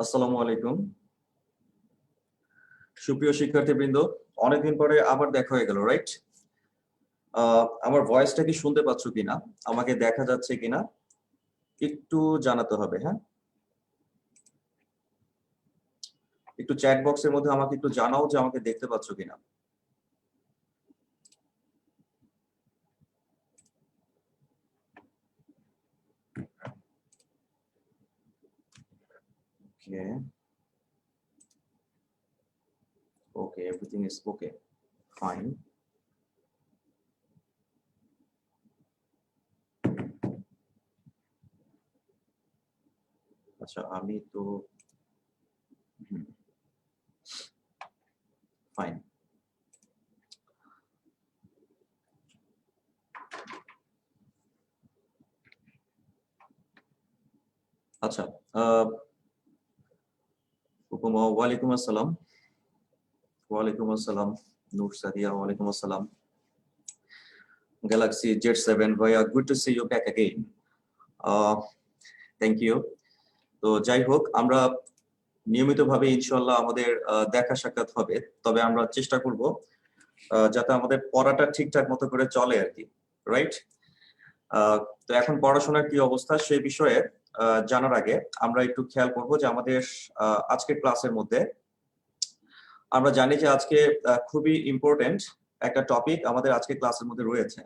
আসসালামু আলাইকুম। সুপ্রিয় শিক্ষার্থীবৃন্দ, অনেকদিন পরে আবার দেখা হয়ে গেল, রাইট? আমার ভয়েসটা কি শুনতে পাচ্ছ কিনা, আমাকে দেখা যাচ্ছে কিনা একটু জানাতে হবে। হ্যাঁ, একটু চ্যাট বক্সের মধ্যে আমাকে একটু জানাও যে আমাকে দেখতে পাচ্ছ কিনা। ওকে ওকে, এভরিথিং ইজ ওকে, ফাইন। আচ্ছা, আমি তো ফাইন। আচ্ছা, উপমা, ওয়ালাইকুম আসসালাম। ওয়ালাইকুম আসসালাম। নূর সাদিয়া, ওয়ালাইকুম আসসালাম। Galaxy J7 ভাইয়া, good to see you back again. Thank you. তো যাই হোক, আমরা নিয়মিতভাবে ইনশাআল্লাহ আমাদের দেখা সাক্ষাৎ হবে, তবে আমরা চেষ্টা করব যাতে আমাদের পড়াটা ঠিকঠাক মতো করে চলে আর কি, রাইট? তো এখন পড়াশোনার কি অবস্থা সেই বিষয়ে জানার আগে আমরা একটু খেয়াল করব যে আমাদের আজকের ক্লাসের মধ্যে আমরা জানি যে আজকে খুবই ইম্পর্টেন্ট একটা টপিক আমাদের আজকে ক্লাসের মধ্যে রয়েছে।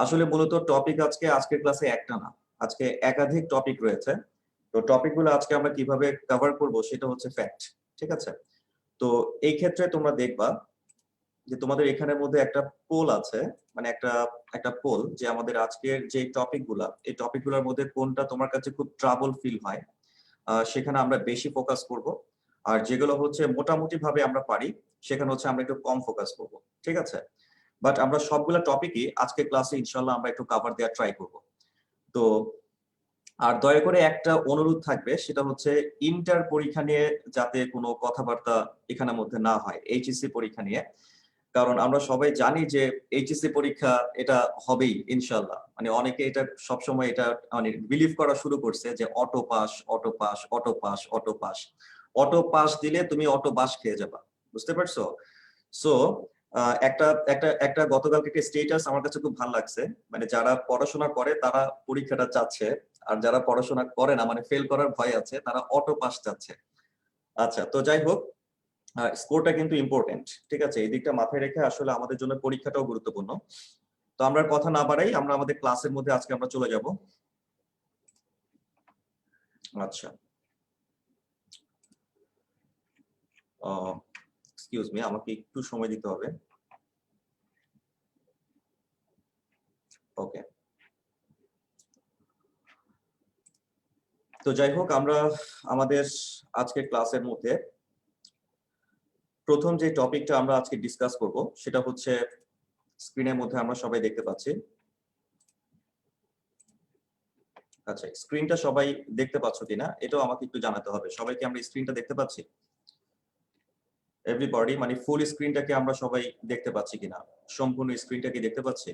আসলে মূলত টপিক আজকের ক্লাসে একটা না, আজকে একাধিক টপিক রয়েছে। তো টপিকগুলো আজকে আমরা কিভাবে কভার করব সেটা হচ্ছে ফ্যাক্ট, ঠিক আছে? তো এই ক্ষেত্রে তোমরা দেখবা যে তোমাদের এখানের মধ্যে একটা পোল আছে, মানে একটা একটা পোল যে আমাদের আজকের যে টপিকগুলা, এই টপিকগুলোর মধ্যে কোনটা তোমার কাছে খুব ট্রাবল ফিল হয়, সেখানে আমরা বেশি ফোকাস করব। আর যেগুলো হচ্ছে মোটামুটি ভাবে আমরা পারি, সেখানে হচ্ছে আমরা একটু কম ফোকাস করব, ঠিক আছে? বাট আমরা সবগুলা টপিকই আজকে ক্লাসে ইনশাল্লাহ আমরা একটু কভার দেওয়ার ট্রাই করব। তো আর দয়া করে একটা অনুরোধ থাকবে, সেটা হচ্ছে ইন্টার পরীক্ষা নিয়ে যাতে কোনো কথাবার্তা এখানের মধ্যে না হয়, এইচএসসি পরীক্ষা নিয়ে। কারণ আমরা সবাই জানি যে এইচএসসি পরীক্ষা এটা হবেই ইনশাল্লাহ, মানে অনেকে এটা সবসময় এটা মানে বিলিভ করা শুরু করছে যে auto pass, auto pass, auto pass, auto pass. Auto pass দিলে তুমি অটো বাস খেয়ে যাবা, বুঝতে পারছো? সো একটা একটা একটা গতকালকে একটা স্টেটাস আমার কাছে খুব ভালো লাগছে, মানে যারা পড়াশোনা করে তারা পরীক্ষাটা চাচ্ছে, আর যারা পড়াশোনা করে না, মানে ফেল করার ভয় আছে, তারা অটো পাস চাচ্ছে। আচ্ছা, তো যাই হোক, স্কোরটা কিন্তু ইম্পর্টেন্ট, ঠিক আছে? এই দিকটা মাথায় রেখে আসলে আমাদের জন্য পরীক্ষাটাও গুরুত্বপূর্ণ। তো আমরা কথা না বাড়াই, আমরা আমাদের ক্লাসের মধ্যে আজকে আমরা চলে যাব। আচ্ছা, এক্সকিউজ মি, আমাকে একটু সময় দিতে হবে। ওকে, তো যাই হোক, আমরা আমাদের আজকে ক্লাসের মধ্যে প্রথম যে টপিকটা আমরা আজকে ডিসকাস করব সেটা হচ্ছে, স্ক্রিনের মধ্যে আমরা সবাই দেখতে পাচ্ছি। আচ্ছা, স্ক্রিনটা সবাই দেখতে পাচ্ছ কিনা এটাও আমাকে একটু জানাতে হবে। সবাইকে আমরা স্ক্রিনটা দেখতে পাচ্ছি? এভরিবডি, মানে ফুল স্ক্রিনটাকে আমরা সবাই দেখতে পাচ্ছি কিনা, সম্পূর্ণ স্ক্রিনটাকে দেখতে পাচ্ছি?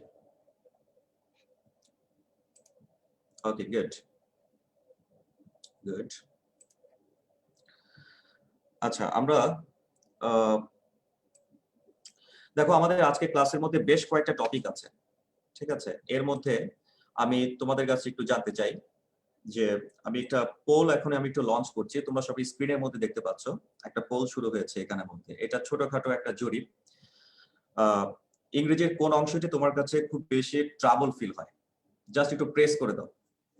ওকে, গুড গুড। আচ্ছা, আমরা দেখো আমাদের আজকে ক্লাসের মধ্যে বেশ কয়েকটা টপিক আছে, ঠিক আছে? এর মধ্যে আমি তোমাদের কাছে একটু জানতে চাই যে আমি একটা পোল এখন আমি একটু লঞ্চ করছি, তোমরা সবাই স্ক্রিনের মধ্যে দেখতে পাচ্ছ। একটা পোল শুরু হয়েছে এখানের মধ্যে, এটা ছোটখাটো একটা জরিপ। ইংরেজির কোন অংশটি তোমার কাছে খুব বেশি ট্রাবল ফিল হয়, জাস্ট একটু প্রেস করে দাও,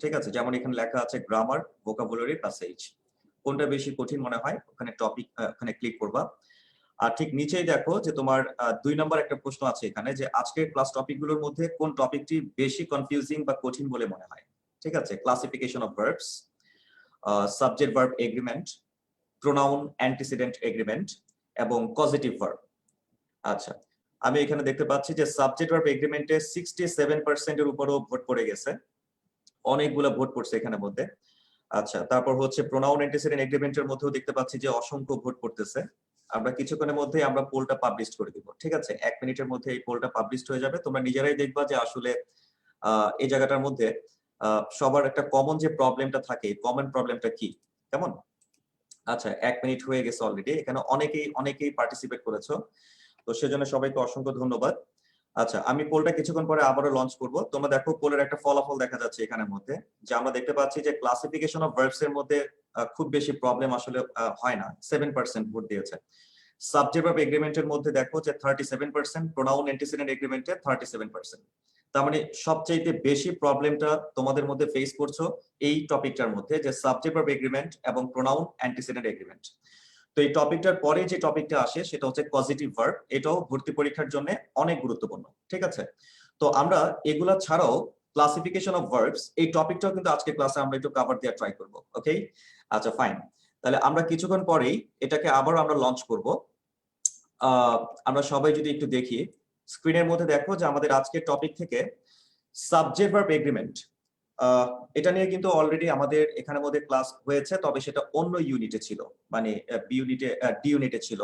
ঠিক আছে? যেমন এখানে লেখা আছে গ্রামার, ভোকাবুলারি, প্যাসেজ। কোনটা বেশি কঠিন মনে হয় ওখানে টপিক, ওখানে ক্লিক করবা। আর ঠিক নিচেই দেখো যে তোমার 2 নম্বর একটা প্রশ্ন আছে এখানে, যে আজকের ক্লাস টপিকগুলোর মধ্যে কোন টপিকটি বেশি কনফিউজিং বা কঠিন বলে মনে হয়, ঠিক আছে? Classification of verbs, subject verb agreement, pronoun antecedent agreement এবং কজেটিভ ভার্ব। আচ্ছা, আমি এখানে দেখতে পাচ্ছি যে সাবজেক্ট ভার্ব এগ্রিমেন্টে 67% এর উপরও ভোট পড়ে গেছে, অনেকগুলো ভোট পড়ছে এখানের মধ্যে। আচ্ছা, তারপর হচ্ছে প্রোনাউন অ্যান্টিসিডেন্ট এগ্রিমেন্টের মধ্যেও দেখতে পাচ্ছি যে অসংখ্য ভোট পড়তেছে। আমরা কিছুক্ষণের মধ্যে আমরা পোলটা পাবলিশ করে দিব, ঠিক আছে? 1 মিনিটের মধ্যে এই পোলটা পাবলিশ হয়ে যাবে, তোমরা নিজেরাই দেখবা যে আসলে এই জায়গাটার মধ্যে সবার একটা কমন যে প্রবলেমটা থাকে, কমন প্রবলেমটা কি, কেমন? আচ্ছা, 1 মিনিট হয়ে গেছে অলরেডি। এখানে অনেকেই পার্টিসিপেট করেছো, তো সেজন্য সবাইকে অসংখ্য ধন্যবাদ। আচ্ছা, আমি পোলটা কিছুক্ষণ পরে আবারও লঞ্চ করব। তোমরা দেখো পোলের একটা ফলাফল দেখা যাচ্ছে এখানের মধ্যে, যে আমরা দেখতে পাচ্ছি যে ক্লাসিফিকেশন অফ ভার্বস এর মধ্যে খুব বেশি প্রবলেম আসলে হয় না। 7% ভোট দিয়েছে। সাবজেক্ট ভার্ব এগ্রিমেন্টের মধ্যে দেখো যে 37%, প্রোনাউন অ্যান্টিসিডেন্ট এগ্রিমেন্টে 37%। তার মানে সবচেয়ে বেশি প্রবলেমটা তোমাদের মধ্যে ফেস করছো এই টপিকটার মধ্যে, যে সাবজেক্ট ভার্ব এগ্রিমেন্ট এবং প্রোনাউন অ্যান্টিসিডেন্ট এগ্রিমেন্ট। তো এই টপিকটার পরে যে টপিকটা আসে সেটা হচ্ছে পজিটিভ ভার্ব। এটাও ভর্তি পরীক্ষার জন্য অনেক গুরুত্বপূর্ণ, ঠিক আছে? তো আমরা এগুলা ছাড়াও ক্লাসিফিকেশন অফ ভার্বস এই টপিকটাও কিন্তু আজকে ক্লাসে আমরা একটু কভার দেওয়ার ট্রাই করব। ওকে, আচ্ছা ফাইন। তাহলে আমরা কিছুক্ষণ পরেই এটাকে আবার আমরা লঞ্চ করব। আমরা সবাই যদি একটু দেখি স্ক্রিনের মধ্যে, দেখো যে আমাদের আজকের টপিক থেকে সাবজেক্ট ভার্ব এগ্রিমেন্ট, এটা নিয়ে কিন্তু অলরেডি আমাদের এখানের মধ্যে ক্লাস হয়েছে, তবে সেটা অন্য ইউনিটে ছিল, মানে বি ইউনিটে, ডি ইউনিটে ছিল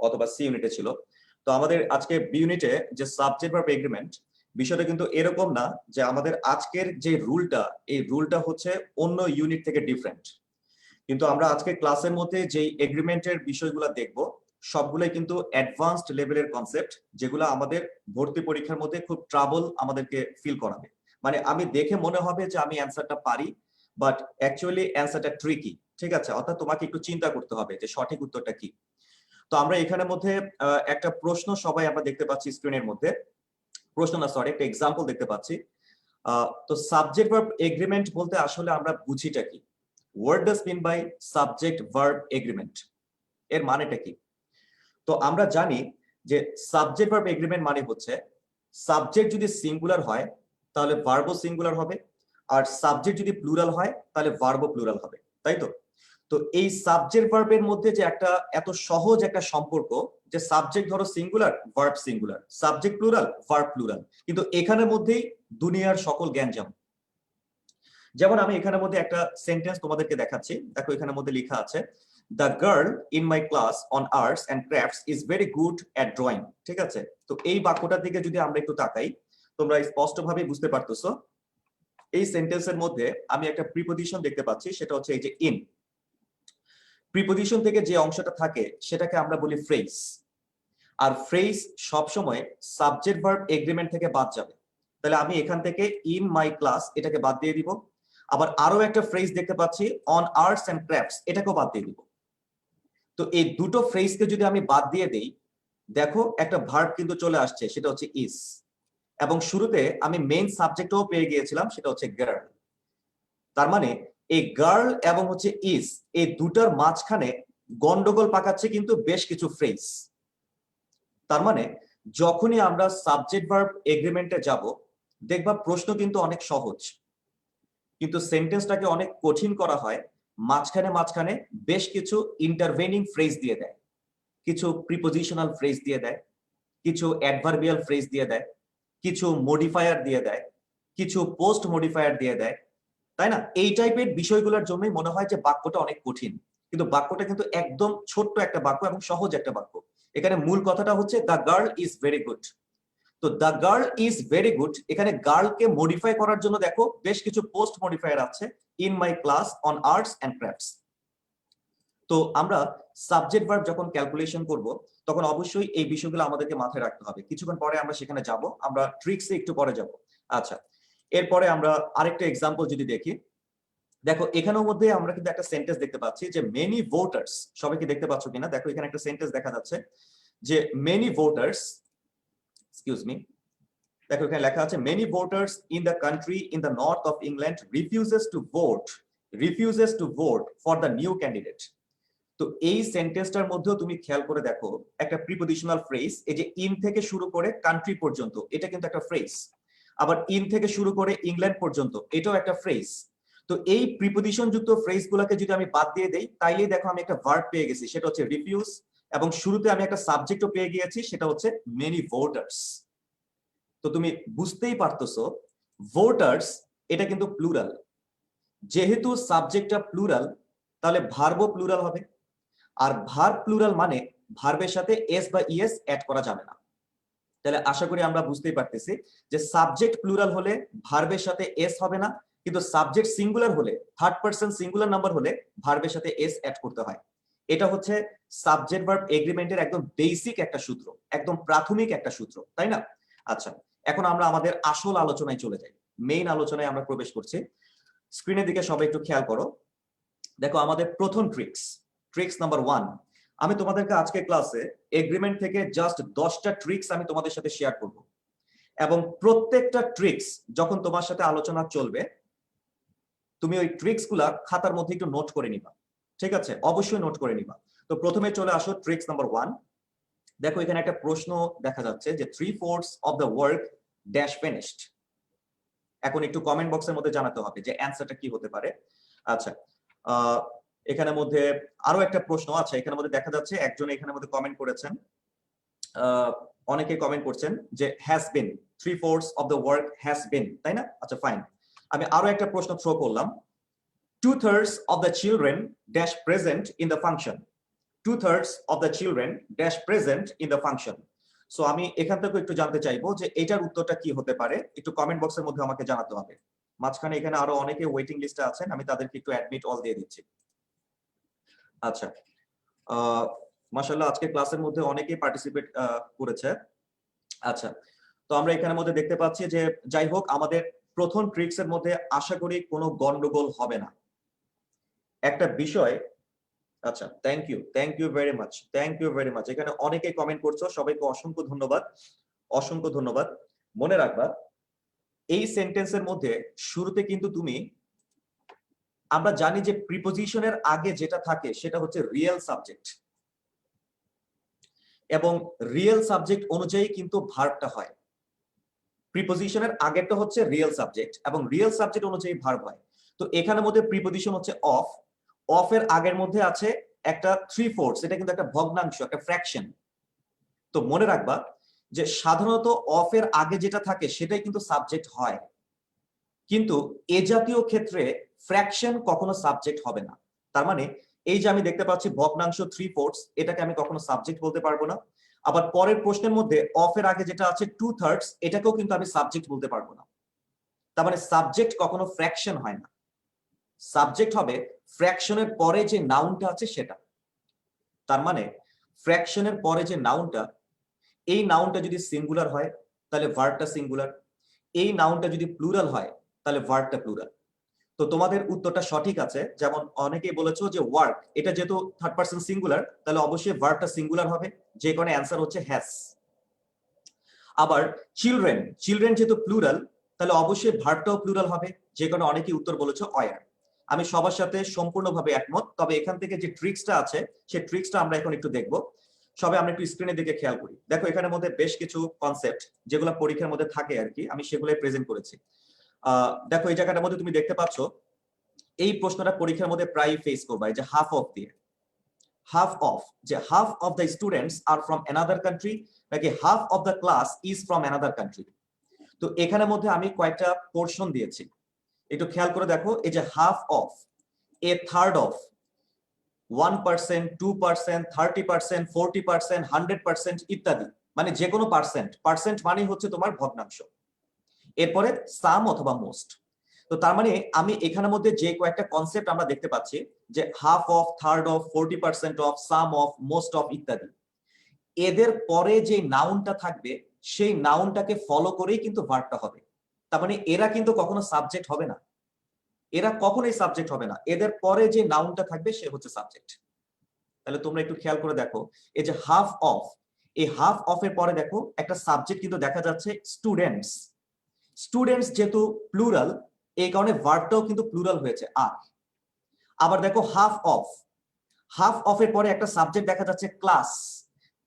অথবা সি ইউনিটে ছিল। তো আমাদের আজকে বি ইউনিটে যে সাবজেক্ট ভার্ব এগ্রিমেন্ট, বিষয়টা কিন্তু এরকম না যে আমাদের আজকের যে রুলটা, এই রুলটা হচ্ছে অন্য ইউনিট থেকে ডিফারেন্ট। কিন্তু আমরা আজকে ক্লাসের মধ্যে যে এগ্রিমেন্টের বিষয়গুলো দেখব সবগুলোই কিন্তু অ্যাডভান্সড লেভেলের কনসেপ্ট, যেগুলো আমাদের ভর্তি পরীক্ষার মধ্যে খুব ট্রাবল আমাদেরকে ফিল করাবে। মানে আমি দেখে মনে হবে যে আমি অ্যান্সারটা পারি, বাট অ্যাকচুয়ালি অ্যান্সারটা ট্রিকি, ঠিক আছে? অর্থাৎ তোমাকে একটু চিন্তা করতে হবে যে সঠিক উত্তরটা কি। তো আমরা এখানের মধ্যে একটা প্রশ্ন সবাই আমরা দেখতে পাচ্ছি স্ক্রিনের মধ্যে, প্রশ্ন না সরি, একটা এক্সাম্পল দেখতে পাচ্ছি। তো সাবজেক্ট ভার্ব এগ্রিমেন্ট বলতে আসলে আমরা বুঝিটা কি? What does mean by subject verb agreement, এর মানেটা কি? তো আমরা জানি যে সাবজেক্ট ভার্ব এগ্রিমেন্ট মানে হচ্ছে সাবজেক্ট যদি সিঙ্গুলার হয় তাহলে ভার্বও সিঙ্গুলার হবে, আর সাবজেক্ট যদি প্লুরাল হয় তাহলে ভার্বও প্লুরাল হবে, তাই তো? তো এই সাবজেক্ট ভার্বের মধ্যে যে একটা এত সহজ একটা সম্পর্ক, যে সাবজেক্ট ধরো singular, verb singular, subject plural, verb plural, কিন্তু এখানের মধ্যেই দুনিয়ার সকল জ্ঞানজাম। যেমন আমি এখানের মধ্যে একটা সেন্টেন্স তোমাদেরকে দেখাচ্ছি, দেখো এখানের মধ্যে লেখা আছে, the girl in my class on arts and crafts is very good at drawing. ঠিক আছে? তো এই বাক্যটার দিকে যদি আমরা একটু তাকাই, তোমরা স্পষ্টভাবে বুঝতে পারতেছো এই সেন্টেন্সের মধ্যে আমি একটা প্রিপোজিশন দেখতে পাচ্ছি, সেটা হচ্ছে এই যে ইন। প্রিপোজিশন থেকে যে অংশটা থাকে সেটাকে আমরা বলি ফ্রেজ। আর ফ্রেজ সবসময় সাবজেক্ট ভার্ব এগ্রিমেন্ট থেকে বাদ যাবে। তাহলে আমি এখান থেকে ইন মাই ক্লাস এটাকে বাদ দিয়ে দিব। আবার আরো একটা ফ্রেজ দেখতে পাচ্ছি অন আর্টস এন্ড ক্রাফটস, এটাকেও বাদ দিয়ে দিব। তো এই দুটো ফ্রেজকে যদি আমি বাদ দিয়ে দেই, দেখো একটা ভার্ব কিন্তু চলে আসছে, সেটা হচ্ছে ইজ। এবং শুরুতে আমি মেইন সাবজেক্টও পেয়ে গিয়েছিলাম, সেটা হচ্ছে গার্ল। তার মানে এই গার্ল এবং হচ্ছে ইজ, এই দুটার মাঝখানে গন্ডগোল পাকাচ্ছে কিন্তু বেশ কিছু ফ্রেজ। তার মানে যখনই আমরা সাবজেক্ট ভার্ব এগ্রিমেন্টে যাব, দেখবা প্রশ্ন কিন্তু অনেক সহজ, কিন্তু সেন্টেন্সটাকে অনেক কঠিন করা হয়। মাঝখানে বেশ কিছু ইন্টারভেনিং ফ্রেজ দিয়ে দেয়, কিছু প্রিপোজিশনাল ফ্রেজ দিয়ে দেয়, কিছু অ্যাডভার্বিয়াল ফ্রেজ দিয়ে দেয়, কিছু মডিফায়ার দিয়ে দেয়, কিছু পোস্ট মডিফায়ার দিয়ে দেয়, তাই না? এই টাইপের বিষয়গুলোর জন্যই মনে হয় যে বাক্যটা অনেক কঠিন, কিন্তু বাক্যটা কিন্তু একদম ছোট্ট একটা বাক্য এবং সহজ একটা বাক্য। এখানে মূল কথাটা হচ্ছে the girl is very good. তো the girl is very good, এখানে গার্লকে মডিফাই করার জন্য দেখো বেশ কিছু পোস্ট মডিফায়ার আছে, in my class on arts and crafts. তো আমরা সাবজেক্ট ভার্ব যখন ক্যালকুলেশন করব, তখন অবশ্যই এই বিষয়গুলো আমাদেরকে মাথায় রাখতে হবে। কিছুক্ষণ পরে আমরা সেখানে যাব, আমরা ট্রিক্সে একটু পরে যাব। আচ্ছা, এরপরে আমরা আরেকটা এক্সাম্পল যদি দেখি, দেখো এখানের মধ্যে আমরা কিন্তু একটা সেন্টেন্স দেখতে পাচ্ছি যে মেনি ভোটার্স, সবাই কি দেখতে পাচ্ছ কিনা? দেখো এখানে একটা সেন্টেন্স দেখা যাচ্ছে যে মেনি ভোটার্স, এক্সকিউজ মি, দেখো এখানে লেখা আছে many voters in the country in the north of England refuses to vote for the new candidate. তো এই সেন্টেন্সটার মধ্যেও তুমি খেয়াল করে দেখো একটা প্রিপোজিশনাল ফ্রেজ, এই যে ইন থেকে শুরু করে কান্ট্রি পর্যন্ত, এটা কিন্তু একটা ফ্রেজ। আবার ইন থেকে শুরু করে ইংল্যান্ড পর্যন্ত, এটাও একটা ফ্রেজ। তো এই প্রিপোজিশন যুক্ত ফ্রেজ গুলাকে যদি আমি বাদ দিয়ে দেই, তাইলেই দেখো আমি একটা ভার্ব পেয়ে গেছি, সেটা হচ্ছে রিফিউজ, এবং শুরুতে আমি একটা সাবজেক্টও পেয়ে গিয়েছি, সেটা হচ্ছে মেনি ভোটার্স। তো তুমি বুঝতেই পারতেছো ভোটার্স এটা কিন্তু প্লুরাল। যেহেতু সাবজেক্টটা প্লুরাল, তাহলে ভার্বও প্লুরাল হবে। আর ভার্ব প্লুরাল মানে ভার্বের সাথে এস বা ইএস অ্যাড করা যাবে না। তাহলে আশা করি আমরা বুঝতেই পারতেছি যে সাবজেক্ট প্লুরাল হলে ভার্বের সাথে এস হবে না, কিন্তু সাবজেক্ট সিঙ্গুলার হলে, থার্ড পারসন সিঙ্গুলার নাম্বার হলে ভার্বের সাথে এস অ্যাড করতে হয়। এটা হচ্ছে সাবজেক্ট ভার্ব এগ্রিমেন্টের একদম বেসিক একটা সূত্র, একদম প্রাথমিক একটা সূত্র, তাই না? আচ্ছা, এখন আমরা আমাদের আসল আলোচনায় চলে যাই, মেইন আলোচনায় আমরা প্রবেশ করছি। স্ক্রিনের দিকে সবাই একটু খেয়াল করো। দেখো আমাদের প্রথম ট্রিক্স নাম্বার 1। আমি তোমাদেরকে আজকে ক্লাসে এগ্রিমেন্ট থেকে জাস্ট 10টা ট্রিক্স আমি তোমাদের সাথে শেয়ার করব, এবং প্রত্যেকটা ট্রিক্স যখন তোমার সাথে আলোচনা চলবে তুমি ওই ট্রিক্স গুলা খাতার মধ্যে একটু নোট করে নিবা, ঠিক আছে? অবশ্যই নোট করে নিবা। তো প্রথমে চলে আসো ট্রিক্স নাম্বার 1। দেখো এখানে একটা প্রশ্ন দেখা যাচ্ছে যে 3/4 of the work dash finished. এখন একটু কমেন্ট বক্সের মধ্যে জানাতে হবে যে অ্যান্সারটা কি হতে পারে। আচ্ছা, এখানের মধ্যে আরো একটা প্রশ্ন আছে, এখানের মধ্যে দেখা যাচ্ছে একজন এখানের মধ্যে কমেন্ট করেছেন, অনেকে কমেন্ট করছেন যে has been, 3/4 of the work has been, তাই না? আচ্ছা ফাইন, আমি আরো একটা প্রশ্ন থ্রো করলাম, 2/3 of the children dash present in the function, 2/3 of the children dash present in the function। So আমি এখান থেকে একটু জানতে চাইবো যে এটার উত্তরটা কি হতে পারে, একটু কমেন্ট বক্সের মধ্যে আমাকে জানাতে হবে। মাঝখানে এখানে আরো অনেকে ওয়েটিং লিস্টে আছেন, আমি তাদেরকে একটু অ্যাডমিট অল দিয়ে দিচ্ছি। আচ্ছা, মাশাআল্লাহ আজকে ক্লাসের মধ্যে অনেকেই পার্টিসিপেট করেছে। আচ্ছা, তো আমরা এখানের মধ্যে দেখতে পাচ্ছি যে যাই হোক আমাদের প্রথম ট্রিক্স এর মধ্যে আশা করি কোনো গন্ডগোল হবে না। একটা বিষয়, আচ্ছা থ্যাংক ইউ ভেরি মাচ, এখানে অনেকে কমেন্ট করছো, সবাইকে অসংখ্য ধন্যবাদ, অসংখ্য ধন্যবাদ। মনে রাখবা এই সেন্টেন্সের মধ্যে শুরুতে কিন্তু তুমি, আমরা জানি যে প্রিপোজিশনের আগে যেটা থাকে সেটা হচ্ছে রিয়েল সাবজেক্ট, এবং রিয়েল সাবজেক্ট অনুযায়ী কিন্তু ভার্বটা হয়। প্রিপোজিশনের আগেরটা হচ্ছে রিয়েল সাবজেক্ট এবং রিয়েল সাবজেক্ট অনুযায়ী ভার্ব হয়। তো এখানের মধ্যে প্রিপোজিশন হচ্ছে অফ, অফের আগের মধ্যে আছে একটা 3/4, এটা কিন্তু একটা ভগ্নাংশ, একটা ফ্র্যাকশন। তো মনে রাখবা যে সাধারণত অফের আগে যেটা থাকে সেটাই কিন্তু সাবজেক্ট হয়, কিন্তু এ জাতীয় ক্ষেত্রে ফ্র্যাকশন কখনো সাবজেক্ট হবে না। তার মানে এই যে আমি দেখতে পাচ্ছি ভগ্নাংশ 3/4, এটাকে আমি কখনো সাবজেক্ট বলতে পারবো না। আবার পরের প্রশ্নের মধ্যে অফের আগে যেটা আছে 2/3, এটাকেও কিন্তু আমি সাবজেক্ট বলতে পারবো না। তার মানে সাবজেক্ট কখনো ফ্র্যাকশন হয় না, সাবজেক্ট হবে ফ্র্যাকশনের পরে যে নাউনটা আছে সেটা। তার মানে ফ্র্যাকশনের পরে যে নাউনটা, এই নাউনটা যদি সিঙ্গুলার হয় তাহলে ভার্বটা সিঙ্গুলার, এই নাউনটা যদি প্লুরাল হয় তাহলে ভার্বটা প্লুরাল। তো তোমাদের উত্তরটা সঠিক আছে। যেমন অনেকেই বলেছো যে ওয়ার্ক, এটা যেহেতু থার্ড পারসন সিঙ্গুলার তাহলে অবশ্যই ভার্বটা সিঙ্গুলার হবে, যে কারণে অ্যান্সার হচ্ছে হ্যাজ। আবার চিলড্রেন যেহেতু প্লুরাল তাহলে অবশ্যই ভার্বটাও প্লুরাল হবে, যে কারণে অনেকেই উত্তর বলেছো অয়ার। আমি সবার সাথে সম্পূর্ণভাবে একমত, তবে এখান থেকে যে ট্রিক্সটা আছে সেই ট্রিক্সটা আমরা এখন একটু দেখবো। সবাই আমরা একটু স্ক্রিনের দিকে খেয়াল করি। দেখো এখানের মধ্যে বেশ কিছু কনসেপ্ট যেগুলো পরীক্ষার মধ্যে থাকে আর কি, আমি সেগুলোই প্রেজেন্ট করেছি। দেখো এই জায়গাটার মধ্যে তুমি দেখতে পাচ্ছ এই প্রশ্নটা পরীক্ষার মধ্যে প্রায় ফেস করবা, এই যে হাফ অফ দিয়ে, হাফ অফ, যে half of the students are from another country নাকি half of the class is from another country. তো এখানের মধ্যে আমি কয়েকটা পোর্শন দিয়েছি, একটু খেয়াল করে দেখো। এই যে half of, A third of, 1%, 2%, 30%, 40%, 100% ইত্যাদি, মানে যে কোনো পার্সেন্ট, পার্সেন্ট মানে হচ্ছে তোমার ভগ্নাংশ। এরপরে সাম অথবা মোস্ট। তো তার মানে আমি এখানের মধ্যে যে কয়েকটা কনসেপ্ট আমরা দেখতে পাচ্ছি যে half of, third of, 40% of, some of, most of ইত্যাদি, এদের পরে যে নাউনটা থাকবে সেই নাউনটাকে ফলো করেই কিন্তু ভার্বটা হবে। তার মানে এরা কিন্তু কখনো সাবজেক্ট হবে না, এরা কখনোই সাবজেক্ট হবে না, এদের পরে যে নাউনটা থাকবে সে হচ্ছে সাবজেক্ট। তাহলে তোমরা একটু খেয়াল করে দেখো, এই যে হাফ অফ, এই হাফ অফ এর পরে দেখো একটা সাবজেক্ট কিন্তু দেখা যাচ্ছে স্টুডেন্টস। স্টুডেন্টস যেহেতু প্লুরাল এই কারণে ভার্বটাও কিন্তু প্লুরাল হয়েছে আর। আবার দেখো হাফ অফ, হাফ অফ এর পরে একটা সাবজেক্ট দেখা যাচ্ছে ক্লাস।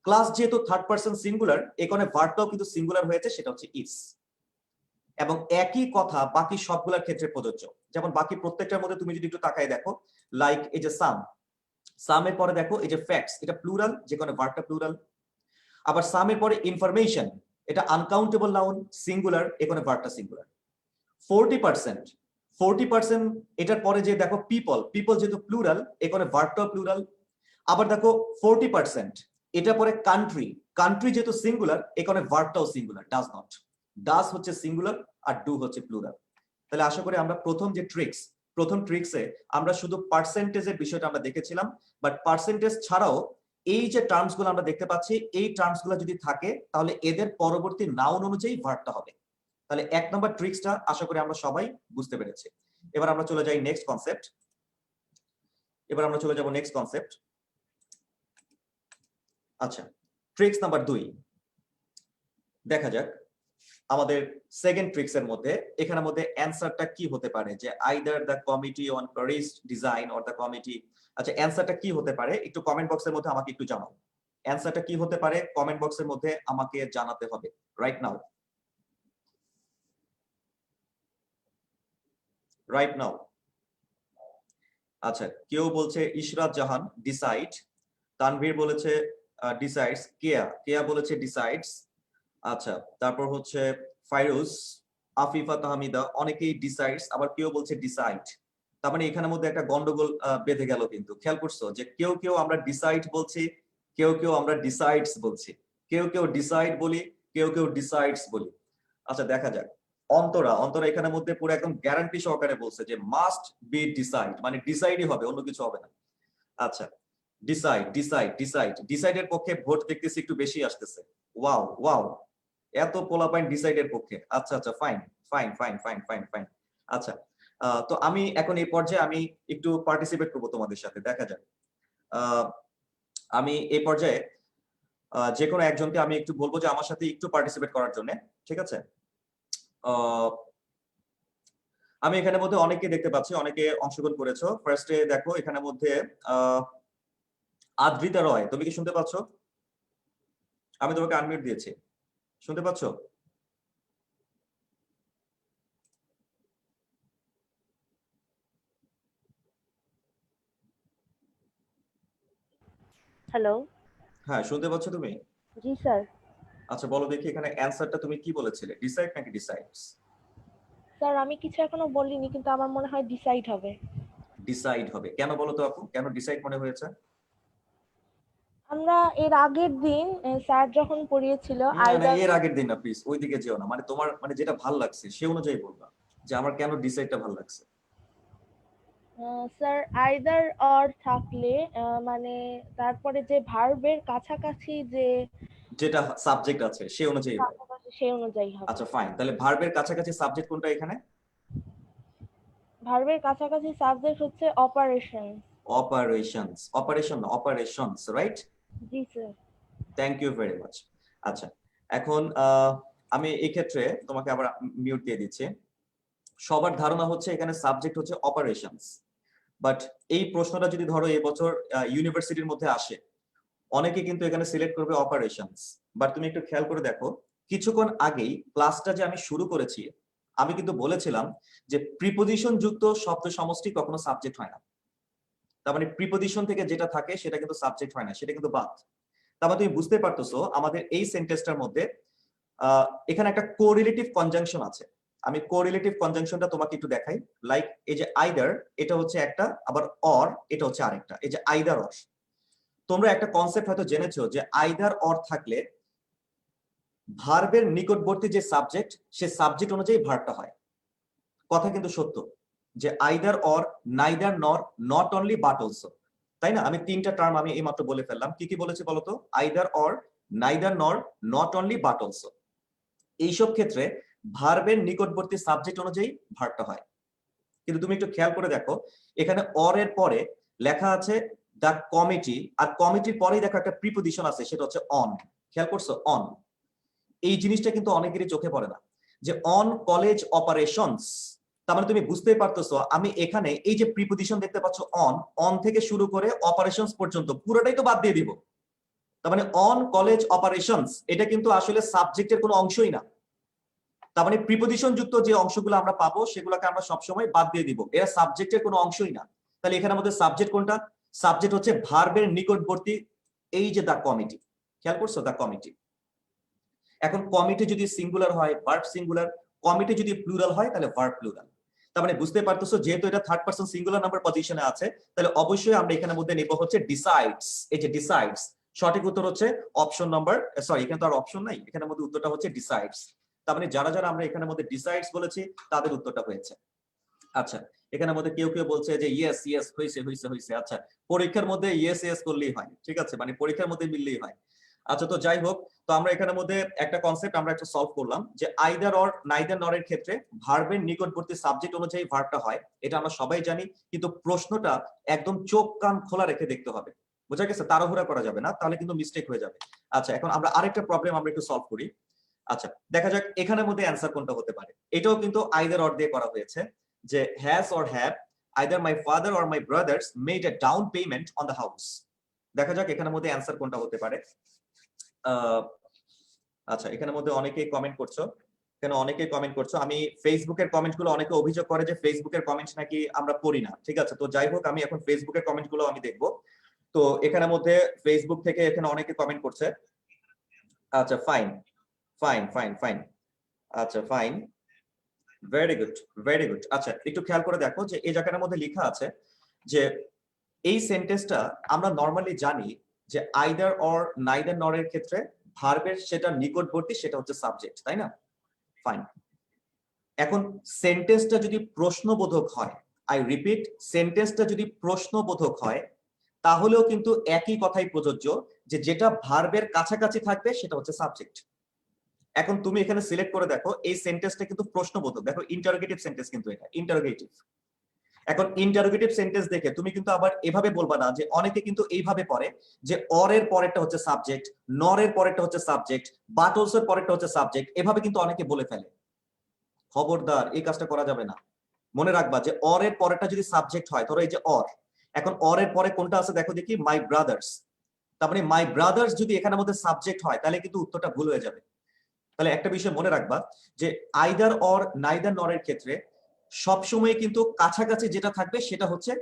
ক্লাস যেহেতু থার্ড পারসন সিঙ্গুলার এই কারণে ভার্বটাও কিন্তু সিঙ্গুলার হয়েছে, সেটা হচ্ছে ইজ। এবং একই কথা বাকি সবগুলোর ক্ষেত্রে প্রযোজ্য। যেমন বাকি প্রত্যেকটার মধ্যে তুমি যদি একটু তাকায় দেখো, লাইক এই যে সাম, সামের পরে দেখো এই যে ফ্যাক্টস, এটা প্লুরাল, যে কারণে ভার্বটা প্লুরাল। আবার সামের পরে ইনফরমেশন, এটা আনকাউন্টেবল নাউন, সিঙ্গুলার, এখানে ভার্বটা সিঙ্গুলার। 40%, 40% এটার পরে যে দেখো পিপল, পিপল যেহেতু প্লুরাল এখানে ভার্বটাও প্লুরাল। আবার দেখো 40%, এটা পরে কান্ট্রি, কান্ট্রি যেহেতু সিঙ্গুলার এখানে ভার্বটাও সিঙ্গুলার, ডাজ নট, ডাজ হচ্ছে সিঙ্গুলার আর ডু হচ্ছে প্লুরাল। তাহলে আশা করি আমরা প্রথম যে ট্রিক্স প্রথম ট্রিক্সে আমরা শুধু পার্সেন্টেজের বিষয়টা আমরা দেখেছিলাম, বাট পার্সেন্টেজ ছাড়াও এই যে টার্মস গুলো আমরা দেখতে পাচ্ছি, এই টার্মস গুলো যদি থাকে তাহলে এদের পরবর্তী নাউন অনুযায়ী ভার্বটা হবে। তাহলে 1 নম্বর ট্রিক্সটা আশা করি আমরা সবাই বুঝতে পেরেছি। এবার আমরা চলে যাই নেক্সট কনসেপ্ট। আচ্ছা, ট্রিক্স নাম্বার 2 দেখা যাক। আমাদের সেকেন্ড ট্রিক্স এর মধ্যে এখানের মধ্যে অ্যানসারটা কি হতে পারে, যে either the committee on Paris design or the committee. আচ্ছা, অ্যানসারটা কি হতে পারে একটু কমেন্ট বক্সের মধ্যে আমাকে একটু জানাও। অ্যানসারটা কি হতে পারে কমেন্ট বক্সের মধ্যে আমাকে জানাতে হবে রাইট নাও। আচ্ছা, কেউ বলছে ইশরাত জাহান ডিসাইড, তানভীর বলেছে ডিসাইডস, কেয়া বলেছে ডিসাইডস। আচ্ছা, তারপর হচ্ছে ফাইরুজ, আফিফা তাহমিদা অনেকেই ডিসাইডস, আবার কেউ বলছে ডিসাইড। তার মানে এখানের মধ্যে একটা গন্ডগোল বেঁধে গেল। কিন্তু খেয়াল করছো যে কেউ আমরা ডিসাইড বলছি, কেউ আমরা ডিসাইডস বলছি, কেউ ডিসাইড বলি, কেউ ডিসাইডস বলি। আচ্ছা, দেখা যাক। অন্তরা এখানের মধ্যে পুরো একদম গ্যারান্টি সহকারে বলছে যে মাস্ট বি ডিসাইড, মানে ডিসাইডই হবে, অন্য কিছু হবে না। আচ্ছা, ডিসাইডের পক্ষে ভোট দেখতেছি একটু বেশি আসতেছে। ওয়াও, এত পোলাপাইন ডিসাইডের পক্ষে। আচ্ছা, ফাইন। আচ্ছা, তো আমি এখন এই পর্যায়ে আমি একটু পার্টিসিপেট করবো তোমাদের সাথে। দেখা যাক, আমি এই পর্যায়ে যে কোনো একজনকে আমি একটু বলবো যে আমার সাথে একটু পার্টিসিপেট করার জন্য, ঠিক আছে? আমি এখানের মধ্যে অনেকে দেখতে পাচ্ছি, অনেকে অংশগ্রহণ করেছো। ফার্স্টে দেখো এখানের মধ্যে আদ্রিতা রয়, তুমি কি শুনতে পাচ্ছ? আমি তোমাকে আনমিউট দিয়েছি, শুনতে পাচ্ছ? হ্যালো। হ্যাঁ, শুনতে পাচ্ছ তুমি? জি স্যার। আচ্ছা, বলো দেখি এখানে অ্যানসারটা তুমি কি বলেছিলে, ডিসাইড নাকি ডিসাইডস? স্যার আমি কিছু এখনো বলিনি, কিন্তু আমার মনে হয় ডিসাইড হবে। ডিসাইড হবে কেন বলো তো আপু, কেন ডিসাইড মনে হয়েছে? আমরা এর আগের দিন স্যার যখন পড়িয়েছিল না, আইদার এর আগের দিন না প্লিজ, ওই দিকে যেও না। মানে তোমার মানে যেটা ভালো লাগছে সে অনুযায়ী বলবা, যে আমার কেন ডিসাইডটা ভালো লাগছে। স্যার আইদার অর থাকলে মানে তারপরে যে ভার্বের কাছাকাছি যে যেটা সাবজেক্ট আছে সে অনুযায়ী হয়। কাছাকাছি সেই অনুযায়ী হবে। আচ্ছা ফাইন, তাহলে ভার্বের কাছাকাছি সাবজেক্ট কোনটা এখানে? ভার্বের কাছাকাছি সাবজেক্ট হচ্ছে অপারেশন। Operations, right? জি sir. Thank you very much. আচ্ছা, এখন আমি এই ক্ষেত্রে তোমাকে আবার মিউট দিয়ে দিচ্ছি। সবার ধারণা হচ্ছে এখানে সাবজেক্ট হচ্ছে অপারেশনস, বাট এই প্রশ্নটা যদি ধরো এবছর ইউনিভার্সিটির মধ্যে আসে, অনেকে কিন্তু এখানে সিলেক্ট করবে অপারেশনস। বাট তুমি একটু খেয়াল করে দেখো, কিছুক্ষণ আগেই ক্লাসটা যে আমি শুরু করেছি, আমি কিন্তু বলেছিলাম যে প্রিপোজিশন যুক্ত শব্দ সমষ্টি কখনো সাবজেক্ট হয় না। তার মানে প্রিপোজিশন থেকে যেটা থাকে সেটা কিন্তু সাবজেক্ট হয় না, সেটা কিন্তু বাদ। তার মানে তুমি বুঝতে পারতেছো আমাদের এই সেন্টেন্সটার মধ্যে এখানে একটা কোরিলেটিভ কনজাংশন আছে। আমি কোরিলেটিভ কনজাংশনটা তোমাকে একটু দেখাই। লাইক এই যে আইদার, এটা হচ্ছে একটা, আবার অর এটা হচ্ছে আরেকটা। এই যে আইদার অর, তোমরা একটা কনসেপ্ট হয়তো জেনেছো যে আইদার অর থাকলে ভার্বের নিকটবর্তী যে সাবজেক্ট, সে সাবজেক্ট অনুযায়ী ভার্বটা হয়। কথা কিন্তু সত্য যে আইদার অর, নাইদার নর, নট অনলি বাট অলসো, তাই না? আমি তিনটা টার্ম আমি এইমাত্র বলে ফেললাম। কি কি বলেছি বলতো? আইদার অর, নাইদার নর, নট অনলি বাট অলসো। এইসব ক্ষেত্রে ভার্বের নিকটবর্তী সাবজেক্ট অনুযায়ী ভার্বটা হয়। কিন্তু তুমি একটু খেয়াল করে দেখো, এখানে অর এর পরে লেখা আছে দ্য কমিটি, আর কমিটির পরেই দেখো একটা প্রিপোজিশন আছে, সেটা হচ্ছে অন। খেয়াল করছো? অন। এই জিনিসটা কিন্তু অনেকেরই চোখে পড়ে না, যে অন কলেজ অপারেশনস। তার মানে তুমি বুঝতেই পারতেছো আমি এখানে এই যে প্রিপোজিশন দেখতে পাচ্ছ অন থেকে শুরু করে অপারেশনস পর্যন্ত পুরোটাই তো বাদ দিয়ে দিব। তার মানে অন কলেজ অপারেশনস এটা কিন্তু আসলে সাবজেক্টের কোনো অংশই না। তার মানে প্রিপোজিশন যুক্ত যে অংশগুলো আমরা পাবো সেগুলোকে আমরা সবসময় বাদ দিয়ে দিব, এরা সাবজেক্টের কোনো অংশই না। তাহলে এখানে আমাদের সাবজেক্ট কোনটা? সাবজেক্ট হচ্ছে ভার্বের নিকটবর্তী এই যে দা কমিটি। খেয়াল করছো? দা কমিটি। এখন কমিটি যদি সিঙ্গুলার হয় ভার্ব সিঙ্গুলার, কমিটি যদি প্লুরাল হয় তাহলে ভার্ব প্লুরাল। তার মানে বুঝতে পারতেছো যেহেতু এটা থার্ড পারসন সিঙ্গুলার নাম্বার পজিশনে আছে, তাহলে অবশ্যই আমরা এখানের মধ্যে নেব হচ্ছে ডিসাইডস। এই যে ডিসাইডস, সঠিক উত্তর হচ্ছে অপশন নাম্বার, সরি এখানে তো আর অপশন নাই, এখানের মধ্যে উত্তরটা হচ্ছে ডিসাইডস। তার মানে যারা আমরা এখানের মধ্যে ডিসাইডস বলেছি তাদের উত্তরটা হয়েছে। আচ্ছা, এখানের মধ্যে কেউ কেউ বলছে যে ইয়েস ইয়েস হয়েছে হয়েছে হয়েছে। আচ্ছা, পরীক্ষার মধ্যে ইয়েস ইয়েস করলেই হয়, ঠিক আছে, মানে পরীক্ষার মধ্যে মিললেই হয়। আচ্ছা, তো যাই হোক, তো আমরা এখানের মধ্যে একটা কনসেপ্ট আমরা একটা সলভ করলাম যে আইদার অর নাইদার নর এর ক্ষেত্রে ভার্বের নিকটবর্তী সাবজেক্ট অনুযায়ী ভার্বটা হয়, এটা আমরা সবাই জানি, কিন্তু প্রশ্নটা একদম চোখ কান খোলা রেখে দেখতে হবে, বোঝা গেছে, তাড়াহুড়া করা যাবে না, তাহলে কিন্তু মিস্টেক হয়ে যাবে। আচ্ছা, এখন আমরা আরেকটা প্রবলেম আমরা একটু সলভ করি। আচ্ছা, দেখা যাক এখানের মধ্যে অ্যান্সার কোনটা হতে পারে। এটাও কিন্তু আইদার অর দিয়ে করা হয়েছে, যে has or have either my father or my brothers made a down payment on the house. দেখা যাক এখানের মধ্যে অ্যান্সার কোনটা হতে পারে। আচ্ছা, এখানের মধ্যে অনেকেই কমেন্ট করছো, এখানে অনেকেই কমেন্ট করছো। আমি ফেসবুকের কমেন্ট গুলো, অনেকে অভিযোগ করে যে ফেসবুকের কমেন্ট নাকি আমরা পড়ি না, ঠিক আছে, তো যাই হোক আমি এখন ফেসবুকের কমেন্ট গুলো আমি দেখবো। তো এখানের মধ্যে ফেসবুক থেকে এখানে অনেকে কমেন্ট করছে। আচ্ছা, ফাইন ফাইন ফাইন ফাইন, আচ্ছা fine, very good very good. আচ্ছা, একটু খেয়াল করে দেখো যে এই জায়গাটার মধ্যে লেখা আছে যে এই সেন্টেন্সটা আমরা নরমালি জানি যে আইদার অর নাইদার নর এর ক্ষেত্রে ভার্বের সেটা নিকটবর্তী সেটা হচ্ছে সাবজেক্ট, তাই না? ফাইন। এখন সেন্টেন্সটা যদি প্রশ্নবোধক হয়, আই রিপিট, সেন্টেন্সটা যদি প্রশ্নবোধক হয় তাহলেও কিন্তু একই কথাই প্রযোজ্য, যে যেটা ভার্বের কাছাকাছি থাকবে সেটা হচ্ছে সাবজেক্ট। এখন তুমি এখানে সিলেক্ট করে দেখো এই সেন্টেন্সটা কিন্তু প্রশ্নবোধক, দেখো ইন্টারোগেটিভ সেন্টেন্স, কিন্তু এটা ইন্টারোগেটিভ। এখন ইন্টারোগেটিভ সেন্টেন্স দেখে তুমি কিন্তু আবার এভাবে বলবা না, যে অনেকে কিন্তু এইভাবে পড়ে যে অর এর পরেরটা হচ্ছে সাবজেক্ট, নর এর পরেরটা হচ্ছে সাবজেক্ট, বাট অলসো এর পরেরটা হচ্ছে সাবজেক্ট, এভাবে কিন্তু অনেকে বলে ফেলে। খবরদার, এই কাজটা করা যাবে না। মনে রাখবা যে অর এর পরেরটা যদি সাবজেক্ট হয়, ধরো এই যে অর, এখন অর এর পরে কোনটা আছে দেখো দেখি, মাই ব্রাদার্স, তার মানে মাই ব্রাদার্স যদি এখানের মধ্যে সাবজেক্ট হয় তাহলে কিন্তু উত্তরটা ভুল হয়ে যাবে। তাহলে একটা বিষয় মনে রাখবা যে আইদার অর নাইদার নর এর ক্ষেত্রে সবসময় কিন্তু কাছাকাছি যেটা থাকবে সেটা হচ্ছে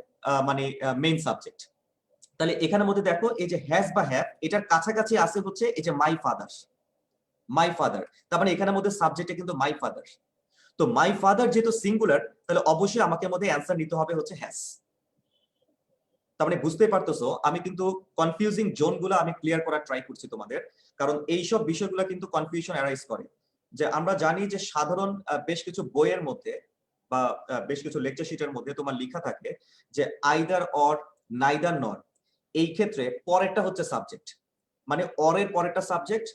মানে মেইন সাবজেক্ট। তাহলে এখানের মধ্যে দেখো এই যে হ্যাজ বা হ্যাভ, এটার কাছাকাছি আছে হচ্ছে এই যে মাই ফাদার, মাই ফাদার, তার মানে এখানের মধ্যে সাবজেক্টে কিন্তু মাই ফাদার। তো মাই ফাদার যেহেতু সিঙ্গুলার, তাহলে অবশ্যই আমাকে মধ্যে অ্যান্সার নিতে হবে হচ্ছে হ্যাজ। তার মানে বুঝতেই পারতেছো আমি কিন্তু কনফিউজিং জোন গুলো আমি ক্লিয়ার করার ট্রাই করছি তোমাদের, কারণ এইসব বিষয়গুলো কিন্তু কনফিউশন অ্যারাইজ করে। যে আমরা জানি যে সাধারণ বেশ কিছু বইয়ের মধ্যে বা বেশ কিছু লেকচার শিটের মধ্যে তোমার লেখা থাকে যে আইদার অর নাইদার নর, এই ক্ষেত্রে পরেরটা হচ্ছে সাবজেক্ট, মানে অরের পরেরটা সাবজেক্ট,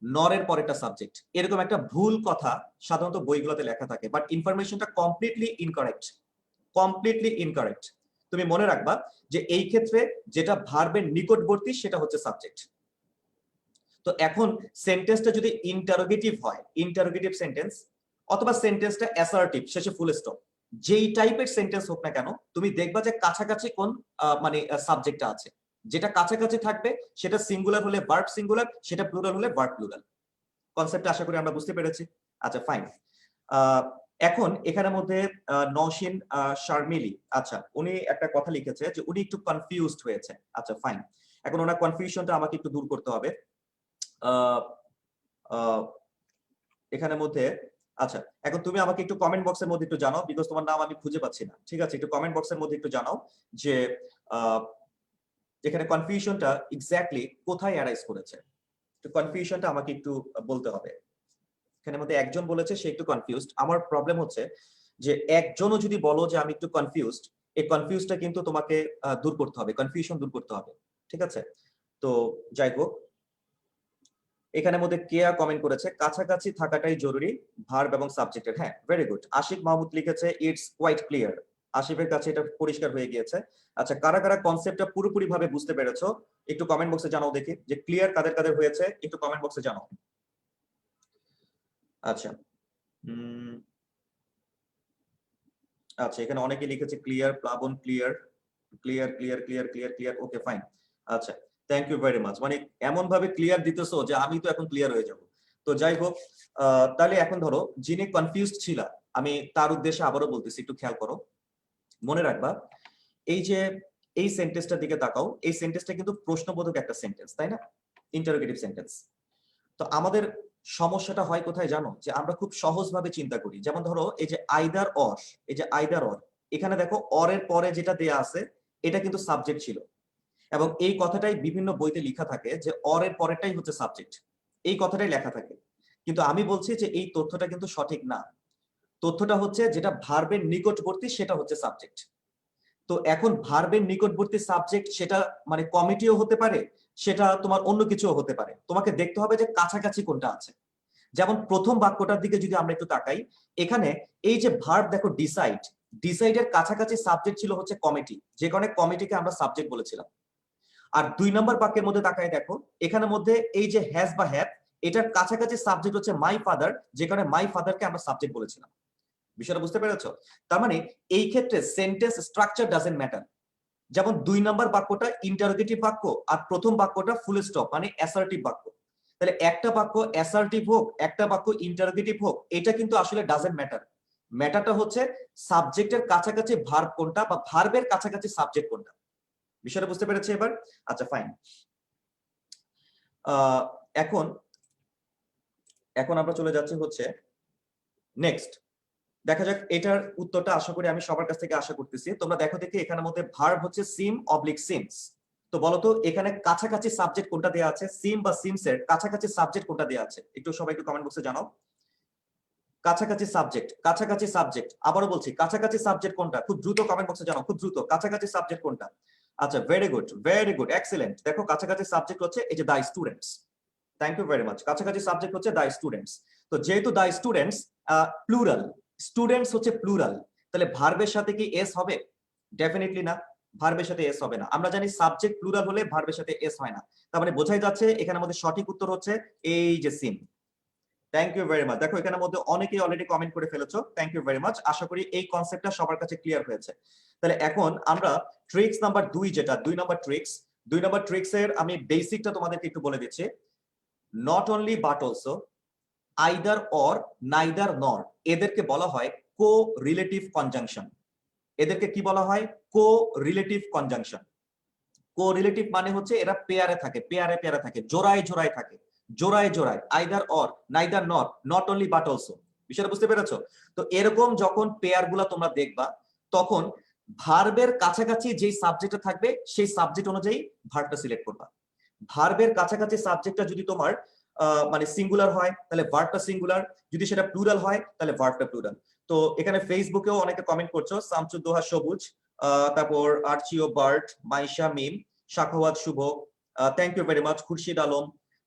নরের পরেরটা সাবজেক্ট, এরকম একটা ভুল কথা সাধারণত বইগুলোতে লেখা থাকে, বাট ইনফরমেশনটা কমপ্লিটলি ইনকারেক্ট, কমপ্লিটলি ইনকারেক্ট। তুমি মনে রাখবা যে এই ক্ষেত্রে যেটা ভার্বের নিকটবর্তী সেটা হচ্ছে সাবজেক্ট। তো এখন সেন্টেন্সটা যদি ইন্টারোগেটিভ হয়, ইন্টারোগেটিভ সেন্টেন্স, অথবা সেন্টেন্সটা অ্যাসার্টিভ শেষে ফুল স্টপ, যেই টাইপের সেন্টেন্স হোক না কেন, তুমি দেখবা যে কাছাকাছি কোন মানে সাবজেক্টটা আছে, যেটা কাছাকাছি থাকবে সেটা সিঙ্গুলার হলে ভার্ব সিঙ্গুলার, সেটা প্লুরাল হলে ভার্ব প্লুরাল। কনসেপ্ট আশা করি আমরা বুঝতে পেরেছি। আচ্ছা, ফাইন। এখন এখানের মধ্যে নওশিন শারমিলি, আচ্ছা উনি একটা কথা লিখেছে যে উনি একটু কনফিউজড হয়েছে। আচ্ছা, ফাইন। এখন ওনার কনফিউশনটা আমাকে একটু দূর করতে হবে। এখানের মধ্যে আচ্ছা, এখন তুমি আমাকে একটু কমেন্ট বক্সের মধ্যে একটু জানাও, বিকজ তোমার নাম আমি খুঁজে পাচ্ছি না, ঠিক আছে, একটু কমেন্ট বক্সের মধ্যে একটু জানাও যে এখানে কনফিউশনটা এক্স্যাক্টলি কোথায় অ্যারাইজ করেছে। তো কনফিউশনটা আমাকে একটু বলতে হবে। এখানের মধ্যে একজন বলেছে সে একটু কনফিউজড। আমার প্রবলেম হচ্ছে যে একজনও যদি বলো যে আমি একটু কনফিউজড, এই কনফিউজটা কিন্তু তোমাকে দূর করতে হবে, কনফিউশন দূর করতে হবে, ঠিক আছে। তো যাই হোক, এখানের মধ্যে কেয়া কমেন্ট করেছে কাছাকাছি থাকাটাই জরুরি ভার্ব এবং সাবজেক্টের। হ্যাঁ, ভেরি গুড। আশিক মাহমুদ লিখেছে ইটস কোয়াইট ক্লিয়ার। আশিফের কাছে এটা পরিষ্কার হয়ে গিয়েছে। আচ্ছা, কারা কারা কনসেপ্টটা পুরোপুরি ভাবে বুঝতে পেরেছো একটু কমেন্ট বক্সে জানাও দেখি, যে ক্লিয়ার কাদের কাদের হয়েছে একটু কমেন্ট বক্সে জানাও। আচ্ছা, আচ্ছা, এখানে অনেকে লিখেছে ক্লিয়ার, প্লাবন clear, clear clear clear clear clear, okay fine. আচ্ছা, থ্যাংক ইউ ভেরি মাচ। মানে এমন ভাবে ক্লিয়ার দিতেছো যে আমি তো এখন ক্লিয়ার হয়ে যাব। তো যাই হোক, তাহলে এখন ধরো যিনি কনফিউজড ছিল, আমি তার উদ্দেশ্যে আবারও বলতেছি, একটু খেয়াল করো, মনে রাখবা এই যে এই সেন্টেন্সটার দিকে তাকাও, এই সেন্টেন্সটা কিন্তু প্রশ্নবোধক একটা সেন্টেন্স, তাই না, ইন্টারোগেটিভ সেন্টেন্স। তো আমাদের সমস্যাটা হয় কোথায় জানো, যে আমরা খুব সহজভাবে চিন্তা করি। যেমন ধরো এই যে আইদার অর, এই যে আইদার অর, এখানে দেখো অর এর পরে যেটা দেয়া আছে এটা কিন্তু সাবজেক্ট ছিল, এবং এই কথাটাই বিভিন্ন বইতে লেখা থাকে যে অর এর পরেরটাই হচ্ছে সাবজেক্ট, এই কথাটাই লেখা থাকে। কিন্তু আমি বলছি যে এই তথ্যটা কিন্তু সঠিক না। তথ্যটা হচ্ছে যেটা ভার্বের নিকটবর্তী সেটা হচ্ছে সাবজেক্ট। তো এখন ভার্বের নিকটবর্তী সাবজেক্ট সেটা মানে কমিটিও হতে পারে, সেটা তোমার অন্য কিছুও হতে পারে। তোমাকে দেখতে হবে যে কাছাকাছি কোনটা আছে। যেমন প্রথম বাক্যটার দিকে যদি আমরা একটু তাকাই, এখানে এই যে ভার্ব দেখো ডিসাইড, ডিসাইডের কাছাকাছি সাবজেক্ট ছিল হচ্ছে কমিটি, যে কারণে কমিটিকে আমরা সাবজেক্ট বলেছিলাম। আর 2 নম্বর বাক্যের মধ্যে তাকাই দেখো, এখানে মধ্যে এই যে হ্যাজ বা হ্যাভ, এটার কাছাকাছি সাবজেক্ট হচ্ছে মাই ফাদার, যে কারণে মাই ফাদারকে আমরা সাবজেক্ট বলেছিলাম। বিষয়টা বুঝতে পেরেছো? তার মানে এই ক্ষেত্রে সেন্টেন্স স্ট্রাকচার ডাজন্ট ম্যাটার। যেমন 2 নম্বর বাক্যটা ইন্টারোগেটিভ বাক্য আর প্রথম বাক্যটা ফুল স্টপ মানে অ্যাসার্টিভ বাক্য। তাহলে একটা বাক্য অ্যাসার্টিভ হোক, একটা বাক্য ইন্টারোগেটিভ হোক, এটা কিন্তু আসলে ডাজন্ট ম্যাটার। ম্যাটারটা হচ্ছে সাবজেক্টের কাছাকাছি ভার্ব কোনটা বা ভার্বের কাছাকাছি সাবজেক্ট কোনটা। বিষয়টা বুঝতে পেরেছি এবার? আচ্ছা ফাইন। এখন এখন আমরা চলে যাচ্ছি হচ্ছে নেক্সট। দেখা যাক এটার উত্তরটা আশা করি আমি সবার কাছ থেকে আশা করতেছি। তোমরা দেখো দেখি এখানের মধ্যে ভার্ব হচ্ছে সিম অবলিক সিমস। তো বলো তো এখানে কাছাকাছি সাবজেক্ট কোনটা দেয়া আছে? সিম বা সিমস এর কাছাকাছি সাবজেক্ট কোনটা দেয়া আছে? একটু সবাই একটু কমেন্ট বক্সে জানাও। কাছাকাছি সাবজেক্ট, কাছাকাছি সাবজেক্ট, আবারও বলছি কাছাকাছি সাবজেক্ট কোনটা? খুব দ্রুত কমেন্ট বক্সে জানাও, খুব দ্রুত। কাছাকাছি সাবজেক্ট কোনটা? আচ্ছা ভেরি গুড, এক্সেলেন্ট। দেখো কাছাকাছি সাবজেক্ট হচ্ছে এই যে the students. Thank you very much. কাছাকাছি সাবজেক্ট হচ্ছে দা স্টুডেন্টস। তো যেহেতু দা স্টুডেন্টস প্লুরাল, স্টুডেন্টস হচ্ছে প্লুরাল, তাহলে ভার্বের সাথে কি এস হবে? ডেফিনেটলি না, ভার্বের সাথে এস হবে না। আমরা জানি সাবজেক্ট প্লুরাল হলে ভার্বের সাথে এস হয় না। তার মানে বোঝাই যাচ্ছে এখানের মধ্যে সঠিক উত্তর হচ্ছে এই যে same. Thank you very much. দেখো এখানের মধ্যে অনেকেই অলরেডি কমেন্ট করে ফেলেছো, থ্যাংক ইউ ভেরি মাচ। আশা করি এই কনসেপ্টটা সবার কাছে ক্লিয়ার হয়েছে। তাহলে এখন আমরা ট্রিক্স নাম্বার 2, যেটা 2 নম্বর ট্রিক্স, 2 নম্বর ট্রিক্স এর আমি বেসিকটা তোমাদেরকে একটু বলে দিচ্ছি। Not only but also, either or, neither নর, এদেরকে বলা হয় কো রিলেটিভ কনজাংশন। এদেরকে কি বলা হয়? কো রিলেটিভ কনজাংশন। কো রিলেটিভ মানে হচ্ছে এরা পেয়ারে থাকে, পেয়ারে পেয়ারে থাকে, জোড়ায় জোড়ায় থাকে, জোড়ায় জোড়ায়, আইদার অর, নাইদার নর, নট অনলি বাট অলসো। বিষয়টা বুঝতে পেরেছো? তো এরকম যখন পেয়ার গুলা তোমরা দেখবা, তখন ভার্বের কাছাকাছি যেই সাবজেক্টটা থাকবে সেই সাবজেক্ট অনুযায়ী ভার্বটা সিলেক্ট করবা। ভার্বের কাছাকাছি সাবজেক্টটা যদি তোমার মানে সিঙ্গুলার হয় তাহলে ভার্বটা সিঙ্গুলার, যদি সেটা প্লুরাল হয় তাহলে ভার্বটা প্লুরাল। তো এখানে ফেসবুকেও অনেকে কমেন্ট করছো, শামসুদ্দোহা সবুজ, তারপর আরচিও বার্ট, Maisha Mim, Shakhawat Shuvo, thank you very much, Khurshid Alam,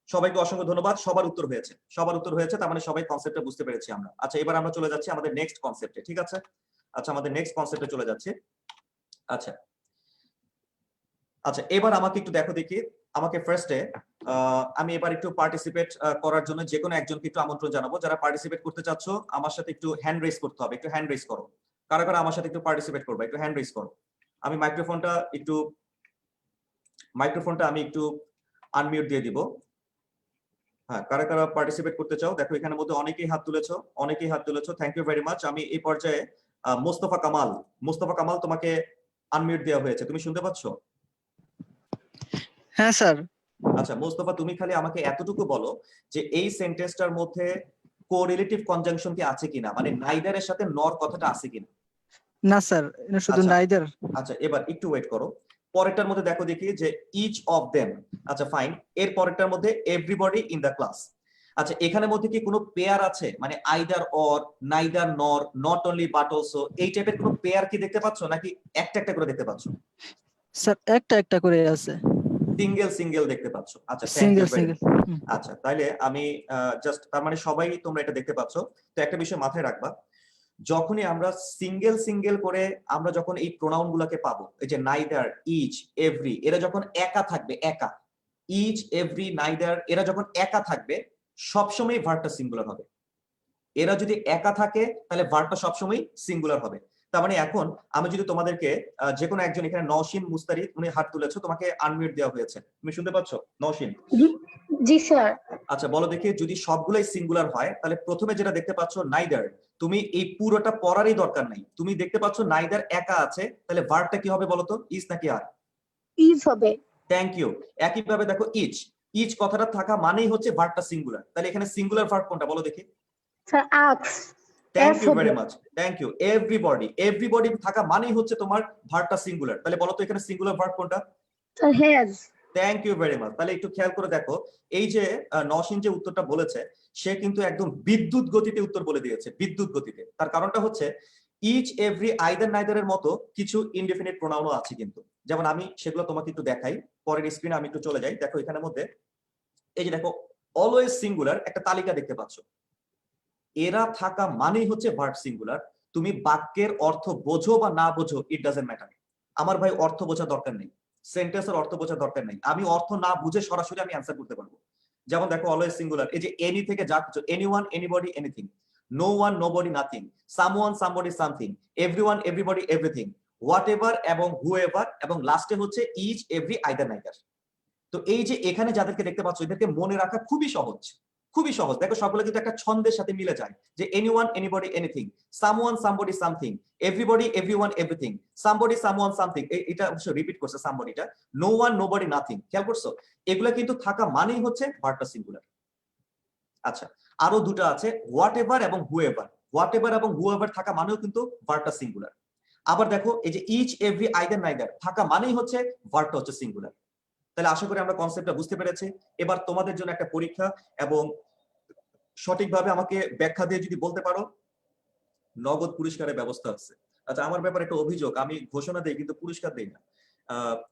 সবাইকে অসংখ্য ধন্যবাদ। সবার উত্তর হয়েছে, সবার উত্তর হয়েছে, তার মানে সবাই কনসেপ্টটা বুঝতে পেরেছি আমরা। আচ্ছা এবার আমরা চলে যাচ্ছি আমাদের নেক্সট কনসেপ্টে, ঠিক আছে? আচ্ছা আমাদের নেক্সট কনসেপ্টে চলে যাচ্ছে। আচ্ছা আচ্ছা এবার আমাকে একটু দেখো দেখি, আমাকে ফার্স্টে আমি এবার একটু পার্টিসিপেট করার জন্য যে কোনো একজনকে একটু আমন্ত্রণ জানাবো। যারা পার্টিসিপেট করতে চাচ্ছ আমার সাথে একটু হ্যান্ড রেজ করতে হবে, একটু হ্যান্ড রেজ করো। কারা কারা আমার সাথে একটু পার্টিসিপেট করবে, একটু হ্যান্ড রেজ করো। আমি মাইক্রোফোনটা একটু আনমিউট দিয়ে দিব। হ্যাঁ, কারা কারা পার্টিসিপেট করতে চাও? দেখো এখানের মধ্যে অনেকেই হাত তুলেছো, থ্যাংক ইউ ভেরি মাচ। আমি এই পর্যায়ে মোস্তফা কামাল, তোমাকে আনমিউট দেওয়া হয়েছে, তুমি শুনতে পাচ্ছ? হ্যাঁ স্যার। আচ্ছা মোস্তফা, তুমি খালি আমাকে এতটুকু বলো যে এই সেন্টেন্সটার মধ্যে কোরিলেটিভ কনজাংশন কি আছে কিনা, মানে নাইদারের সাথে নর কথাটা আছে কিনা? না স্যার, এটা শুধু আচ্ছা। নাইদার। আচ্ছা এবার একটু ওয়েট করো, পরেরটার মধ্যে দেখো দেখি যে ইচ অফ দেম। আচ্ছা ফাইন, এর পরেরটার মধ্যে এভরিবডি ইন দ্য ক্লাস। আচ্ছা এখানের মধ্যে কি কোনো পেয়ার আছে, মানে আইদার অর, নাইদার নর, নট অনলি বাট অলসো, এই টাইপের কোনো পেয়ার কি দেখতে পাচ্ছ নাকি একটা একটা করে দেখতে পাচ্ছ? স্যার একটা একটা করে আছে, সিঙ্গেল সিঙ্গেল দেখতে পাচ্ছ? আচ্ছা thank you single very single. Much. আচ্ছা তাহলে আমি জাস্ট, তার মানে সবাই তোমরা এটা দেখতে পাচ্ছ। তো একটা বিষয় মাথায় রাখবা, যখনই আমরা সিঙ্গেল সিঙ্গেল করে আমরা যখন এই প্রোনাউন গুলাকে পাবো, এই যে নাইদার, ইচ, এভরি, এরা যখন একা থাকবে, একা, ইচ, এভরি, নাইদার, এরা যখন একা থাকবে সবসময় ভার্বটা সিঙ্গুলার হবে। এরা যদি একা থাকে তাহলে ভার্বটা সবসময় সিঙ্গুলার হবে। তার মানে এখন আমি যদি তোমাদেরকে যে কোনো একজন, এখানে নওশিন মুস্তারিদ, উনি হাত তুলেছো, তোমাকে আনমিউট দেওয়া হয়েছে, তুমি শুনতে পাচ্ছ নওশিন? জি স্যার। আচ্ছা বলো দেখি, যদি সবগুলাই সিঙ্গুলার হয় তাহলে প্রথমে যেটা দেখতে পাচ্ছ নাইদার, তুমি এই পুরোটা পড়ারই দরকার নাই, তুমি দেখতে পাচ্ছ নাইদার একা আছে, তাহলে ভার্বটা কি হবে বলো তো, ইজ নাকি আর? ইজ হবে। Thank you. একইভাবে দেখো ইচ, ইচ কথাটা থাকা মানেই হচ্ছে ভার্বটা সিঙ্গুলার, তাহলে এখানে সিঙ্গুলার ভার্ব কোনটা বলো দেখি? Sir asks. Thank you very much, thank you. Everybody থাকা মানেই হচ্ছে তোমার ভার্বটা সিঙ্গুলার, তাহলে বলো তো এখানে সিঙ্গুলার ভার্ব কোনটা? Sir has. Thank you very much. তাহলে একটু খেয়াল করে দেখো, এই যে নওশিন যে উত্তরটা বলেছে সে কিন্তু একদম বিদ্যুৎ গতিতে উত্তর বলে দিয়েছে, বিদ্যুৎ গতিতে। তার কারণটা হচ্ছে ইচ এভরি আইদার নাইদার এর মতো কিছু ইনডেফিনিট প্রোনাউনও আছে কিন্তু, যেমন আমি সেগুলো তোমাকে একটু দেখাই। পরের স্ক্রিনে আমি একটু চলে যাই। দেখো এখানের মধ্যে এই যে দেখো অলওয়েজ সিঙ্গুলার একটা তালিকা দেখতে পাচ্ছ। এরা থাকা মানেই হচ্ছে ভার্ব সিঙ্গুলার। তুমি বাক্যের অর্থ বোঝো বা না বোঝো, ইট ডাজন্ট ম্যাটার। আমার ভাই অর্থ বোঝা দরকার নেই, সেন্টেন্সের অর্থ বোঝা দরকার নেই, আমি অর্থ না বুঝে সরাসরি আমি অ্যান্সার করতে পারবো। যেমন দেখো অলওয়েজ সিঙ্গুলার, এই যে এনি থেকে যা কিছু, anyone, anybody, anything, no one, nobody, nothing, someone, somebody, something, everyone, everybody, everything, whatever এবং হু এভার, এবং লাস্টে হচ্ছে ইচ এভরি আইদার নাইদার। তো এই যে এখানে যাদেরকে দেখতে পাচ্ছ এদেরকে মনে রাখা খুবই সহজ, খুবই সহজ। দেখো সবগুলো কিন্তু একটা ছন্দের সাথে মিলে যায়, যে anyone, anybody, anything, someone, somebody, something, everybody, everyone, everything, somebody, someone, something. এটা অবশ্য রিপিট করছে সামবডিটা, নো ওয়ান, নোবডি, নাথিং। খেয়াল করছো? এগুলা কিন্তু থাকা মানেই হচ্ছে ভার্বটা সিঙ্গুলার। আচ্ছা, আরো দুটো আছে, হোয়াট এভার এবং হু এভার। হোয়াট এভার এবং হু এভার থাকা মানেও কিন্তু ভার্বটা সিঙ্গুলার। আবার দেখো এই যে ইচ এভরি আইদার নাইদার থাকা মানেই হচ্ছে ভার্বটা হচ্ছে সিঙ্গুলার। তাহলে আশা করি আমরা কনসেপ্টটা বুঝতে পেরেছি। এবার তোমাদের জন্য একটা পরীক্ষা, এবং সঠিকভাবে আমাকে ব্যাখ্যা দিয়ে যদি বলতে পারো, নগদ পুরস্কারের ব্যবস্থা আছে। আচ্ছা, আমার ব্যাপারে একটা অভিযোগ, আমি ঘোষণা দেই কিন্তু পুরস্কার দেই না।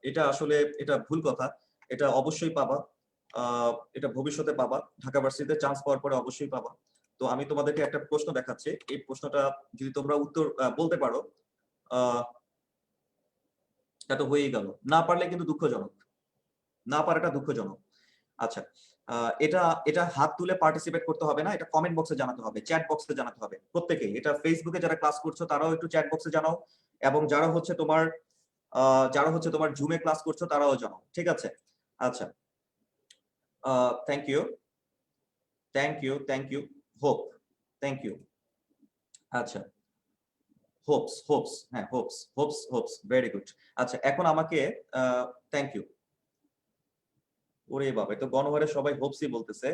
এটা আসলে এটা ভুল কথা। এটা অবশ্যই পাবা, এটা ভবিষ্যতে পাবা, ঢাকা ভার্সিটিতে চান্স পাওয়ার পরে অবশ্যই পাবা। তো আমি তোমাদেরকে একটা প্রশ্ন দেখাচ্ছি, এই প্রশ্নটা যদি তোমরা উত্তর বলতে পারো, এটা তো হয়েই গেল। না পারলে কিন্তু দুঃখজনক, না পারাটা দুঃখজনক। আচ্ছা, এটা এটা হাত তুলে পার্টিসিপেট করতে হবে না, এটা কমেন্ট বক্সে জানাতে হবে, চ্যাট বক্সে জানাতে হবে প্রত্যেকেই। এটা ফেসবুকে যারা ক্লাস করছো তারাও একটু চ্যাট বক্সে জানাও, এবং যারা হচ্ছে তোমার জুমে ক্লাস করছো তারাও জানাও, ঠিক আছে? আচ্ছা, thank you, thank you, thank you, hope, thank you. আচ্ছা, হোপস, হোপস, হ্যাঁ hopes, hopes, hopes, very good. আচ্ছা, এখন আমাকে থ্যাংক ইউ। ওরে বাবা, তো গণহারে সবাই হোপসই বলতেছে।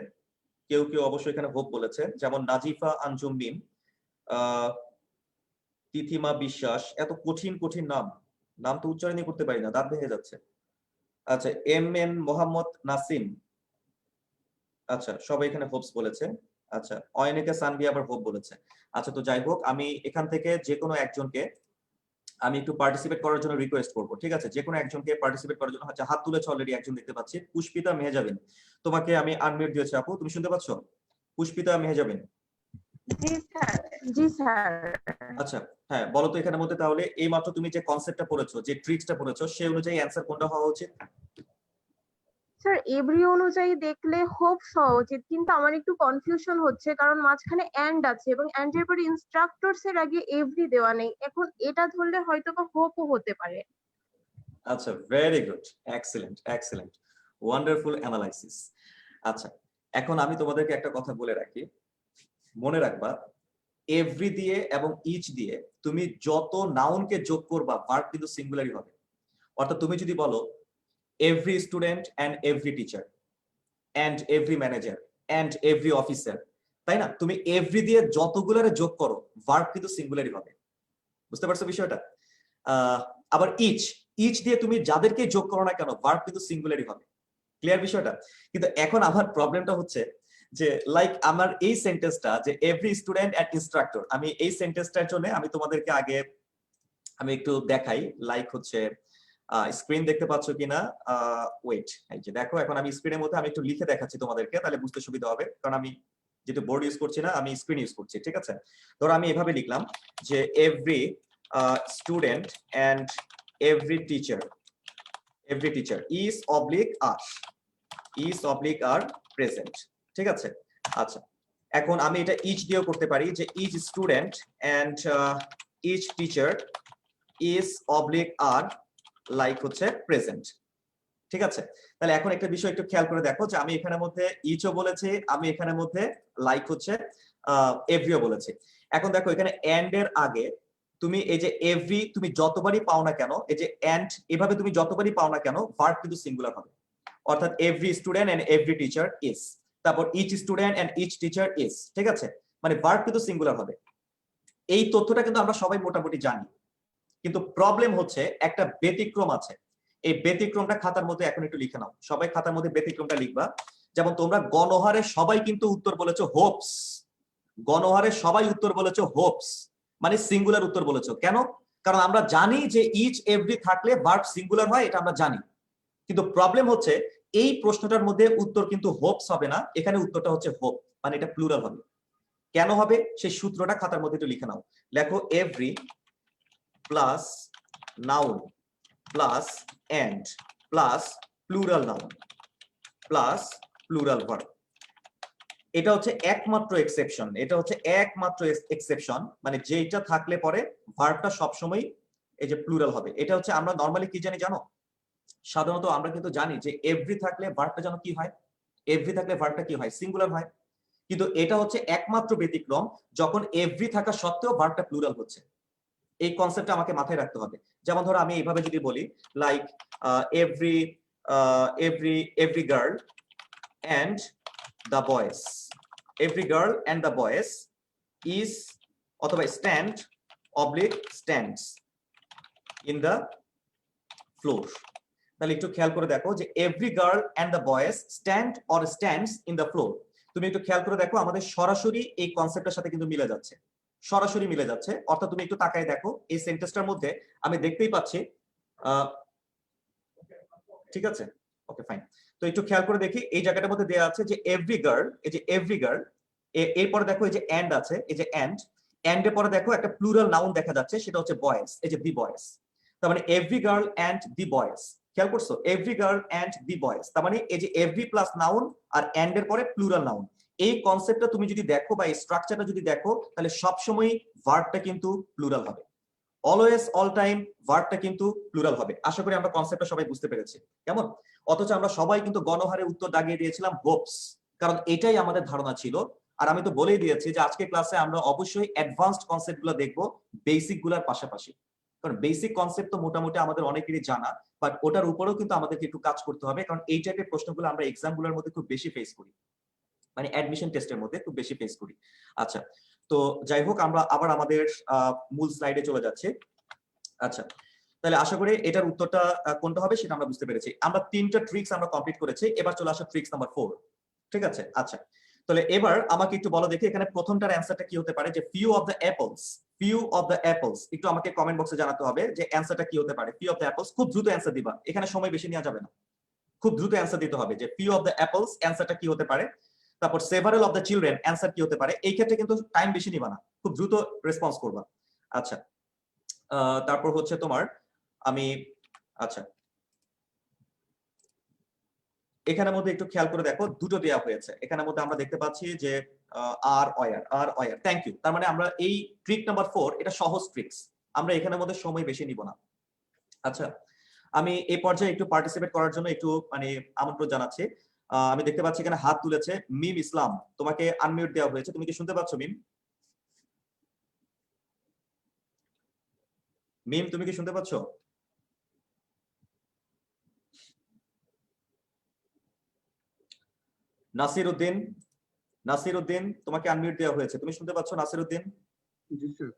কেউ কেউ অবশ্যই এখানে হোপ বলেছে, যেমন নাজিফা আঞ্জুম মিম, তিথিমা বিশ্বাস। এত কঠিন কঠিন নাম, নাম তো উচ্চারণই করতে পারি না, দাঁত ভেঙে যাচ্ছে। আচ্ছা, এম এন মোহাম্মদ নাসিম, আচ্ছা সবাই এখানে হোপস বলেছে। আচ্ছা, অয়নিকা সানভি আবার হোপ বলেছে। আচ্ছা, তো যাই হোক, আমি এখান থেকে যে কোনো একজনকে আমি একটু পার্টিসিপেট করার জন্য রিকোয়েস্ট করবো, ঠিক আছে? যে কোনো একজনকে পার্টিসিপেট করার জন্য। আচ্ছা, হাত তুলেছে অলরেডি একজন দেখতে পাচ্ছি, পুষ্পিতা মেহজাবিন। তোমাকে আমি আনমিউট দিয়েছি আপু, তুমি শুনতে পাচ্ছ? পুষ্পিতা মেহজাবিন। জি স্যার, জি স্যার। আচ্ছা, হ্যাঁ বলো তো এখানের মধ্যে তাহলে এই মাত্র তুমি যে কনসেপ্টটা পড়েছো, যে ট্রিক্সটা পড়েছো, সেই অনুযায়ী অ্যানসার কোনটা হওয়া উচিত? স্যার এভরি অনুযায়ী দেখলে হোপ হওয়া উচিত, কিন্তু আমার একটু কনফিউশন হচ্ছে কারণ মাঝখানে এন্ড আছে এবং এন্ড এর পরে ইনস্ট্রাক্টরস এর আগে এভরি দেওয়া নেই। এখন এটা ধরলে হয়তো বা হোপও হতে পারে। আচ্ছা, very good, excellent, excellent, wonderful analysis. আচ্ছা, এখন আমি তোমাদেরকে একটা কথা বলে রাখি, মনে রাখবা এভরি দিয়ে এবং ইচ দিয়ে তুমি যত নাউনকে যোগ করবা ভার্ব কিন্তু সিঙ্গুলারই হবে। অর্থাৎ তুমি যদি বলো every student and every teacher and every manager and every officer, তাই না? তুমি এভরি দিয়ে যতগুলারে যোগ করো ভার্ব কিন্তু সিঙ্গুলারই হবে। বুঝতে পারছো বিষয়টা? আবার ইচ, ইচ দিয়ে তুমি যাদেরকে যোগ করো না কেন ভার্ব কিন্তু সিঙ্গুলারই হবে। ক্লিয়ার বিষয়টা? কিন্তু এখন আমার প্রবলেমটা হচ্ছে যে লাইক আমার এই সেন্টেন্সটা যে এভরি স্টুডেন্ট এন্ড ইনস্ট্রাক্টর, আমি এই সেন্টেন্সটার জন্য আমি তোমাদেরকে আগে আমি একটু দেখাই। লাইক হচ্ছে স্ক্রিন দেখতে পাচ্ছ কিনা, ওয়েট, এই যে দেখো, এখন আমি স্ক্রিনের মধ্যে আমি একটু লিখে দেখাচ্ছি তোমাদেরকে, তাহলে বুঝতে সুবিধা হবে, কারণ আমি যেহেতু বোর্ড ইউজ করছি না, আমি স্ক্রিন ইউজ করছি, ঠিক আছে? ধরো আমি এভাবে লিখলাম যে every student and every teacher is oblique are present, ঠিক আছে? আচ্ছা, এখন আমি এটা ইচ দিয়েও করতে পারি, যে each student and each teacher is oblique are like হচ্ছে প্রেজেন্ট, ঠিক আছে? তাহলে এখন একটা বিষয় একটু খেয়াল করে দেখো, যে আমি এখানের মধ্যে ইচও বলেছি, আমি এখানের মধ্যে লাইক হচ্ছে এভরিও বলেছি। এখন দেখো এখানে এন্ড এর আগে তুমি এই যে এভরি তুমি যতবারই পাও না কেন, এই যে এন্ড এভাবে তুমি যতবারই পাও না কেন ভার্ব কিন্তু সিঙ্গুলার হবে। অর্থাৎ every student and every teacher is, তারপর each student and each teacher is, ঠিক আছে? মানে ভার্ব কিন্তু সিঙ্গুলার হবে। এই তথ্যটা কিন্তু আমরা সবাই মোটামুটি জানি, কিন্তু প্রবলেম হচ্ছে একটা ব্যতিক্রম আছে। এই ব্যতিক্রমটা খাতার মধ্যে এখন একটু লিখে নাও, সবাই খাতার মধ্যে ব্যতিক্রমটা লিখবা। যেমন তোমরা গণহারে সবাই কিন্তু উত্তর বলেছো হোপস, গণহারে সবাই উত্তর বলেছো হোপস, মানে সিঙ্গুলার উত্তর বলেছো। কেন? কারণ আমরা জানি যে ইচ এভরি থাকলে ভার্ব সিঙ্গুলার হয়, এটা আমরা জানি। কিন্তু প্রবলেম হচ্ছে এই প্রশ্নটার মধ্যে উত্তর কিন্তু হোপস হবে না, এখানে উত্তরটা হচ্ছে হোপ, মানে এটা প্লুরাল হবে। কেন হবে সেই সূত্রটা খাতার মধ্যে একটু লিখে নাও। লেখো every plus noun plus and plus plural noun plus plural verb. এটা হচ্ছে একমাত্র এক্সেপশন, এটা হচ্ছে একমাত্র এক্সেপশন, মানে যেটা থাকলে পরে ভার্বটা সবসময় এই যে প্লুরাল হবে। এটা হচ্ছে আমরা নরমালি কি জানি জানো, সাধারণত আমরা কিন্তু জানি যে এভরি থাকলে ভার্বটা যেন কি হয়, এভরি থাকলে ভার্বটা কি হয়, সিঙ্গুলার হয়। কিন্তু এটা হচ্ছে একমাত্র ব্যতিক্রম যখন এভরি থাকা সত্ত্বেও ভার্বটা প্লুরাল হচ্ছে। এই কনসেপ্টটা আমাকে মাথায় রাখতে হবে। যেমন ধরো আমি এইভাবে যদি বলি like every every girl and the boys, every girl and the boys is অথবা stand oblique stands in the floor. তাহলে একটু খেয়াল করে দেখো যে every girl and the boys stand or stands in the floor. তুমি একটু খেয়াল করে দেখো আমাদের সরাসরি এই কনসেপ্টের সাথে কিন্তু মিলে যাচ্ছে, সরাসরি মিলে যাচ্ছে। অর্থাৎ তুমি একটু তাকায় দেখো এই সেন্টেন্সটার মধ্যে আমি দেখতেই পাচ্ছি, ঠিক আছে, ওকে ফাইন। তো একটু খেয়াল করে দেখি এই জায়গাটার মধ্যে দেয়া আছে যে এভরি গার্ল, এই যে এভরি গার্ল, এরপরে দেখো এই যে এন্ড আছে, এই যে এন্ড, এন্ড এর পরে দেখো একটা প্লুরাল নাউন দেখা যাচ্ছে, সেটা হচ্ছে বয়েজ, এই যে দি বয়েজ। তার মানে every girl and the boys, খেয়াল করছো, every girl and the boys. তার মানে এই যে এভরি প্লাস নাউন আর এন্ড এর পরে প্লুরাল নাউন, এই কনসেপ্টটা তুমি যদি দেখো বা এই স্ট্রাকচারটা যদি দেখো, তাহলে সবসময় ভার্বটা কিন্তু প্লুরাল হবে, অলওয়েজ অল টাইম ভার্বটা কিন্তু প্লুরাল হবে। আশা করি আমরা কনসেপ্টটা সবাই বুঝতে পেরেছি, কেমন? অথচ আমরা সবাই কিন্তু গণহারে উত্তর দাগিয়ে দিয়েছিলাম হোপস, কারণ এটাই আমাদের ধারণা ছিল। আর আমি তো বলেই দিয়েছি যে আজকে ক্লাসে আমরা অবশ্যই অ্যাডভান্সড কনসেপ্টগুলো দেখবো বেসিক গুলার পাশাপাশি, কারণ বেসিক কনসেপ্ট তো মোটামুটি আমাদের অনেকেরই জানা, বাট ওটার উপরেও কিন্তু আমাদেরকে একটু কাজ করতে হবে, কারণ এই টাইপের প্রশ্নগুলো আমরা এক্সাম গুলোর মধ্যে খুব বেশি ফেস করি, মানে অ্যাডমিশন টেস্টের মধ্যে খুব বেশি ফেস করি। আচ্ছা, তো যাই হোক আমরা আবার আমাদের মূল স্লাইডে চলে যাচ্ছি। আচ্ছা, তাহলে আশা করি এটার উত্তরটা কোনটা হবে সেটা আমরা বুঝতে পেরেছি। আমরা 3টা ট্রিক্স আমরা কমপ্লিট করেছি, এবার চলে আসো ট্রিক্স নাম্বার 4। ঠিক আছে, আচ্ছা তাহলে এবার আমাকে একটু বলো দেখি এখানে প্রথমটার অ্যান্সারটা কি হতে পারে, যে few of the apples, few of the apples. একটু আমাকে কমেন্ট বক্সে জানাতে হবে যে অ্যান্সারটা কি হতে পারে। ফিউ অফ দ্য অ্যাপলস, খুব দ্রুত অ্যান্সার দিবা, এখানে সময় বেশি নেওয়া যাবে না, খুব দ্রুত অ্যান্সার দিতে হবে যে ফিউ অফ দ্য অ্যাপলস অ্যান্সারটা কি হতে পারে। তারপর several of the children answer কি হতে পারে। এই ক্ষেত্রে কিন্তু টাইম বেশি নিবা না, খুব দ্রুত রেসপন্স করবা। আচ্ছা, তারপর হচ্ছে তোমার আমি, আচ্ছা এখানের মধ্যে একটু খেয়াল করে দেখো দুটো দেওয়া হয়েছে, এখানের মধ্যে আমরা দেখতে পাচ্ছি যে আর ওয়ার, থ্যাংক ইউ। তার মানে আমরা এই ট্রিক নাম্বার 4 এটা সহজ ট্রিক্স, আমরা এখানের মধ্যে সময় বেশি নিব না। আচ্ছা, আমি এই পর্যায়ে একটু পার্টিসিপেট করার জন্য একটু মানে আমন্ত্রণ জানাচ্ছি। আমি দেখতে পাচ্ছি এখানে হাত তুলেছে মিম ইসলাম, তোমাকে আনমিউট দেওয়া হয়েছে, তুমি কি শুনতে পাচ্ছ মিম? মিম তুমি কি শুনতে পাচ্ছ? নাসির উদ্দিন তোমাকে আনমিউট দেওয়া হয়েছে, তুমি শুনতে পাচ্ছ নাসির উদ্দিন? জি স্যার।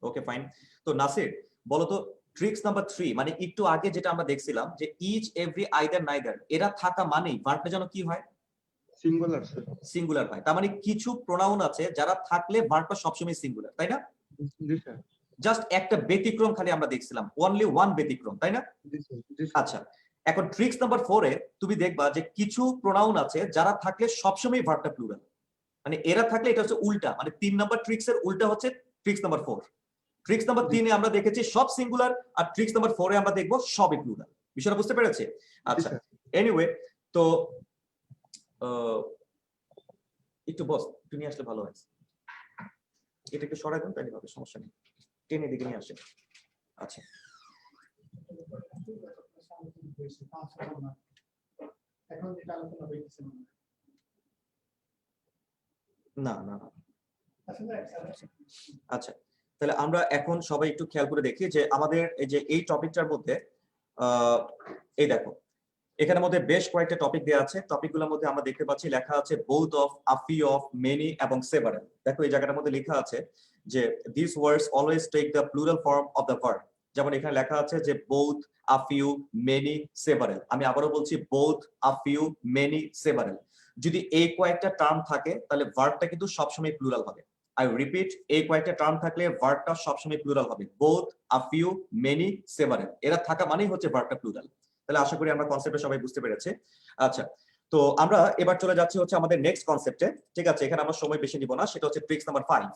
Okay fine. তো নাসির বলো তো ট্রিক্স নাম্বার 3, মানে একটু আগে যেটা আমরা দেখছিলাম যে ইচ এভরি আইদার নাইদার, এরা থাকা মানেই ভার্বটা যেন কি হয়, সিঙ্গুলার স্যার। সিঙ্গুলার হয়। তার মানে কিছু প্রোনাউন আছে যারা থাকলে ভার্বটা সবসময় সিঙ্গুলার, তাই না? জি স্যার। জাস্ট একটা ব্যতিক্রম খালি আমরা দেখছিলাম, অনলি ওয়ান ব্যতিক্রম, তাই না? জি স্যার। আচ্ছা, এখন ট্রিক্স নাম্বার 4 এ তুমি দেখবা যে কিছু প্রোনাউন আছে যারা থাকলে সবসময় ভার্বটা প্লুরাল, মানে এরা থাকলে এটা হচ্ছে উল্টা, মানে 3 নাম্বার ট্রিক্স এর উল্টা হচ্ছে ট্রিক্স নাম্বার 4। ট্রিক্স নাম্বার 3 এ আমরা দেখেছি সব সিঙ্গুলার, আর ট্রিক্স নাম্বার 4 এ আমরা দেখবো সবই প্লুরাল। বিষয়টা বুঝতে পেরেছে? আচ্ছা, এনিওয়ে তো একটু বস তুমি নিয়ে আসলে ভালো হয়, এটা একটু সরাই দেন তাহলে হবে, সমস্যা নেই, টেনে দিকে নিয়ে আসে। আচ্ছা, না না না, আচ্ছা তাহলে আমরা এখন সবাই একটু খেয়াল করে দেখি যে আমাদের এই যে এই টপিকটার মধ্যে এই দেখো এখানের মধ্যে বেশ কয়েকটা টপিক দেওয়া আছে। টপিকগুলোর মধ্যে আমরা দেখতে পাচ্ছি লেখা আছে both of, a few of, many এবং সেভারাল। দেখো এই জায়গাটার মধ্যে লেখা আছে যে this words always take the plural form of the verb. যেমন এখানে লেখা আছে যে both, a few, many, several। আমি আবারও বলছি both, a few, many, several। যদি এই কয়েকটা টার্ম থাকে তাহলে ভার্বটা কিন্তু সবসময় প্লুরাল হবে। আই রিপিট, এই কয়েকটা টার্ম থাকলে ভার্বটা সবসময় প্লুরাল হবে। both, a few, many, several এরা থাকা মানেই হচ্ছে ভার্বটা প্লুরাল। তাহলে আশা করি আমরা কনসেপ্টটা সবাই বুঝতে পেরেছি। আচ্ছা, তো আমরা এবার চলে যাচ্ছি হচ্ছে আমাদের নেক্সট কনসেপ্টে। ঠিক আছে, এখানে আমরা সময় বেশি নিব না, সেটা হচ্ছে ট্রিক্স নাম্বার 5।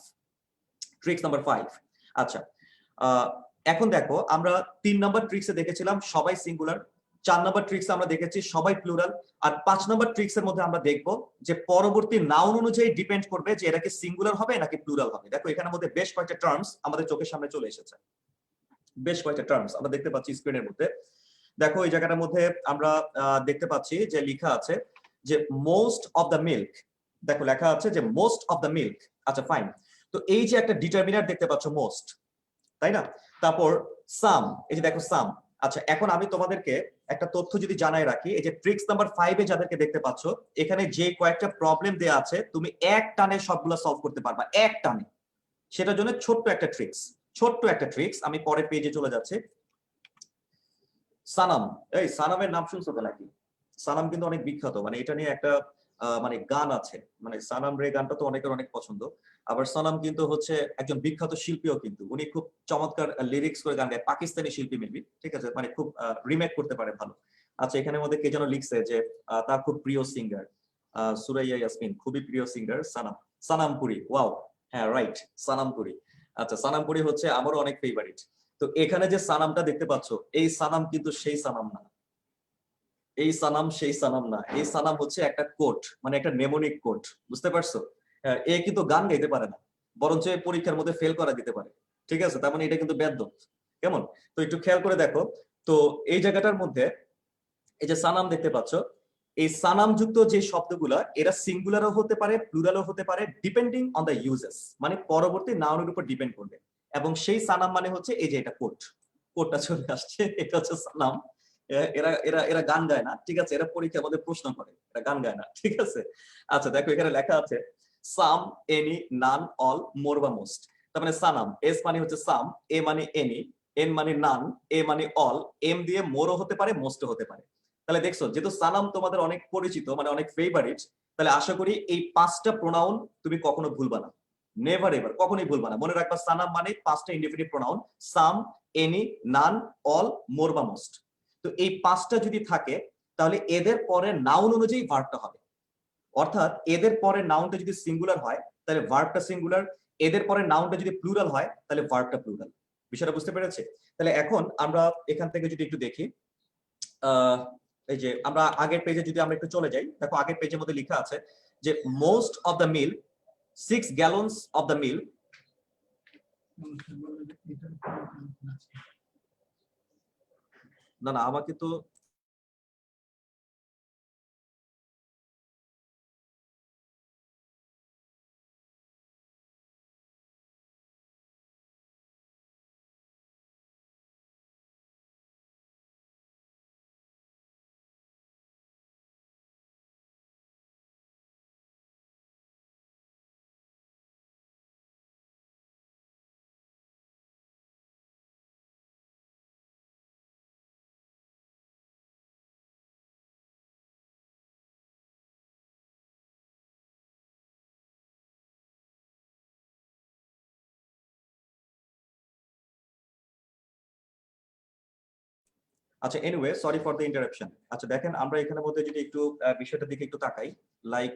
Tricks number 5। আচ্ছা, এখন দেখো আমরা 3 নাম্বার ট্রিক্সে দেখেছিলাম সবাই সিঙ্গুলার, 4 নাম্বার ট্রিক্সে আমরা দেখেছি সবাই প্লুরাল, আর 5 নাম্বার ট্রিক্সের মধ্যে আমরা দেখব যে পরবর্তী নাউন অনুযায়ী ডিপেন্ড করবে যে এটা কি সিঙ্গুলার হবে নাকি প্লুরাল হবে। দেখো এখানের মধ্যে বেশ কয়েকটা টার্মস আমাদের চোখের সামনে চলে এসেছে, বেশ কয়েকটা টার্মস আমরা দেখতে পাচ্ছি স্ক্রিনের মধ্যে। দেখো এই জায়গাটার মধ্যে আমরা দেখতে পাচ্ছি যে লেখা আছে যে মোস্ট অফ দ্য মিল্ক। দেখো লেখা আছে যে মোস্ট অফ দ্য মিল্ক। আচ্ছা ফাইন, তো এই যে একটা ডিটারমিনার দেখতে পাচ্ছ মোস্ট, তাই না? তারপর সাম, এই যে দেখো সাম। আচ্ছা, এখন আমি তোমাদেরকে একটা তথ্য যদি জানাই রাখি, এই যে ট্রিক্স নাম্বার 5 এ যাদেরকে দেখতে পাচ্ছ এখানে যে কয়েকটা প্রবলেম দেয়া আছে তুমি এক টানে সবগুলো সলভ করতে পারবা, এক টানে। সেটার জন্য ছোট্ট একটা ট্রিক্স, ছোট্ট একটা ট্রিক্স। আমি পরের পেজে চলে যাচ্ছি। সানাম, এই সানামের নাম শুনছো তো নাকি? সানাম কিন্তু অনেক বিখ্যাত, মানে এটা নিয়ে একটা মানে গান আছে, মানে সানাম রে গানটা তো অনেকের অনেক পছন্দ। আবার সানাম কিন্তু হচ্ছে একজন বিখ্যাত শিল্পীও, কিন্তু উনি খুব চমৎকার লিরিক্স করে গান গায়, পাকিস্তানি শিল্পী মেবি, ঠিক আছে, মানে খুব রিমেক করতে পারে ভালো। আচ্ছা, এখানের মধ্যে কে যেন লিখছে যে তার খুব প্রিয় সিঙ্গার সুরাইয়া ইয়াসমিন, খুবই প্রিয় সিঙ্গার সানাম, সানামপুরি। ওয়াও, হ্যাঁ রাইট, সানামপুরি। আচ্ছা, সানামপুরি হচ্ছে আমারও অনেক ফেভারিট। তো এখানে যে সানামটা দেখতে পাচ্ছ, এই সানাম কিন্তু সেই সানাম না, এই সানাম সেই সানাম না। এই সানাম হচ্ছে একটা কোট, মানে একটা নেমোনিক কোট, বুঝতে পারছো? এ কিন্তু গান গাইতে পারে না, বরঞ্চ পরীক্ষার মধ্যে ফেল করা দিতে পারে, ঠিক আছে? তার মানে এটা কিন্তু বেদ্যত, কেমন? তো একটু খেয়াল করে দেখো তো এই জায়গাটার মধ্যে এই যে সানাম দেখতে পাচ্ছ, এই সানাম যুক্ত যে শব্দগুলা এরা সিঙ্গুলারও হতে পারে প্লুরালও হতে পারে, ডিপেন্ডিং অন দ্য ইউজেস, মানে পরবর্তী নাউনের উপর ডিপেন্ড করবে। এবং সেই সানাম মানে হচ্ছে এই যে এটা কোট, কোটটা চলে আসছে, এটা হচ্ছে সানাম। এরা এরা এরা গান গায় না, ঠিক আছে? এরা পরীক্ষার মধ্যে প্রশ্ন করে, এরা গান গায় না, ঠিক আছে? আচ্ছা দেখো এখানে লেখা আছে সাম, এনি, নান, অল, মোর বা মোস্ট। তার মানে সানাম, এস মানে হচ্ছে সাম, এ মানে এনি, এন মানে নান, এ মানে অল, এম দিয়ে মোরও হতে পারে মোস্টও হতে পারে। তাহলে দেখছো যেহেতু সানাম তোমাদের অনেক পরিচিত, মানে অনেক ফেভারিট, তাহলে আশা করি এই 5টা প্রোনাউন তুমি কখনো ভুলবা না, নেভার এভার, কখনোই ভুলবা না। মনে রাখবা সানাম মানে 5টা ইনডিফিনিট প্রোনাউন, সাম, এনি, নান, অল, মোর বা মোস্ট। তো এই 5টা যদি থাকে তাহলে এদের পরে নাউন অনুযায়ী ভার্বটা হবে। অর্থাৎ এদের পরে নাউনটা যদি সিঙ্গুলার হয় তাহলে ভার্বটা সিঙ্গুলার, এদের পরে নাউনটা যদি প্লুরাল হয় তাহলে ভার্বটা প্লুরাল। বিষয়টা বুঝতে পেরেছে? তাহলে এখন আমরা এখান থেকে যদি একটু দেখি, এই যে আমরা আগের পেজে যদি আমরা একটু চলে যাই, দেখো আগের পেজের মধ্যে লেখা আছে যে most of the mill, 6 gallons of the mill. না না, আমাকে তো আচ্ছা anyway, sorry for the interruption. আচ্ছা দেখেন আমরা এখানের মধ্যে যদি একটু বিষয়টার দিকে একটু তাকাই, লাইক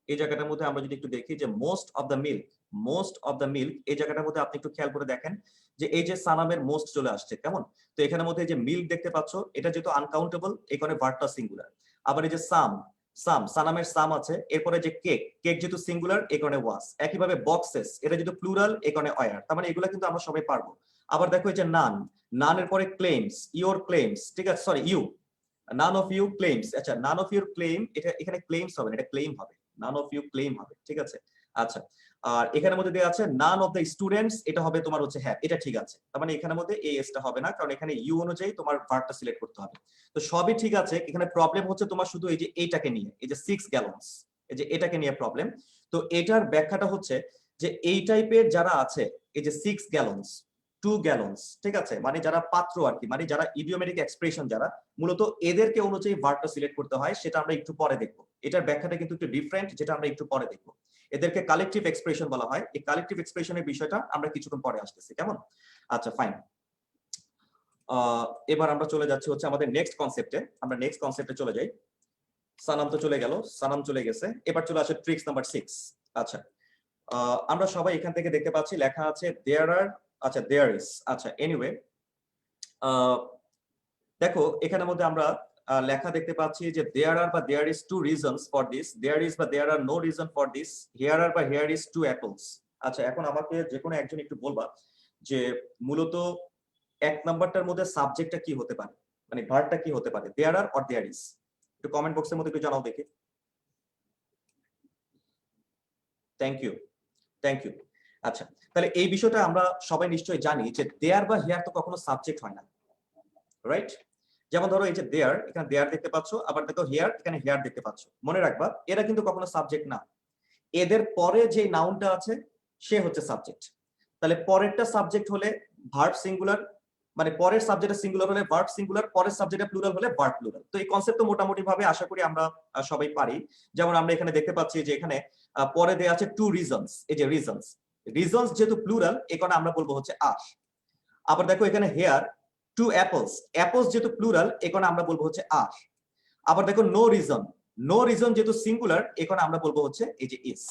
এই জায়গাটার মধ্যে আমরা যদি একটু দেখি যে most of the milk, most of the milk, এই জায়গাটার মধ্যে আপনি একটু খেয়াল করে দেখেন যে এই যে সানামের মোস্ট চলে আসছে, কেমন? তো এখানের মধ্যে যে মিল্ক দেখতে পাচ্ছ, এটা যেহেতু আনকাউন্টেবল এই কারণে ভার্বটা সিঙ্গুলার। আবার এই যে সাম, সাম, সানামের সাম আছে, এরপরে যে কেক, কেক যেহেতু সিঙ্গুলার এই কারণে ওয়াস। একইভাবে বক্সেস, এটা যেহেতু প্লুরাল এই কারণে অয়ার। তার মানে এগুলো কিন্তু আমরা সবাই পারবো। আবার দেখো এই যে নান, নানের পরে ক্লেমস, ইওর ক্লেমস, ঠিক আছে, sorry you, none of you claims. আচ্ছা নান অফ ইউর ক্লেম, এটা এখানে ক্লেমস হবে না, এটা ক্লেম হবে, নান অফ ইউ ক্লেম হবে, ঠিক আছে? আচ্ছা, আর এখানের মধ্যে দেওয়া আছে নান অফ দ্য স্টুডেন্টস, এটা হবে তোমার হচ্ছে হ্যাভ, এটা ঠিক আছে। তার মানে এখানের মধ্যে এই এসটা হবে না, কারণ এখানে ইউ অনুযায়ী তোমার ভার্বটা সিলেক্ট করতে হবে। তো সবই ঠিক আছে, এখানে প্রবলেম হচ্ছে তোমার শুধু এই যে এইটাকে নিয়ে, এই যে 6 গ্যালনস, এই যে এটাকে নিয়ে প্রবলেম। তো এটার ব্যাখ্যাটা হচ্ছে যে এই টাইপের যারা আছে, এই যে 6 গ্যালনস, 2 গ্যালনস, ঠিক আছে, মানে যারা পাত্র আর কি, মানে যারা ইডিওমেটিক এক্সপ্রেশন যারা, মূলত এদেরকে অনুযায়ী ভার্বটা সিলেক্ট করতে হয়, সেটা আমরা একটু পরে দেখবো। এটার ব্যাখ্যাটা কিন্তু একটু ডিফারেন্ট, যেটা আমরা একটু পরে দেখবো। এদেরকে কালেকটিভ এক্সপ্রেশন বলা হয়। এই কালেকটিভ এক্সপ্রেশনের বিষয়টা আমরা কিছুক্ষণ পরে আসতেছি, কেমন? আচ্ছা ফাইন। এবার আমরা চলে যাচ্ছি হচ্ছে আমাদের নেক্সট কনসেপ্টে। আমরা নেক্সট কনসেপ্টে চলে যাই। সানাম তো চলে গেল, সানাম চলে গেছে, এবার চলে আসে ট্রিক্স নাম্বার 6। আচ্ছা, আমরা সবাই এখান থেকে দেখতে পাচ্ছি লেখা আছে দেয়ার আর, আচ্ছা দেয়ার ইজ, আচ্ছা এনিওয়ে দেখো এখানের মধ্যে আমরা লেখা দেখতে পাচ্ছি যে দেয়ার আর বা there is 2 reasons for this, there is বা there are no reason for this, here are বা হিয়ার ইজ 2 অ্যাপলস। আচ্ছা, এখন আমাকে যে কোনো একজন একটু বলবা যে মূলত এক নাম্বারটার মধ্যে সাবজেক্টটা কি হতে পারে, মানে ভার্বটা কি হতে পারে, there are or there is? একটু কমেন্ট বক্সের মধ্যে একটু জানাও দেখি। Thank you, thank you. আচ্ছা, তাহলে এই বিষয়টা আমরা সবাই নিশ্চয়ই জানি যে দেয়ার বা হিয়ার তো কখনো সাবজেক্ট হয় না, রাইট? যেমন ধরো এই যে দেয়ার, এখানে দেয়ার দেখতে পাচ্ছ, আবার দেখো হিয়ার, এখানে হিয়ার দেখতে পাচ্ছ। মনে রাখবা এরা কিন্তু কখনো সাবজেক্ট না, এদের পরে যে নাউনটা আছে সে হচ্ছে সাবজেক্ট। তাহলে পরেরটা সাবজেক্ট হলে ভার্ব সিঙ্গুলার, মানে পরের সাবজেক্টে সিঙ্গুলার হলে ভার্ব সিঙ্গুলার, পরের সাবজেক্টে প্লুরাল হলে ভার্ব প্লুরাল। তো এই কনসেপ্ট তো মোটামুটি ভাবে আশা করি আমরা সবাই পারি। যেমন আমরা এখানে দেখতে পাচ্ছি যে এখানে পরে দেয়া আছে 2 রিজনস, এই যে রিজনস, রিজনস যেহেতু প্লুরাল এই কারণে আমরা বলবো হচ্ছে আর। আবার দেখো এখানে হেয়ার 2 অ্যাপলস, অ্যাপলস যেহেতু প্লুরাল এই কারণে আমরা বলবো হচ্ছে আর। আবার দেখো নো রিজন, নো রিজন যেহেতু সিঙ্গুলার এই কারণে আমরা বলবো হচ্ছে এই যে ইজ।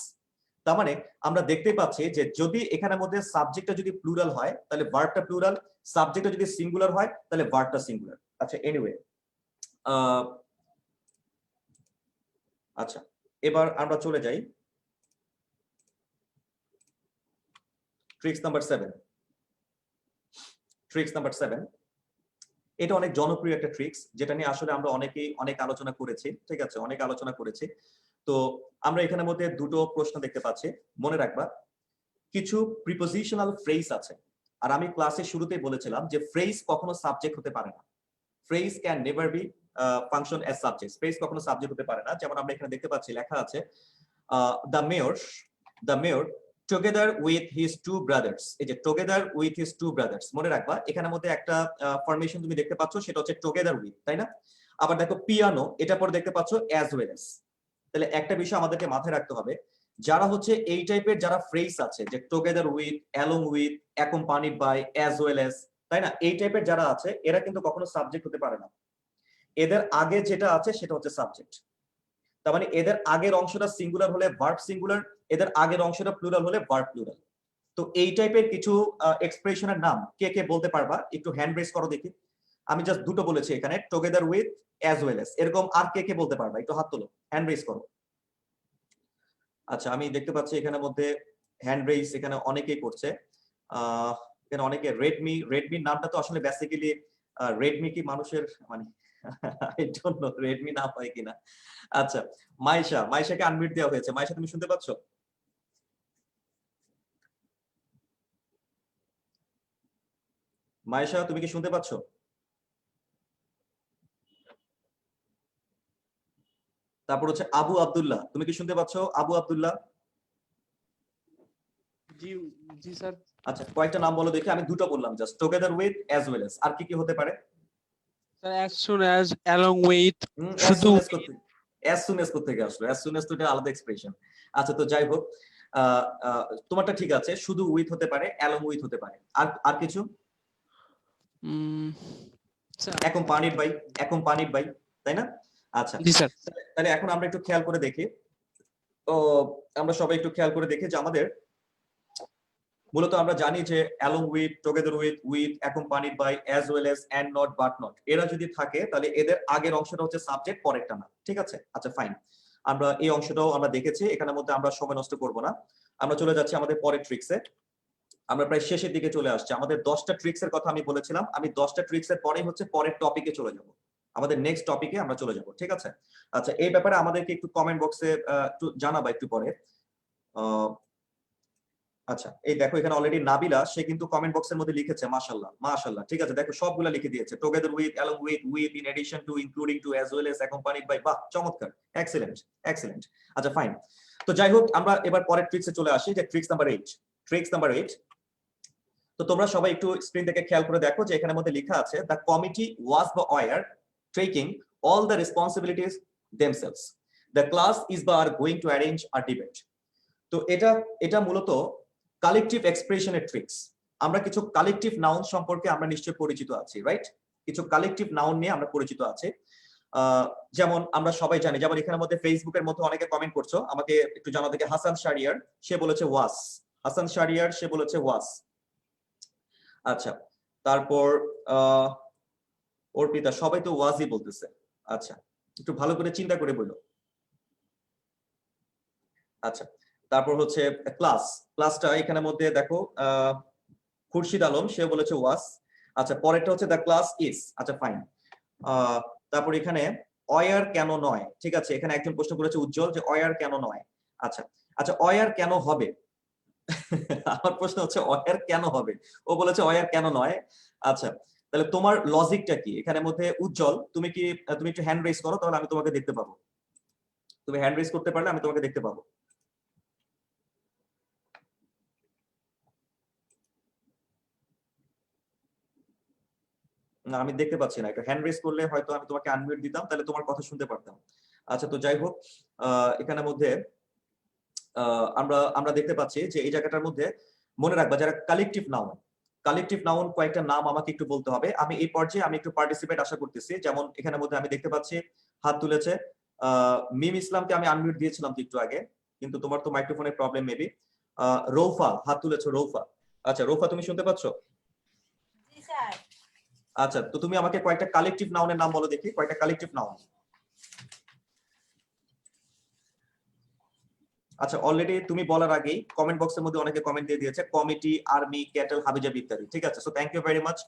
তার মানে আমরা দেখতে পাচ্ছি যে যদি এখানের মধ্যে সাবজেক্টটা যদি প্লুরাল হয় তাহলে ভার্বটা প্লুরাল, সাবজেক্টটা যদি সিঙ্গুলার হয় তাহলে ভার্বটা সিঙ্গুলার। আচ্ছা এনিওয়ে, আচ্ছা এবার আমরা চলে যাই ট্রিক্স নাম্বার 7। ট্রিক্স নাম্বার 7 এটা অনেক জনপ্রিয় একটা ট্রিক্স, যেটা নিয়ে আসলে আমরা অনেকেই অনেক আলোচনা করেছি, ঠিক আছে, অনেক আলোচনা করেছি। তো আমরা এখানের মধ্যে দুটো প্রশ্ন দেখতে পাচ্ছি। মনে রাখবা কিছু প্রিপোজিশনাল ফ্রেজ আছে, আর আমি ক্লাসের শুরুতেই বলেছিলাম যে ফ্রেজ কখনো সাবজেক্ট হতে পারে না। Phrase can never be function as subject, phrase কখনো সাবজেক্ট হতে পারে না। যেমন আমরা এখানে দেখতে পাচ্ছি লেখা আছে the mayor together with his 2 brothers. এই যে টুগেদার উইথ হিজ 2 ব্রাদার্স, মনে রাখবা এখানের মধ্যে একটা ফরমেশন তুমি দেখতে পাচ্ছ, সেটা হচ্ছে টুগেদার উইথ, তাই না? আবার দেখো পিয়ানো, এটা পরে দেখতে পাচ্ছ অ্যাজ ওয়েল অ্যাজ। তাহলে একটা বিষয় আমাদেরকে মাথায় রাখতে হবে, যারা হচ্ছে এই টাইপের যারা ফ্রেজ আছে যে together with, along with, accompanied by, as well as, তাই না, এই টাইপের যারা আছে এরা কিন্তু কখনো সাবজেক্ট হতে পারে না। এদের আগে যেটা আছে সেটা হচ্ছে সাবজেক্ট। তার মানে এদের আগের অংশটা সিঙ্গুলার হলে ভার্ব সিঙ্গুলার, এদের আগের অংশটা প্লুরাল হলে ভার্ব প্লুরাল। তো এই টাইপের কিছু এক্সপ্রেশনের নাম কে কে বলতে পারবা? একটু হ্যান্ড রেজ করো দেখি। আমি জাস্ট দুটো বলেছি এখানে, together with, as well as. এরকম আর কে কে বলতে পারবা? একটু হাত তোলো, হ্যান্ড রেজ করো। আচ্ছা, আমি দেখতে পাচ্ছি এখানের মধ্যে হ্যান্ড রেজ এখানে অনেকেই করছে। এখানে অনেকে রেডমি, রেডমির নামটা তো আসলে বেসিক্যালি রেডমি কি মানুষের মানে আই ডোন্ট নো রেডমি নাম হয় কিনা। আচ্ছা, মাইশা, মাইশাকে আনমিউট দেওয়া হয়েছে। মাইশা তুমি শুনতে পাচ্ছ? মাইশা তুমি কি শুনতে পাচ্ছ? তারপর হচ্ছে আবু আব্দুল্লাহ, তুমি কি শুনতে পাচ্ছ? আবু আব্দুল্লাহ, জি জি স্যার। আচ্ছা কয়েকটা নাম বলো দেখি। আমি দুটো বললাম just, together with, as well as. আর কি কি হতে পারে? Sir as soon as, along with, as শুধু সুন অ্যাজ করতে, অ্যাজ সুন অ্যাজ করতে আসলো, অ্যাজ সুন অ্যাজ তো এটা আলাদা এক্সপ্রেশন। আচ্ছা তো যাই হোক, তোমারটা ঠিক আছে, শুধু উইথ হতে পারে, অ্যালং উইথ হতে পারে। আর আর কিছু? Sir accompanied by, accompanied by, তাই না? আচ্ছা জি স্যার। তাহলে এখন আমরা একটু খেয়াল করে দেখি। তো আমরা সবাই একটু খেয়াল করে দেখি যে আমাদের মূলত আমরা জানি যে along with, together with, accompanied by, as well as, and not, but not, এরা যদি থাকে তাহলে এদের আগের অংশটা হচ্ছে সাবজেক্ট, পরেরটা না। ঠিক আছে? আচ্ছা ফাইন, আমরা এই অংশটাও আমরা দেখেছি, এখানের মধ্যে আমরা সময় নষ্ট করব না। আমরা চলে যাচ্ছি আমাদের পরের ট্রিক্সে। আমরা প্রায় শেষের দিকে চলে আসছি। আমাদের 10টা ট্রিক্সের কথা আমি বলেছিলাম, আমি 10টা ট্রিক্সের পরেই হচ্ছে পরের টপিকে চলে যাব, আমাদের নেক্সট টপিকে আমরা চলে যাব। ঠিক আছে? আচ্ছা এই ব্যাপারে আমাদেরকে একটু কমেন্ট বক্সে একটু জানাবা একটু পরে। আচ্ছা এই দেখো এখানে অলরেডি নাবিলা, সে কিন্তু কমেন্ট বক্সের মধ্যে লিখেছে মাশাআল্লাহ, মাশাআল্লাহ। ঠিক আছে, দেখো সবগুলা লিখে দিয়েছে, together with, along with, in addition to, including to, as well as, accompanied by. বাহ চমৎকার, এক্সেলেন্ট, এক্সেলেন্ট। আচ্ছা ফাইন, তো যাই হোক আমরা এবার পরের ট্রিক্সে চলে আসি, যে ট্রিক্স নাম্বার 8। ট্রিক্স নাম্বার 8, তো তোমরা সবাই একটু স্ক্রিন থেকে খেয়াল করে দেখো যে এখানে মধ্যে লেখা আছে দ্য কমিটি ওয়াজ বা war taking all the responsibilities themselves. The class is বা are going to arrange a debate. তো এটা মূলত কালেকটিভ এক্সপ্রেশনের ট্রিক্স। আমরা কিছু কালেকটিভ নাউন সম্পর্কে আমরা নিশ্চয়ই পরিচিত আছি, রাইট? কিছু কালেকটিভ নাউন নিয়ে আমরা পরিচিত আছি। যেমন আমরা সবাই জানি, যেমন এখানের মধ্যে ফেসবুকের মধ্যে অনেকে কমেন্ট করছো, আমাকে একটু জানাও দেখে। হাসান শাহরিয়ার সে বলেছে ওয়াস, হাসান শাহরিয়ার সে বলেছে ওয়াস। আচ্ছা, তারপর অর্পিতা, সবাই তো ওয়াজই বলতেছে। আচ্ছা, একটু ভালো করে চিন্তা করে বলো। আচ্ছা, তারপর হচ্ছে ক্লাসটা এখানের মধ্যে দেখো খুরশিদ আলম সে বলেছে ওয়াস। আচ্ছা, পরেরটা হচ্ছে দ্য ক্লাস ইজ। আচ্ছা ফাইন। তারপর এখানে অয়ার কেন নয়, ঠিক আছে, এখানে একজন প্রশ্ন করেছে উজ্জ্বল যে অয়ার কেন নয়। আচ্ছা আচ্ছা, অয়ার কেন হবে? আমার প্রশ্ন হচ্ছে অয়ার কেন হবে, ও বলেছে অয়ার কেন নয়। আচ্ছা, তাহলে তোমার লজিকটা কি এখানের মধ্যে? উজ্জ্বল, তুমি একটু হ্যান্ড রেজ করো, তাহলে আমি তোমাকে দেখতে পাবো। তুমি হ্যান্ড রেজ করতে পারলে আমি তোমাকে দেখতে পাবো। না, আমি দেখতে পাচ্ছি না। একটা হ্যান্ড রেজ করলে হয়তো আমি তোমাকে আনমিউট দিতাম, তাহলে তোমার কথা শুনতে পারতাম। আচ্ছা, তো যাই হোক, এখানের মধ্যে আমরা দেখতে পাচ্ছি যে এই জায়গাটার মধ্যে মনে রাখবা যারা কালেকটিভ নাউন কয়েকটা নাম আমাকে একটু বলতে হবে। আমি এই পর্যায়ে আমি একটু পার্টিসিপেট আশা করতেছি। যেমন এখানের মধ্যে আমি দেখতে পাচ্ছি হাত তুলেছে মিম ইসলামকে আমি আনমিউট দিয়েছিলাম তো একটু আগে, কিন্তু তোমার তো মাইক্রোফোনের প্রবলেম মেবি। রৌফা হাত তুলেছো, রৌফা। আচ্ছা রৌফা, তুমি শুনতে পাচ্ছ? জি স্যার। আচ্ছা, তো তুমি আমাকে কয়েকটা কালেকটিভ নাউনের নাম বলো দেখি, কয়েকটা কালেকটিভ নাউন। আচ্ছা, অলরেডি তুমি বলার আগেই কমেন্ট বক্সের মধ্যে অনেকে কমেন্ট দিয়ে দিয়েছে কমিটি, আর্মি, ক্যাটেল, হাবিজাবি ইত্যাদি। ঠিক আছে, so thank you very much.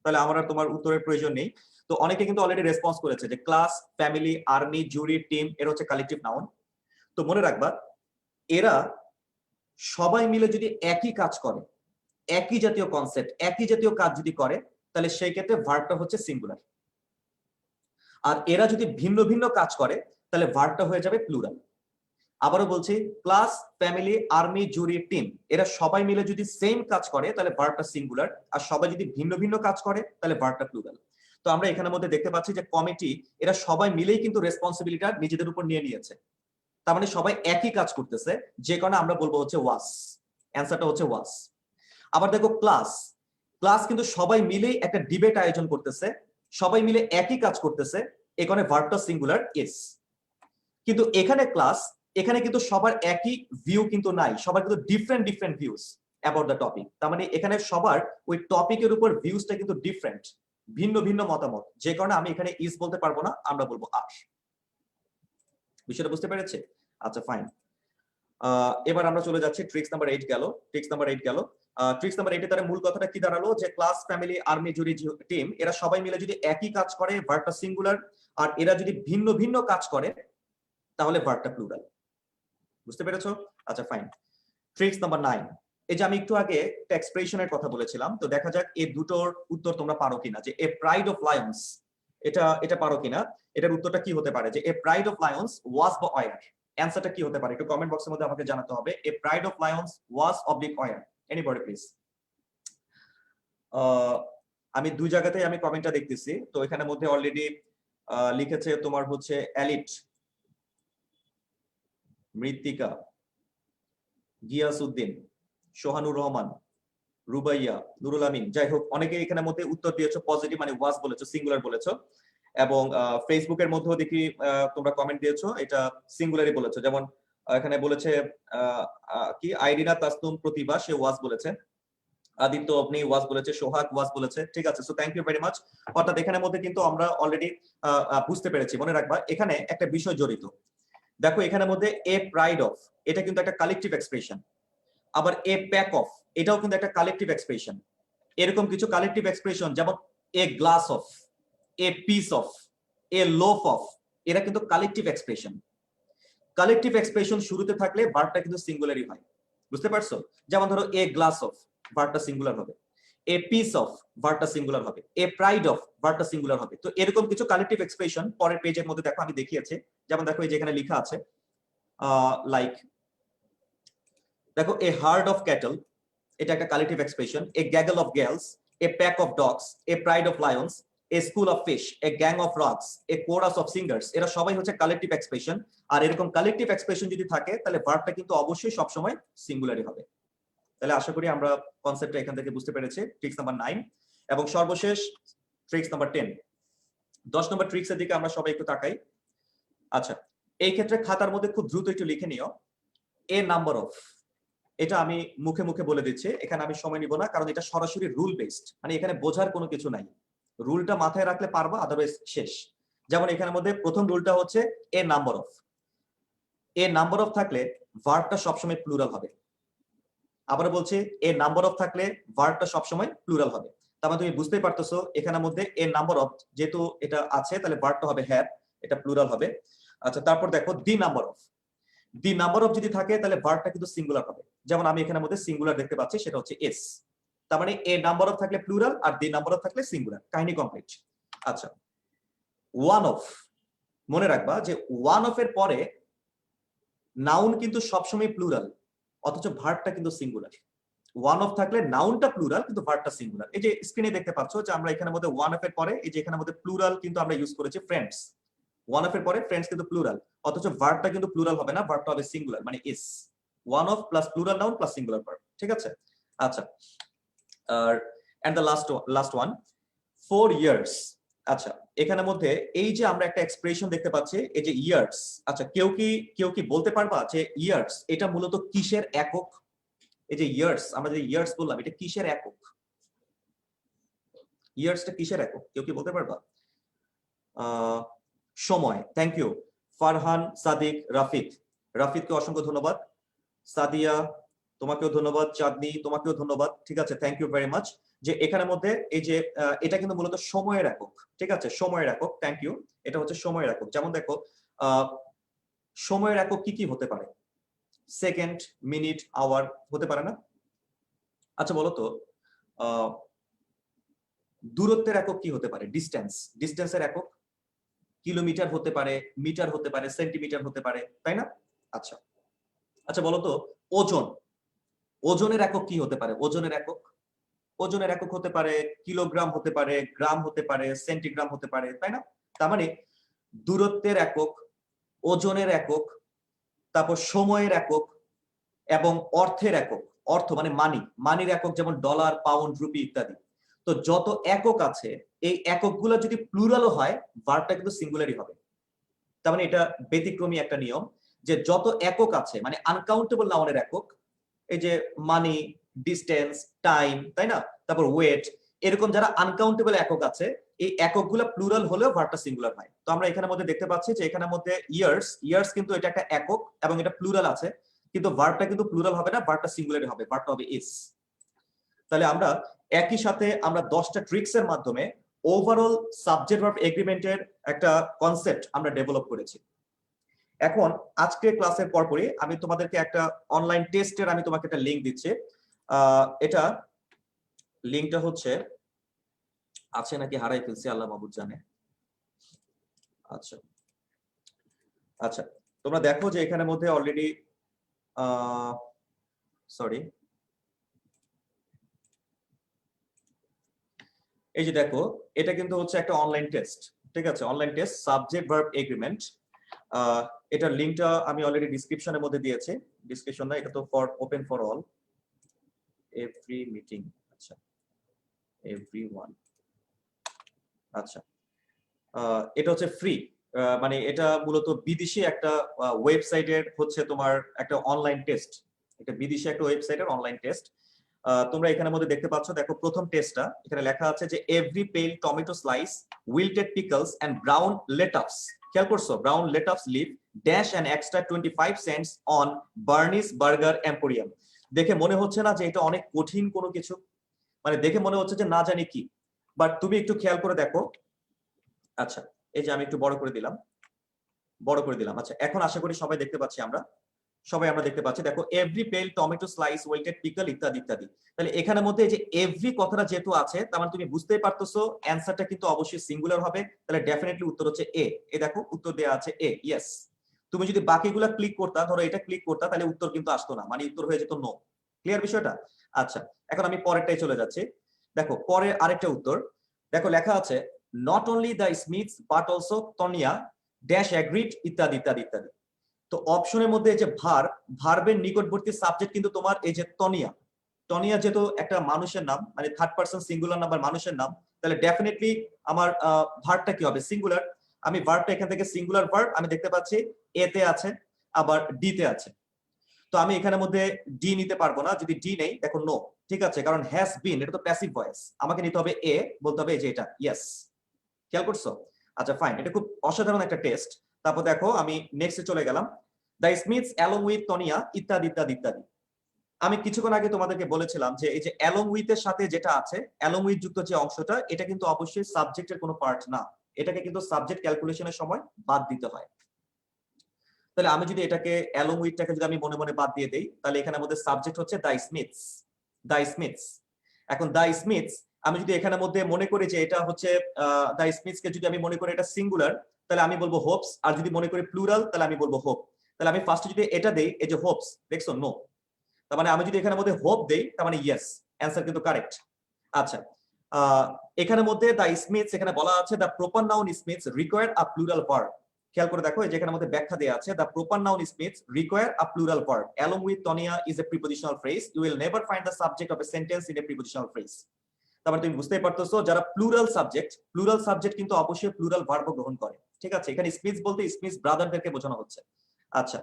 তাহলে আমার আর তোমার উত্তরের প্রয়োজন নেই। তো অনেকে কিন্তু অলরেডি রেসপন্স করেছে যে ক্লাস, ফ্যামিলি, আর্মি, জুরি, টিম এর হচ্ছে কালেকটিভ নাউন। তো মনে রাখবা এরা সবাই মিলে যদি একই কাজ করে, একই জাতীয় কনসেপ্ট, একই জাতীয় কাজ যদি করে, তাহলে সেই ক্ষেত্রে ভার্বটা হচ্ছে সিঙ্গুলার। আর এরা যদি ভিন্ন ভিন্ন কাজ করে তাহলে ভার্বটা হয়ে যাবে প্লুরাল। আবারও বলছি, ক্লাস, ফ্যামিলি, আর্মি, জুরি, টিম এরা সবাই মিলে যদি সেম কাজ করে তাহলে ভার্বটা সিঙ্গুলার, আর সবাই যদি ভিন্ন ভিন্ন কাজ করে তাহলে ভার্বটা প্লুরাল। তো আমরা এখানের মধ্যে দেখতে পাচ্ছি যে কমিটি এরা সবাই মিলেই কিন্তু রেসপন্সিবিলিটিটা নিজেদের উপর নিয়ে নিয়েছে। তার মানে সবাই একই কাজ করতেছে, যে কারণে আমরা বলবো হচ্ছে ওয়াস। অ্যান্সারটা হচ্ছে ওয়াস। আবার দেখো ক্লাস কিন্তু সবাই মিলেই একটা ডিবেট আয়োজন করতেছে, সবাই মিলে একই কাজ করতেছে, এখানে ভার্বটা সিঙ্গুলার ইজ। কিন্তু এখানে কিন্তু সবার একই ভিউ কিন্তু নাই, সবার কিন্তু different views about the topic. তার মানে এখানে সবার ওই টপিকের উপর ভিউজটা কিন্তু ডিফারেন্ট, ভিন্ন ভিন্ন মতামত, যে কারণে আমি এখানে ইজ বলতে পারবো না, আমরা বলবো আর। বিষয়টা বুঝতে পেরেছে? আচ্ছা ফাইন। এবার আমরা চলে যাচ্ছি ট্রিক্স নাম্বার 8 গেল। ট্রিক্স নাম্বার 8 এ তার মূল কথাটা কি দাঁড়ালো যে ক্লাস, ফ্যামিলি, আর্মি, জুরি, টিম এরা সবাই মিলে যদি একই কাজ করে ভার্বটা সিঙ্গুলার, আর এরা যদি ভিন্ন ভিন্ন কাজ করে তাহলে ভার্বটা প্লুরাল। বুঝতে পেরেছো? আচ্ছা ফাইন। ট্রিক্স নাম্বার 9, এই যে আমি একটু আগে একটা এক্সপ্রেশনের কথা বলেছিলাম, তো দেখা যাক এই দুটোর উত্তর তোমরা পারো কিনা। যে এ প্রাইড অফ লায়ন্স, এটা পারো কিনা? এটার উত্তরটা কি হতে পারে? যে এ প্রাইড অফ লায়ন্স ওয়াজ বা ওয়ার, অ্যানসারটা কি হতে পারে? একটু কমেন্ট বক্সের মধ্যে আমাকে জানাতে হবে। এ pride of Lions was oblique war, anybody please. আমি দুই জায়গাতেই আমি কমেন্টটা দেখতেছি। তো এখানের মধ্যে অলরেডি লিখেছে তোমার হচ্ছে এলিট, মৃত্তিকা, গিয়াসউদ্দিন, সোহানুর রহমান, রুবাইয়া, নুরুল আমিন। যাই হোক, অনেকে এখানের মধ্যে উত্তর দিয়েছো পজিটিভ, মানে ওয়াজ বলেছো, সিঙ্গুলার বলেছো। এবং ফেসবুকের মধ্যেও দেখি তোমরা কমেন্ট দিয়েছো এটা সিঙ্গুলারই বলেছো। যেমন এখানে বলেছে কি আইরিনা তাসনুম প্রতিভা, সে ওয়াজ বলেছে। আদিত্য আপনি ওয়াজ বলেছে, সোহাগ ওয়াজ বলেছে। ঠিক আছে, so thank you very much. অর্থাৎ এখানের মধ্যে কিন্তু আমরা অলরেডি বুঝতে পেরেছি। মনে রাখবা এখানে একটা বিষয় জড়িত। দেখো এখানের মধ্যে এ প্রাইড অফ, এটা কিন্তু একটা কালেকটিভ এক্সপ্রেশন। আবার এ প্যাক অফ, এটাও কিন্তু একটা কালেকটিভ এক্সপ্রেশন। এরকম কিছু কালেকটিভ এক্সপ্রেশন যেমন a glass of, a piece of, a loaf of, এরা কিন্তু কালেকটিভ এক্সপ্রেশন। কালেকটিভ এক্সপ্রেশন শুরুতে থাকলে ভার্বটা কিন্তু সিঙ্গুলারই হয়। বুঝতে পারছো? যেমন ধরো এ গ্লাস অফ, ভার্বটা সিঙ্গুলার হবে। এ পিস অফ, ভার্বটা সিঙ্গুলার হবে। এ প্রাইড অফ, ভার্বটা সিঙ্গুলার হবে। তো এরকম কিছু কালেকটিভ এক্সপ্রেশন পরের পেজের মধ্যে দেখো আমি দেখিয়েছি। যেমন দেখো এই যে এখানে লেখা আছে লাইক, দেখো এ হার্ড অফ ক্যাটল, এটা একটা collective expression. A gaggle of girls, a pack of dogs, a pride of lions, a school of fish, a gang of rocks, a chorus of singers, এরা সবাই হচ্ছে কালেক্টিভ এক্সপ্রেশন। আর এরকম collective expression যদি থাকে তাহলে ভার্বটা কিন্তু অবশ্যই সবসময় সিঙ্গুলারই হবে। তাহলে আশা করি আমরা কনসেপ্টটা এখান থেকে বুঝতে পেরেছি। ট্রিক্স নাম্বার 9 এবং সর্বশেষ ট্রিক্স নাম্বার 10। 10 নম্বর ট্রিক্সের দিকে আমরা সবাই একটু তাকাই। আচ্ছা, এই ক্ষেত্রে খাতার মধ্যে খুব দ্রুত একটু লিখে নিও এ নাম্বার অফ। এটা আমি মুখে মুখে বলে দিচ্ছি, এখানে আমি সময় নিব না, কারণ এটা সরাসরি রুল বেসড, মানে এখানে বোঝার কোনো কিছু নাই। রুলটা মাথায় রাখলে পারবা, আদারওয়াইজ শেষ। যেমন এখানের মধ্যে প্রথম রুলটা হচ্ছে a number of. A number of থাকলে ভার্বটা সবসময় প্লুরাল হবে। আবার বলছি, এ নাম্বার অফ থাকলে ভার্বটা সবসময় প্লুরাল হবে। তার মানে তুমি বুঝতেই পারতেছো এখানের মধ্যে এ নাম্বার অফ যেহেতু এটা আছে, তাহলে ভার্বটা হবে হ্যাভ, এটা প্লুরাল হবে। আচ্ছা, তারপর দেখো দি number of. The number of যদি থাকে তাহলে ভার্বটা কিন্তু সিঙ্গুলার হবে। যেমন আমি এখানের মধ্যে সিঙ্গুলার দেখতে পাচ্ছি, সেটা হচ্ছে এস। তার মানে এ নাম্বার অফ থাকলে প্লুরাল আর দি নাম্বার অফ থাকলে সিঙ্গুলার। কাহিনী কমপ্লিট। আচ্ছা, ওয়ান অফ। মনে রাখবা যে ওয়ান অফ এর পরে নাউন কিন্তু সবসময় প্লুরাল, অথচ ভার্বটা কিন্তু সিঙ্গুলার। ওয়ান অফ থাকলে নাউনটা প্লুরাল কিন্তু ভার্বটা সিঙ্গুলার। এই যে স্ক্রিনে দেখতে পাচ্ছ যে আমরা এখানের মধ্যে ওয়ান অফ এর পরে এই যে এখানের মধ্যে প্লুরাল কিন্তু আমরা ইউজ করেছি ফ্রেন্ডস। ওয়ান অফ এর পরে ফ্রেন্ডস কিন্তু প্লুরাল, অথচ ভার্বটা কিন্তু প্লুরাল হবে না, ভার্বটা হবে সিঙ্গুলার, মানে is. One of plus plural noun plus singular verb. ঠিক আছে? আচ্ছা, আর and the last one 4 years. আচ্ছা, এখানের মধ্যে এই যে আমরা একটা এক্সপ্রেশন দেখতে পাচ্ছি, এই যে ইয়ার্স। আচ্ছা, কেউ কি বলতে পারবা যে ইয়ার্স এটা মূলত কিসের একক? এই যে ইয়ার্স, আমরা যে ইয়ার্স বললাম, এটা কিসের একক? ইয়ার্সটা কিসের একক? কেউ কি বলতে পারবা? সময়। Thank you Farhan, Sadiq, Rafid. রাফিদকে অসংখ্য ধন্যবাদ। সাদিয়া তোমাকেও ধন্যবাদ। চাঁদনি তোমাকেও ধন্যবাদ। ঠিক আছে, থ্যাংক ইউ ভেরি মাচ। যে এখানের মধ্যে এই যে এটা কিন্তু মূলত সময়ের একক। ঠিক আছে, সময়ের একক। Thank you. এটা হচ্ছে সময়ের একক। যেমন দেখো সময়ের একক কি কি হতে পারে? সেকেন্ড, মিনিট, আওয়ার হতে পারে না? আচ্ছা বলো তো দূরত্বের একক কি হতে পারে? ডিস্টেন্স। ডিস্টেন্সের একক কিলোমিটার হতে পারে, মিটার হতে পারে, সেন্টিমিটার হতে পারে, তাই না? আচ্ছা আচ্ছা বলো তো ওজন। ওজনের একক কি হতে পারে? ওজনের একক হতে পারে কিলোগ্রাম, হতে পারে গ্রাম, হতে পারে সেন্টিগ্রাম, হতে পারে, তাই না? তার মানে দূরত্বের একক, ওজনের একক, তারপর সময়ের একক এবং অর্থের একক। অর্থ মানে মানির একক, যেমন ডলার, পাউন্ড, রুপি ইত্যাদি। তো যত একক আছে এই এককগুলো যদি প্লুরালও হয়, ভার্বটা কিন্তু সিঙ্গুলারই হবে। তার মানে এটা ব্যতিক্রমী একটা নিয়ম যে যত একক আছে, মানে আনকাউন্টেবল নাউনের একক, এই যে মানি, ডিস্টেন্স, টাইম, তাই না? তারপর ওয়েট, এরকম যারা আনকাউন্টেবল একক আছে, এই এককগুলো প্লুরাল হলেও ভার্বটা সিঙ্গুলার হয়। তো আমরা এখানের মধ্যে দেখতে পাচ্ছি যে এখানের মধ্যে ইয়ার্স কিন্তু এটা একটা একক এবং এটা প্লুরাল আছে, কিন্তু ভার্বটা কিন্তু প্লুরাল হবে না, ভার্বটা সিঙ্গুলারই হবে, ভার্বটা হবে ইস। তাহলে আমরা একই সাথে আমরা 10টা ট্রিক্স এর মাধ্যমে ওভারঅল সাবজেক্ট ভার্ব এগ্রিমেন্টের একটা কনসেপ্ট আমরা ডেভেলপ করেছি। এখন আজকের ক্লাসের পরপরই আমি তোমাদেরকে একটা অনলাইন টেস্টের আমি তোমাকে একটা লিংক দিচ্ছি। এটা লিংকটা হচ্ছে আছে নাকি হারাই ফেলছি, আল্লাহ মাহবুব জানে। আচ্ছা আচ্ছা, তোমরা দেখো যে এখানের মধ্যে অলরেডি সরি, এই যে দেখো এটা কিন্তু হচ্ছে একটা অনলাইন টেস্ট। ঠিক আছে, online test subject verb agreement. এটার লিংকটা আমি অলরেডি ডিসক্রিপশনের মধ্যে দিয়েছি। ডিসক্রিপশন না, এটা তো for open for all, every meeting. আচ্ছা, এভরিওয়ান। আচ্ছা, এটা হচ্ছে ফ্রি, মানে এটা মূলত বিদেশি একটা ওয়েবসাইটের হচ্ছে তোমার একটা অনলাইন টেস্ট। এটা বিদেশি একটা ওয়েবসাইটের অনলাইন টেস্ট। তোমরা এখানের মধ্যে দেখতে পাচ্ছ, দেখো প্রথম টেস্টটা এখানে লেখা আছে যে every pale tomato slice, wilted pickles and brown lettuce. খেয়াল করছো? Brown lettuce leave dash and extra 25 cents on Bernie's burger emporium. দেখে মনে হচ্ছে না যে এটা অনেক কঠিন কোনো কিছু? মানে দেখে মনে হচ্ছে যে না জানি কি, বাট তুমি একটু খেয়াল করে দেখো। আচ্ছা, এই যে আমি একটু বড় করে দিলাম। আচ্ছা, এখন আশা করি সবাই দেখতে পাচ্ছি, আমরা দেখতে পাচ্ছি। দেখো every pale tomato slice, ওয়েল্টেড pickle ইত্যাদি ইত্যাদি। তাহলে এখানের মধ্যে এই যে এভরি কথাটা যেহেতু আছে, তার মানে তুমি বুঝতেই পারতেছো অ্যান্সারটা কিন্তু অবশ্যই সিঙ্গুলার হবে। তাহলে ডেফিনেটলি উত্তর হচ্ছে এ। এই দেখো উত্তর দেওয়া আছে এ, ইয়েস। তুমি যদি বাকিগুলা ক্লিক করতা, ধরো এটা ক্লিক করতা, তাহলে উত্তর কিন্তু আসতো না, মানে উত্তর হয়ে যেত নো। ক্লিয়ার বিষয়টা? আচ্ছা, এখন আমি পরেরটাই চলে যাচ্ছি। দেখো পরে আরেকটা উত্তর, দেখো লেখা আছে not only the Smiths but also Tania dash agreed ইত্যাদি ইত্যাদি ইত্যাদি। তো অপশনের মধ্যে এই যে ভার্বের নিকটবর্তী সাবজেক্ট কিন্তু তোমার এই যে তনিয়া। টনিয়া যেহেতু একটা মানুষের নাম, মানে থার্ড পারসন সিঙ্গুলার নাম্বার মানুষের নাম, তাহলে ডেফিনেটলি আমার ভার্বটা কি হবে? সিঙ্গুলার। আমি ভার্বটা এখান থেকে সিঙ্গুলার ভার্ব আমি দেখতে পাচ্ছি এ তে আছে, আবার ডি তে আছে। তো আমি এখানের মধ্যে ডি নিতে পারবো না, যদি ডি নেই দেখো নো, ঠিক আছে, কারণ হ্যাজ বিন এটা তো প্যাসিভ ভয়েস, আমাকে নিতে হবে এ, বলতে হবে এই যে এটা ইয়েস। খেয়াল করছো? আচ্ছা ফাইন, এটা খুব অসাধারণ একটা টেস্ট। তারপর দেখো আমি নেক্সটে চলে গেলাম, the smiths along with Tonia ইত্যাদি ইত্যাদি ইত্যাদি। আমি কিছুক্ষণ আগে তোমাদেরকে বলেছিলাম যে এই যে অ্যালং উইথ এর সাথে যেটা আছে, অ্যালং উইথ যুক্ত যে অংশটা, এটা কিন্তু অবশ্যই সাবজেক্টের কোনো পার্ট না, এটাকে কিন্তু সাবজেক্ট ক্যালকুলেশনের সময় বাদ দিতে হয়। তাহলে আমি যদি এটাকে অ্যালং উইথটাকে যদি আমি মনে মনে বাদ দিয়ে দেই, তাহলে এখানে মধ্যে সাবজেক্ট হচ্ছে দ্য স্মিথস, দ্য স্মিথস। এখন দ্য স্মিথস আমি যদি এখানের মধ্যে মনে করি যে এটা হচ্ছে দ্য স্মিথস কে যদি আমি মনে করি এটা সিঙ্গুলার, তাহলে আমি বলবো হোপস, আর যদি মনে করি প্লুরাল তাহলে আমি বলবো হোপ। তাহলে আমি ফার্স্টে যদি এটা দেই এই যে হোপস, দেখছো নো, তার মানে আমি যদি এখানের মধ্যে হোপ দেই তার মানে ইয়েস, অ্যান্সার কিন্তু কারেক্ট। আচ্ছা, এখানের মধ্যে দ্য স্মিথস এখানে বলা আছে the proper noun Smiths require a plural verb. খেয়াল করে দেখো এই যে এখানের মধ্যে ব্যাখ্যা দেয়া আছে the proper noun Smiths require a plural verb along with Tonya is a prepositional phrase, you will never find the subject of a sentence in a prepositional phrase. তারপরে তুমি বুঝতেই পারতেছো যারা প্লুরাল সাবজেক্ট কিন্তু অবশ্যই প্লুরাল ভার্ব গ্রহণ করে, ঠিক আছে। এখানে স্মিথস বলতে স্মিথস ব্রাদারদেরকে বোঝানো হচ্ছে। আচ্ছা,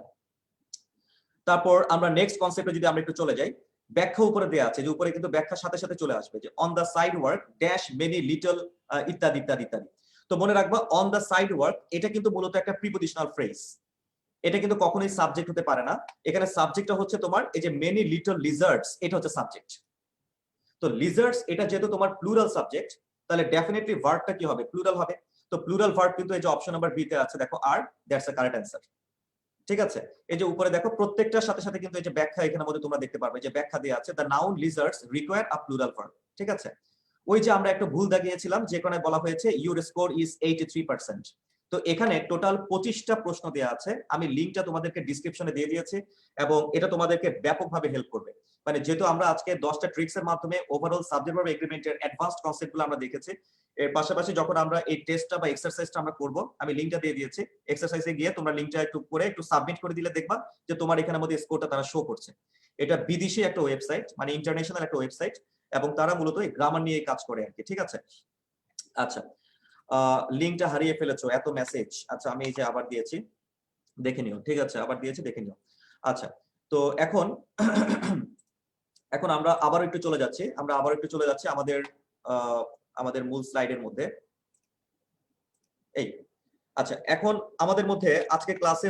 তারপর আমরা নেক্সট কনসেপ্টে যদি আমরা একটু চলে যাই, ব্যাখ্যা উপরে দেয়া আছে, যে উপরে কিন্তু ব্যাখ্যা সাথে সাথে চলে আসবে যে on the side work dash many little ইত্যাদি ইত্যাদি ইত্যাদি। তো মনে রাখবা অন দা সাইড ওয়ার্ক এটা কিন্তু মূলত একটা প্রিপোজিশনাল ফ্রেজ, এটা কিন্তু কখনোই সাবজেক্ট হতে পারে না। এখানে সাবজেক্টটা হচ্ছে তোমার এই যে মেনি লিটল লিজার্ডস, এটা হচ্ছে সাবজেক্ট। তো লিজার্ডস এটা যেহেতু তোমার প্লুরাল সাবজেক্ট, তাহলে ডেফিনেটলি ভার্বটা কি হবে? প্লুরাল হবে। তো প্লুরাল ভার্ব কিন্তু এই যে অপশন নাম্বার বি তে আছে, দেখো আর, দ্যাটস দ্য কারেক্ট অ্যান্সার। ঠিক আছে, এই যে উপরে দেখো প্রত্যেকটার সাথে সাথে কিন্তু এই যে ব্যাখ্যা এখানের মধ্যে তোমরা দেখতে পারবে যে ব্যাখ্যা দেয়া আছে the noun lizards require a plural verb. ঠিক আছে, ওই যে আমরা একটা ভুল দাগিয়েছিলাম যেখানে বলা হয়েছে ইউর স্কোর ইজ 83%। তো এখানে টোটাল 25টা প্রশ্ন দেয়া আছে, আমি লিংকটা তোমাদেরকে ডেসক্রিপশনে দিয়ে দিয়েছি এবং এটা তোমাদেরকে ব্যাপকভাবে হেল্প করবে। মানে যেহেতু আমরা আজকে 10টা ট্রিক্স এর মাধ্যমে ওভারঅল সাবজেক্ট ভার্ব এগ্রিমেন্টের অ্যাডভান্সড কনসেপ্টগুলো আমরা দেখেছি। এর পাশাপাশি যখন আমরা এই টেস্টটা বা এক্সারসাইজটা আমরা করব, আমি লিংকটা দিয়ে দিয়েছি, এক্সারসাইজে গিয়ে তোমরা লিংকটা একটু করে একটু সাবমিট করে দিলে দেখবা যে তোমার এখানের মধ্যে স্কোরটা তারা শো করছে। এটা বিদেশি একটা ওয়েবসাইট, মানে ইন্টারন্যাশনাল একটা ওয়েবসাইট, এবং তারা মূলত এই গ্রামার নিয়ে কাজ করে আর কি। ঠিক আছে, আচ্ছা লিংকটা হারিয়ে ফেলেছো, এত মেসেজ। আচ্ছা আমি এই যে আবার দিয়েছি, দেখে নিও। ঠিক আছে, আবার দিয়েছি, দেখে নিও। আচ্ছা, তো এখন আমরা আবার একটু চলে যাচ্ছি, আমাদের মূল স্লাইডের মধ্যে। এই আচ্ছা, এখন আমাদের মধ্যে আজকে ক্লাসে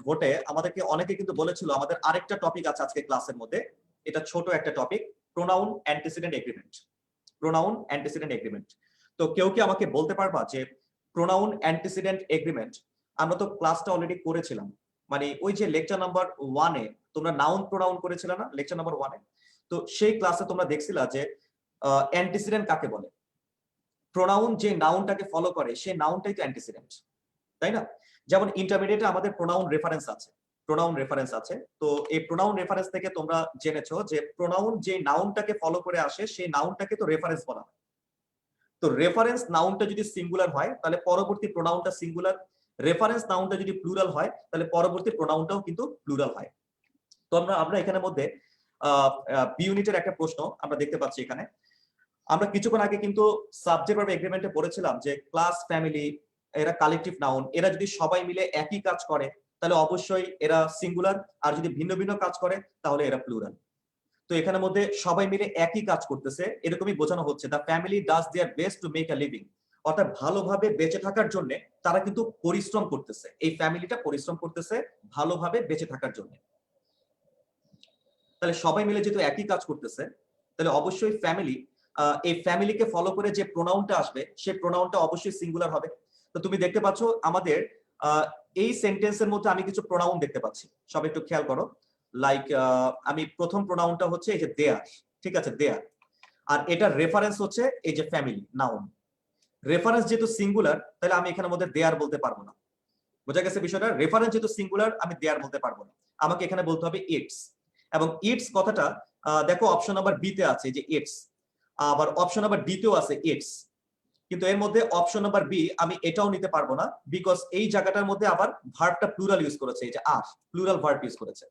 ভোটে আমাদেরকে অনেকে কিন্তু বলেছিল আমাদের আরেকটা টপিক আছে আজকে ক্লাসের মধ্যে, এটা ছোট একটা topic, pronoun antecedent agreement. Pronoun antecedent agreement. তো কেউ কি আমাকে বলতে পারবা যে প্রোনাউন অ্যান্টিসিডেন্ট এগ্রিমেন্ট, আমরা তো ক্লাসটা অলরেডি করেছিলাম, মানে ওই যে লেকচার নাম্বার 1-এ তোমরা নাউন প্রোনাউন করেছিলে না, লেকচার নাম্বার 1-এ? তো সেই ক্লাসে তোমরা দেখছিলা যে অ্যান্টিসিডেন্ট কাকে বলে। প্রোনাউন যে নাউনটাকে ফলো করে সেই নাউনটাই তো অ্যান্টিসিডেন্ট, তাই না? যেমন ইন্টারমিডিয়েটে আমাদের প্রোনাউন রেফারেন্স আছে, তো এই প্রোনাউন রেফারেন্স থেকে তোমরা জেনেছো যে প্রোনাউন যে নাউনটাকে ফলো করে আসে সেই নাউনটাকে তো রেফারেন্স বলা হয়। তো রেফারেন্স নাউনটা যদি সিঙ্গুলার হয় তাহলে পরবর্তী প্রোনাউনটা সিঙ্গুলার, রেফারেন্স নাউনটা যদি প্লুরাল হয় তাহলে পরবর্তী প্রোনাউনটাও কিন্তু প্লুরাল হয়। তো আমরা এখানের মধ্যে বি ইউনিটের একটা প্রশ্ন আমরা দেখতে পাচ্ছি এখানে। আমরা কিছুক্ষণ আগে কিন্তু সাবজেক্ট ভার্ব এগ্রিমেন্টে পড়েছিলাম যে ক্লাস, ফ্যামিলি এরা কালেকটিভ নাউন, এরা যদি সবাই মিলে একই কাজ করে তাহলে অবশ্যই এরা সিঙ্গুলার, আর যদি ভিন্ন ভিন্ন কাজ করে তাহলে এরা প্লুরাল। তো এখানের মধ্যে সবাই মিলে একই কাজ করতেছে এরকমই বোঝানো হচ্ছে the family does their best to make a living, অর্থাৎ ভালোভাবে বেঁচে থাকার জন্য তারা কিন্তু পরিশ্রম করতেছে, এই ফ্যামিলিটা পরিশ্রম করতেছে ভালোভাবে বেঁচে থাকার জন্য। তাহলে সবাই মিলে যেহেতু একই কাজ করতেছে তাহলে অবশ্যই এই ফ্যামিলিকে ফলো করে যে প্রোনাউনটা আসবে সেই প্রোনাউনটা অবশ্যই সিঙ্গুলার হবে। তো তুমি দেখতে পাচ্ছ আমাদের এই সেন্টেন্সের মধ্যে আমি কিছু প্রোনাউন দেখতে পাচ্ছি, সব একটু খেয়াল করো। লাইক আমি প্রথম প্রোনাউনটা হচ্ছে এই যে দেয়ার, ঠিক আছে, দেয়ার, আর এটার রেফারেন্স হচ্ছে এই যে ফ্যামিলি নাউন। রেফারেন্স যেহেতু সিঙ্গুলার তাহলে আমি এখানের মধ্যে দেয়ার বলতে পারবো না, বোঝা গেছে বিষয়টা? রেফারেন্স যেহেতু সিঙ্গুলার আমি দেয়ার বলতে পারবো না, আমাকে এখানে বলতে হবে ইটস। এবং ইটস কথাটা দেখো অপশন নাম্বার বি তে আছে যে ইটস, আবার অপশন নাম্বার ডি তেও আছে ইটস, কিন্তু এর মধ্যে অপশন নাম্বার বি আমি এটাও নিতে পারবো না, বিকজ এই জায়গাটার মধ্যে আবার ভার্বটা প্লুরাল ইউজ করেছে, এই যে আর প্লুরাল ভার্ব ইউজ করেছে।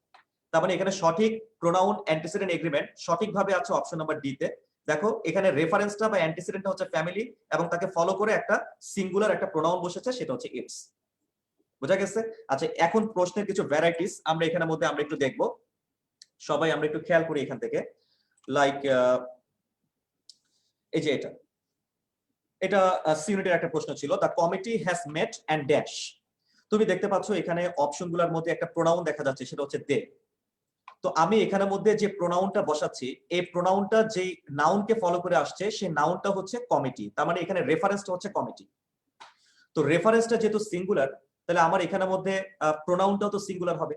তার মানে এখানে সঠিক প্রোনাউন অ্যান্টিসিডেন্ট এগ্রিমেন্ট সঠিকভাবে আছে অপশন নাম্বার ডি তে। দেখো এখানে রেফারেন্সটা বা অ্যান্টিসিডেন্টটা হচ্ছে ফ্যামিলি, এবং তাকে ফলো করে একটা সিঙ্গুলার একটা প্রোনাউন বসেছে, সেটা হচ্ছে ইটস। বোঝা গেছে? আচ্ছা, এখন প্রশ্নের কিছু ভ্যারাইটিস আমরা এখানের মধ্যে আমরা একটু দেখবো, সবাই আমরা একটু খেয়াল করি এখান থেকে। লাইক এই যে এটা সি ইউনিটের একটা প্রশ্ন ছিল, the committee has met and dash. তুমি দেখতে পাচ্ছ এখানে অপশনগুলোর মধ্যে একটা প্রোনাউন দেখা যাচ্ছে, সেটা হচ্ছে দে। তো আমি এখানের মধ্যে যে প্রোনাউনটা বসাচ্ছি, এই প্রোনাউনটা যে নাউনকে ফলো করে আসছে, সেই নাউনটা হচ্ছে কমিটি। তার মানে এখানে রেফারেন্সটা হচ্ছে কমিটি। তো রেফারেন্সটা যেহেতু সিঙ্গুলার, তাহলে আমার এখানের মধ্যে প্রোনাউনটাও তো সিঙ্গুলার হবে।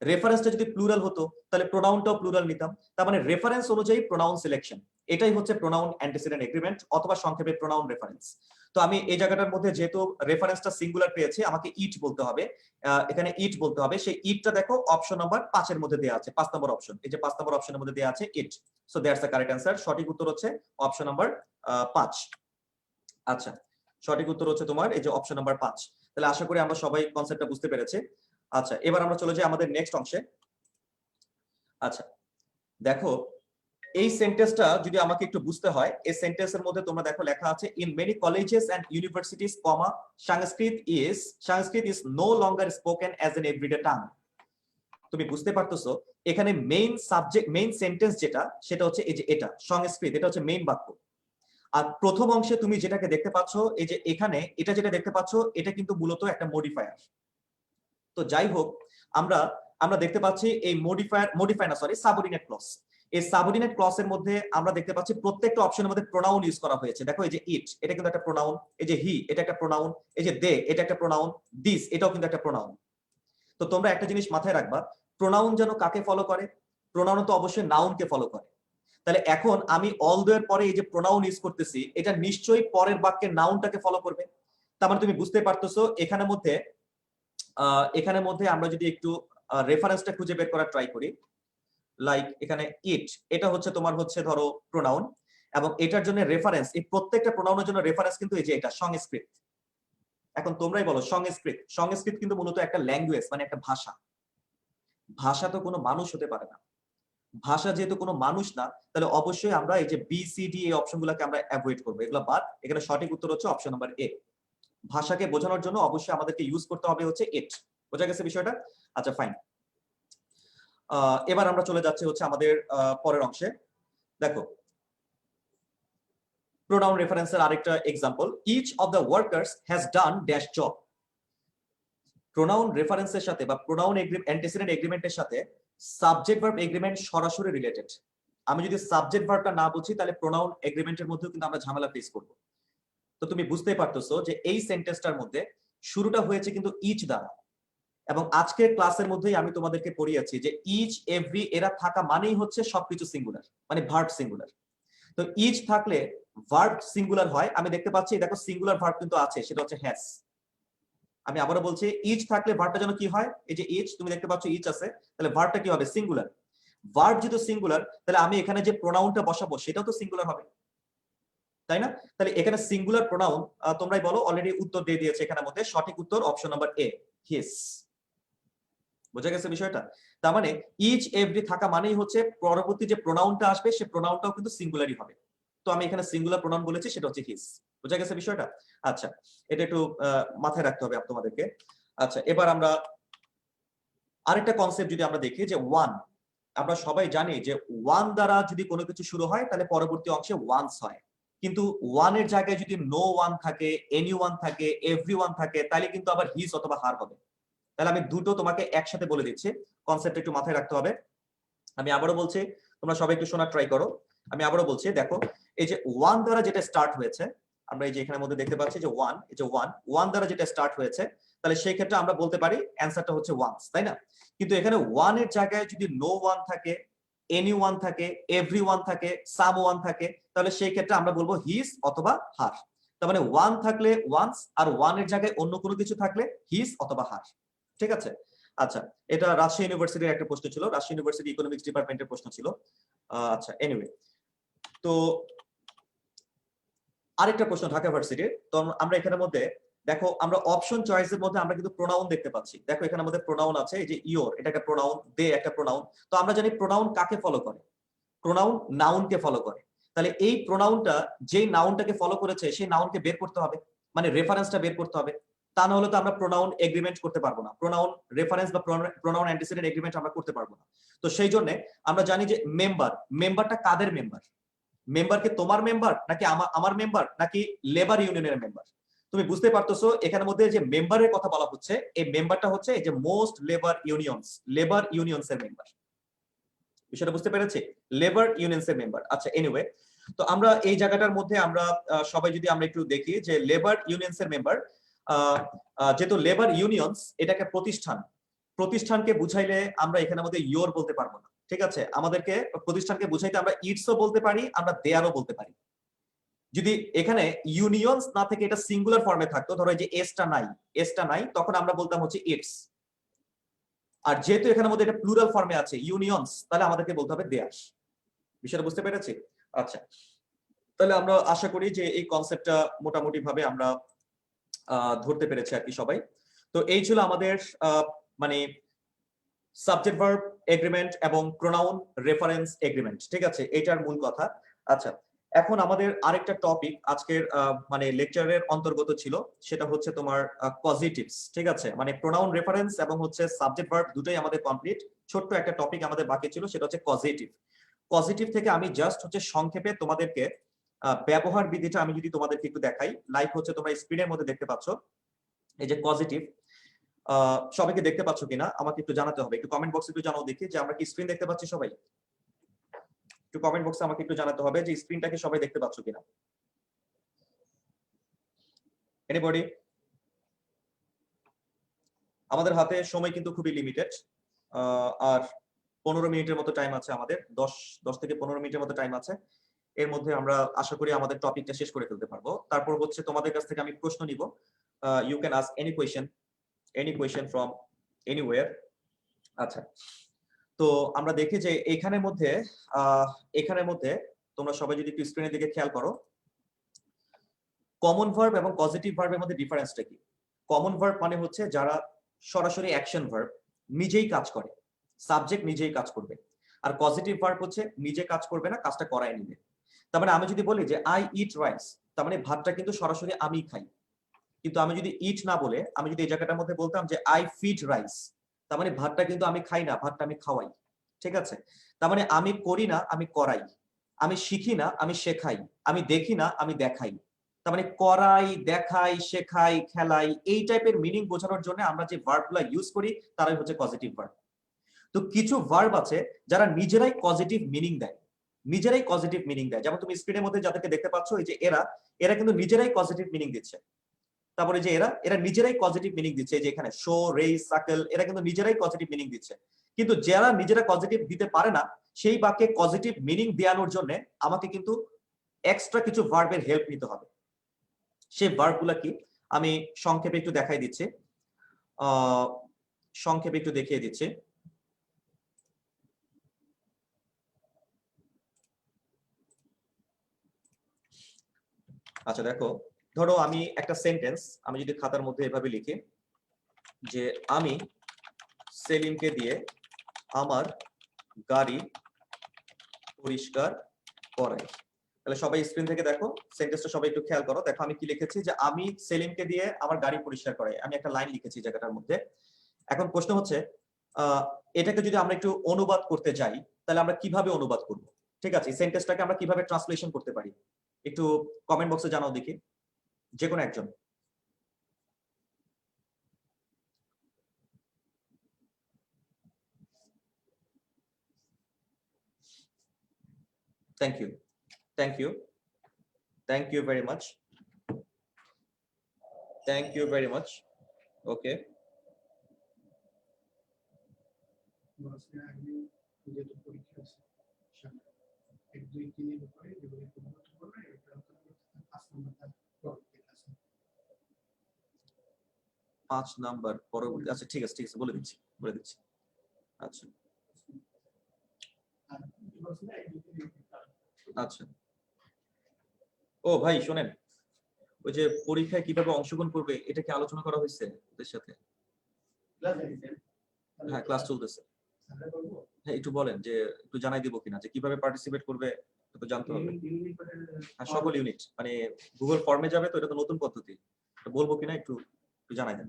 রেফারেন্সটা যদি প্লুরাল হতো তাহলে প্রোনাউনটাও প্লুরাল নিতাম। তার মানে রেফারেন্স অনুযায়ী প্রোনাউন সিলেকশন, এটাই হচ্ছে প্রোনাউন অ্যান্টিসিডেন্ট এগ্রিমেন্ট অথবা সংক্ষেপে প্রোনাউন রেফারেন্স। তো আমি এই জায়গাটার মধ্যে যেহেতু রেফারেন্সটা সিঙ্গুলার পেয়েছি, আমাকে ইট বলতে হবে, এখানে ইট বলতে হবে। সেই ইটটা দেখো অপশন নাম্বার 5 এর মধ্যে দেওয়া আছে, 5 নম্বর অপশন, এই যে 5 নম্বর অপশনের মধ্যে দেওয়া আছে it. So that's the correct answer. সঠিক উত্তর হচ্ছে অপশন নাম্বার 5। আচ্ছা, সঠিক উত্তর হচ্ছে তোমার এই যে অপশন নাম্বার 5। তাহলে আশা করি আমরা সবাই কনসেপ্টটা বুঝতে পেরেছি। আচ্ছা, এবার আমরা চলে যাই আমাদের নেক্সট অংশে। আচ্ছা দেখো, এই সেন্টেন্সটা যদি আমাকে একটু বুঝতে হয়, এই সেন্টেন্সের মধ্যে তোমরা দেখো লেখা আছে in many colleges and universities comma Sanskrit is no longer spoken as an everyday tongue. তুমি বুঝতে পারতেছো এখানে মেইন সাবজেক্ট, মেইন সেন্টেন্স যেটা, সেটা হচ্ছে এই যে এটা সংস্কৃত, এটা হচ্ছে মেইন বাক্য। আর প্রথম অংশে তুমি যেটাকে দেখতে পাচ্ছ, এই যে এখানে এটা যেটা দেখতে পাচ্ছ, এটা কিন্তু মূলত একটা মডিফায়ার। তো যাই হোক, আমরা দেখতে পাচ্ছি এই সাবঅর্ডিনেট ক্লজ। এই সাবঅর্ডিনেট ক্লজের মধ্যে আমরা দেখতে পাচ্ছি প্রত্যেকটা অপশনের মধ্যে প্রোনাউন ইউজ করা হয়েছে। দেখো এই যে ইট, এটা কিন্তু একটা প্রোনাউন, এই যে হি, এটা একটা প্রোনাউন, এই যে দে, এটা একটা প্রোনাউন, দিস, এটাও কিন্তু একটা প্রোনাউন। তো তোমরা একটা জিনিস মাথায় রাখবা, প্রোনাউন যেন কাকে ফলো করে? প্রোনাউন তো অবশ্যই নাউনকে ফলো করে। তাহলে এখন আমি অল দো এর পরে এই যে প্রোনাউন ইউজ করতেছি, এটা নিশ্চয়ই পরের বাক্যের নাউনটাকে ফলো করবে। তার মানে তুমি বুঝতে পারতেছো এখানের মধ্যে আমরা যদি একটু রেফারেন্সটা খুঁজে বের করার ট্রাই করি, লাইক এখানে ইট, এটা হচ্ছে তোমার হচ্ছে ধরো প্রোনাউন, এবং এটার জন্য রেফারেন্স, এই প্রত্যেকটা প্রোনাউনের জন্য রেফারেন্স কিন্তু এই যে এটা সংস্কৃত। এখন তোমরাই বলো, সংস্কৃত কিন্তু মূলত একটা ল্যাঙ্গুয়েজ, মানে একটা ভাষা। ভাষা তো কোনো মানুষ হতে পারে না। ভাষা যেহেতু কোনো মানুষ না, তাহলে অবশ্যই আমরা এই যে বি সি ডি এই অপশনগুলোকে আমরা অ্যাভয়েড করবো, এগুলো বাদ। এখানে সঠিক উত্তর হচ্ছে অপশন নাম্বার এ। ভাষাকে বোঝানোর জন্য অবশ্যই আমাদেরকে ইউজ করতে হবে হচ্ছে ইট। বোঝা গেছে বিষয়টা? আচ্ছা ফাইন। এবার আমরা চলে যাচ্ছি হচ্ছে আমাদের পরের অংশে। দেখো প্রোনাউন রেফারেন্সের আরেকটা example, each of the workers has done dash job. Pronoun রেফারেন্সের সাথে বা প্রোনাউন অ্যান্টিসিডেন্ট এগ্রিমেন্টের সাথে সাবজেক্ট ভার্ব এগ্রিমেন্ট সরাসরি রিলেটেড। আমি যদি সাবজেক্ট ভার্বটা না বুঝি, তাহলে প্রোনাউন এগ্রিমেন্টের মধ্যেও কিন্তু আমরা ঝামেলা ফেস করব। তো তুমি বুঝতেই পারতেছো যে এই সেন্টেন্সটার মধ্যে শুরুটা হয়েছে কিন্তু ইচ দ্বারা, এবং আজকের ক্লাসের মধ্যেই আমি তোমাদেরকে পড়িয়েছি যে ইচ, এভরি এরা থাকা মানেই হচ্ছে সবকিছু সিঙ্গুলার, মানে ভার্ব সিঙ্গুলার। তো ইচ থাকলে ভার্ব সিঙ্গুলার হয়। আমি দেখতে পাচ্ছি দেখো সিঙ্গুলার ভার্ব কিন্তু আছে, সেটা হচ্ছে হ্যাজ। আমি আবারও বলছি, ইচ থাকলে ভার্বটা যেন কি হয়, এই যে ইচ, তুমি দেখতে পাচ্ছ ইচ আছে, তাহলে ভার্বটা কি হবে? সিঙ্গুলার। ভার্ব যেহেতু সিঙ্গুলার, তাহলে আমি এখানে যে প্রোনাউনটা বসাবো সেটাও তো সিঙ্গুলার হবে, তাই না? তাহলে এখানে সিঙ্গুলার প্রোনাউন, তোমরাই বলো, অলরেডি উত্তর দিয়ে দিয়েছে এখানের মধ্যে। সঠিক উত্তর অপশন নাম্বার এ, হিস। বোঝা গেছে বিষয়টা? তার মানে ইচ, এভরি থাকা মানেই হচ্ছে পরবর্তী যে প্রোনাউনটা আসবে সে প্রোনাউনটাও কিন্তু সিঙ্গুলারই হবে। তো আমি এখানে সিঙ্গুলার প্রোনাউন বলেছি, সেটা হচ্ছে হিস। বোঝা গেছে বিষয়টা? আচ্ছা, এটা একটু মাথায় রাখতে হবে তোমাদেরকে। আচ্ছা, এবার আমরা আরেকটা কনসেপ্ট যদি আমরা দেখি, যে ওয়ান। আমরা সবাই জানি যে ওয়ান দ্বারা যদি কোনো কিছু শুরু হয়, তাহলে পরবর্তী অংশে ওয়ান্স হয়। কিন্তু ওয়ানের জায়গায় যদি নো ওয়ান থাকে, এনি ওয়ান থাকে, এভরি ওয়ান থাকে, তাহলে কিন্তু আবার হিজ অথবা হার হবে। তাহলে আমি দুটো তোমাকে একসাথে বলে দিচ্ছি, কনসেপ্ট একটু মাথায় রাখতে হবে। আমি আবারও বলছি, তোমরা সবাই একটু শোনার ট্রাই করো। আমি আবারও বলছি, দেখো এই যে ওয়ান দ্বারা যেটা স্টার্ট হয়েছে, আমরা এই যে এখানের মধ্যে দেখতে পাচ্ছি যে ওয়ান, এই যে ওয়ান দ্বারা যেটা স্টার্ট হয়েছে, তাহলে সেই ক্ষেত্রে আমরা বলতে পারি অ্যান্সারটা হচ্ছে ওয়ান্স, তাই না? কিন্তু এখানে ওয়ানের জায়গায় যদি নো ওয়ান থাকে, এনি ওয়ান থাকে, এভরি ওয়ান থাকে, সাম ওয়ান থাকে, তাহলে সেই ক্ষেত্রে আমরা বলবো হিজ অথবা হার। তার মানে ওয়ান থাকলে ওয়ান্স, আর ওয়ানের জায়গায় অন্য কোনো কিছু থাকলে হিজ অথবা হার। ঠিক আছে? আচ্ছা, এটা রাজশাহী ইউনিভার্সিটির একটা প্রশ্ন ছিল, রাজশাহী ইউনিভার্সিটি ইকোনমিক্স ডিপার্টমেন্টের প্রশ্ন ছিল। আচ্ছা, এনিওয়ে, তো আরেকটা প্রশ্ন ঢাকা ভার্সিটির। তো আমরা এখানের মধ্যে দেখো, আমরা অপশন চয়েসের মধ্যে আমরা কিন্তু প্রোনাউন দেখতে পাচ্ছি। দেখো এখানের মধ্যে প্রোনাউন আছে, এই যে ইওর, এটা একটা প্রোনাউন, দে একটা প্রোনাউন। তো আমরা জানি প্রোনাউন কাকে ফলো করে? প্রোনাউন নাউনকে ফলো করে। তাহলে এই প্রোনাউনটা যেই নাউনটাকে ফলো করেছে সেই নাউনকে বের করতে হবে, মানে রেফারেন্সটা বের করতে হবে। তা না হলে তো আমরা প্রোনাউন এগ্রিমেন্ট করতে পারবো না, প্রোনাউন রেফারেন্স বা প্রোনাউন অ্যান্টিসিডেন্ট এগ্রিমেন্ট আমরা করতে পারবো না। তো সেই জন্য আমরা জানি যে মেম্বার, মেম্বারটা কাদের মেম্বার? মেম্বার কি তোমার মেম্বার, নাকি আমার মেম্বার, নাকি লেবার ইউনিয়নের মেম্বার? তুমি বুঝতে পারতেছো এখানের মধ্যে যে মেম্বারের কথা বলা হচ্ছে, এই মেম্বারটা হচ্ছে এই যে মোস্ট লেবার ইউনিয়নস এর মেম্বার। বিষয়টা বুঝতে পেরেছি? লেবার ইউনিয়নস এর মেম্বার। আচ্ছা, এনিওয়ে, তো আমরা এই জায়গাটার মধ্যে আমরা সবাই যদি আমরা একটু দেখি যে লেবার ইউনিয়নস এর মেম্বার, যেহেতু লেবার ইউনিয়নস এটাকে প্রতিষ্ঠানকে বুঝাইলে আমরা এখানের মধ্যে ইয়োর বলতে পারবো না, ঠিক আছে? আমাদেরকে প্রতিষ্ঠানকে বুঝাইতে আমরা ইটসও বলতে পারি, আমরা দেয়ারও বলতে পারি। যদি এখানে ইউনিয়নস না থেকে এটা সিঙ্গুলার ফর্মে থাকতো, ধরো এই যে এসটা নাই, তখন আমরা বলতাম হচ্ছে ইটস। আর যেহেতু এখানের মধ্যে এটা প্লুরাল ফর্মে আছে ইউনিয়নস, তাহলে আমাদেরকে বলতে হবে দেয়ার্স। বিষয়টা বুঝতে পেরেছি? আচ্ছা, তাহলে আমরা আশা করি যে এই কনসেপ্টটা মোটামুটি ভাবে আমরা ধরতে পেরেছি আর কি সবাই। তো এই ছিল আমাদের মানে সাবজেক্ট ভার্ব এগ্রিমেন্ট এবং প্রোনাউন রেফারেন্স এগ্রিমেন্ট, ঠিক আছে? এটার মূল কথা। আচ্ছা, এখন আমাদের আরেকটা টপিক আজকের মানে লেকচারের অন্তর্গত ছিল, সেটা হচ্ছে তোমার পজিটিভস, ঠিক আছে? মানে প্রোনাউন রেফারেন্স এবং হচ্ছে সাবজেক্ট ভার্ব দুটোই আমাদের কমপ্লিট। ছোট্ট একটা টপিক আমাদের বাকি ছিল, সেটা হচ্ছে পজিটিভ। পজিটিভ থেকে আমি জাস্ট হচ্ছে সংক্ষেপে তোমাদেরকে ব্যবহার বিধিটা আমি যদি তোমাদেরকে একটু দেখাই, লাইক হচ্ছে তোমরা স্ক্রিনের মধ্যে দেখতে পাচ্ছ এই যে পজিটিভ। সবাইকে দেখতে পাচ্ছ কিনা আমাকে একটু জানাতে হবে, একটু কমেন্ট বক্সে একটু জানাও দেখি যে আমরা কি স্ক্রিন দেখতে পাচ্ছি সবাই। একটু কমেন্ট বক্সে আমাকে একটু জানাতে হবে যে স্ক্রিনটাকে সবাই দেখতে পাচ্ছ কিনা। এনিবডি? আমাদের হাতে সময় কিন্তু খুবই লিমিটেড, আর 15 মিনিটের মতো টাইম আছে আমাদের, 10 থেকে 15 মিনিটের মতো টাইম আছে। এর মধ্যে আমরা আশা করি আমাদের টপিকটা শেষ করে ফেলতে পারবো। তারপর হচ্ছে তোমাদের কাছ থেকে আমি প্রশ্ন নিব। You can ask any question from anywhere. আচ্ছা, তো আমরা দেখি যে এখানের মধ্যে তোমরা সবাই যদি একটু স্ক্রিনের দিকে খেয়াল করো, কমন ভার্ব এবং পজিটিভ ভার্বের মধ্যে ডিফারেন্সটা কি? কমন ভার্ব মানে হচ্ছে যারা সরাসরি অ্যাকশন ভার্ব, নিজেই কাজ করে, সাবজেক্ট নিজেই কাজ করবে। আর পজিটিভ ভার্ব হচ্ছে নিজে কাজ করবে না, কাজটা করায় নিবে। তার মানে আমি যদি বলি যে আই ইট রাইস, তার মানে ভাতটা কিন্তু সরাসরি আমি খাই। কিন্তু আমি যদি ইট না বলে আমি যদি এই জায়গাটার মধ্যে বলতাম যে আই ফিড রাইস, তার মানে ভাতটা কিন্তু আমি খাই না, ভাতটা আমি খাওয়াই, ঠিক আছে? তার মানে আমি করি না, আমি করাই, আমি শিখি না, আমি শেখাই, আমি দেখি না, আমি দেখাই। তার মানে করাই, দেখাই, শেখাই, খেলাই, এই টাইপের মিনিং বোঝানোর জন্য আমরা যে ভার্বগুলো ইউজ করি তারাই হচ্ছে পজিটিভ ভার্ব। তো কিছু ভার্ব আছে যারা নিজেরাই পজিটিভ মিনিং দেয়, যেমন তুমি স্ক্রিনের মধ্যে যাদেরকে দেখতে পাচ্ছ এই যে এরা কিন্তু নিজেরাই পজিটিভ মিনিং দিচ্ছে। তারপরে যে এরা নিজেরাই পজিটিভ মিনিং দিচ্ছে, এই যে এখানে শো, রেইজ, সার্কেল, এরা কিন্তু নিজেরাই পজিটিভ মিনিং দিচ্ছে। কিন্তু যারা নিজেরা পজিটিভ দিতে পারে না, সেই বাক্যে পজিটিভ মিনিং দেওয়ানোর জন্য আমাকে কিন্তু এক্সট্রা কিছু ভার্বের হেল্প নিতে হবে। সেই ভার্বগুলো কি আমি সংক্ষেপে একটু দেখিয়ে দিচ্ছি। আচ্ছা দেখো, ধরো আমি একটা সেন্টেন্স আমি যদি খাতার মধ্যে এভাবে লিখি যে আমি সেলিমকে দিয়ে আমার গাড়ি পরিষ্কার করাই। তাহলে সবাই স্ক্রিন থেকে দেখো সেন্টেন্সটা, সবাই একটু খেয়াল করো। দেখো আমি কি লিখেছি যে আমি সেলিমকে দিয়ে আমার গাড়ি পরিষ্কার করাই, আমি একটা লাইন লিখেছি জায়গাটার মধ্যে। এখন প্রশ্ন হচ্ছে এটাকে যদি আমরা একটু অনুবাদ করতে যাই তাহলে আমরা কিভাবে অনুবাদ করব? ঠিক আছে, এই সেন্টেন্সটাকে আমরা কিভাবে ট্রান্সলেশন করতে পারি একটু কমেন্ট বক্সে জানাও দেখি, যে কোনো একজন। Thank you very much. Okay. 5 number পরবর্তী, আচ্ছা ঠিক আছে বলে দিচ্ছি। আচ্ছা আচ্ছা, ও ভাই শোনেন, ওই যে পরীক্ষায় কিভাবে অংশগ্রহণ করবে এটা কি আলোচনা করা হয়েছে ওদের সাথে? হ্যাঁ ক্লাস চলতেছে। হ্যাঁ একটু বলেন যে একটু জানাই দিব কিনা যে কিভাবে পার্টিসিপেট করবে, এটা তো জানতে হবে। হ্যাঁ সকল ইউনিট মানে গুগল ফর্মে যাবে, তো এটা তো নতুন পদ্ধতি, তো বলবো কিনা একটু জানাই দেন।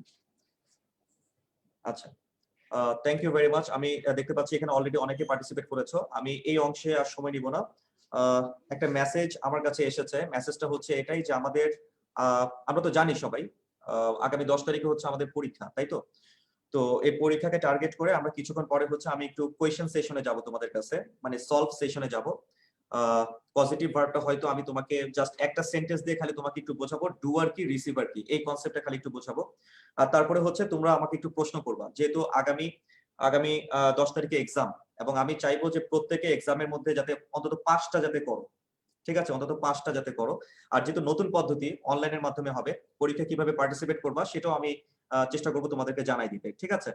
আচ্ছা থ্যাংক ইউ ভেরি মাচ। আমি দেখতে পাচ্ছি এখানে অলরেডি অনেকে পার্টিসিপেট করেছো। আমি এই অংশে আর সময় নিব না। একটা মেসেজ আমার কাছে এসেছে, মেসেজটা হচ্ছে এটাই যে আমাদের আমরা তো জানি সবাই আগামী 10 তারিখে হচ্ছে আমাদের পরীক্ষা, তাই তো? তো এই পরীক্ষাকে টার্গেট করে আমরা কিছুক্ষণ পরে হচ্ছে আমি একটু কোয়েশ্চেন সেশনে যাব তোমাদের কাছে, মানে সলভ সেশনে যাব। পজিটিভ ভার্বটা হয়তো আমি তোমাকে জাস্ট একটা সেন্টেন্স দিয়ে খালি তোমাকে একটু বোঝাবো, ডুয়ার কি রিসিভার কি এই কনসেপ্টটা খালি একটু বোঝাবো। আর তারপরে হচ্ছে তোমরা আমাকে একটু প্রশ্ন করবা, যেহেতু আগামী 10 তারিখে এক্সাম, এবং আমি চাইবো যে প্রত্যেকে এক্সামের মধ্যে যাতে অন্তত 5টা যাতে করো, ঠিক আছে? অন্তত 5টা যাতে করো। আর যেহেতু নতুন পদ্ধতি অনলাইনের মাধ্যমে হবে, পরীক্ষা কিভাবে পার্টিসিপেট করবা সেটাও আমি চেষ্টা করবো তোমাদেরকে জানাই দিতে, ঠিক আছে?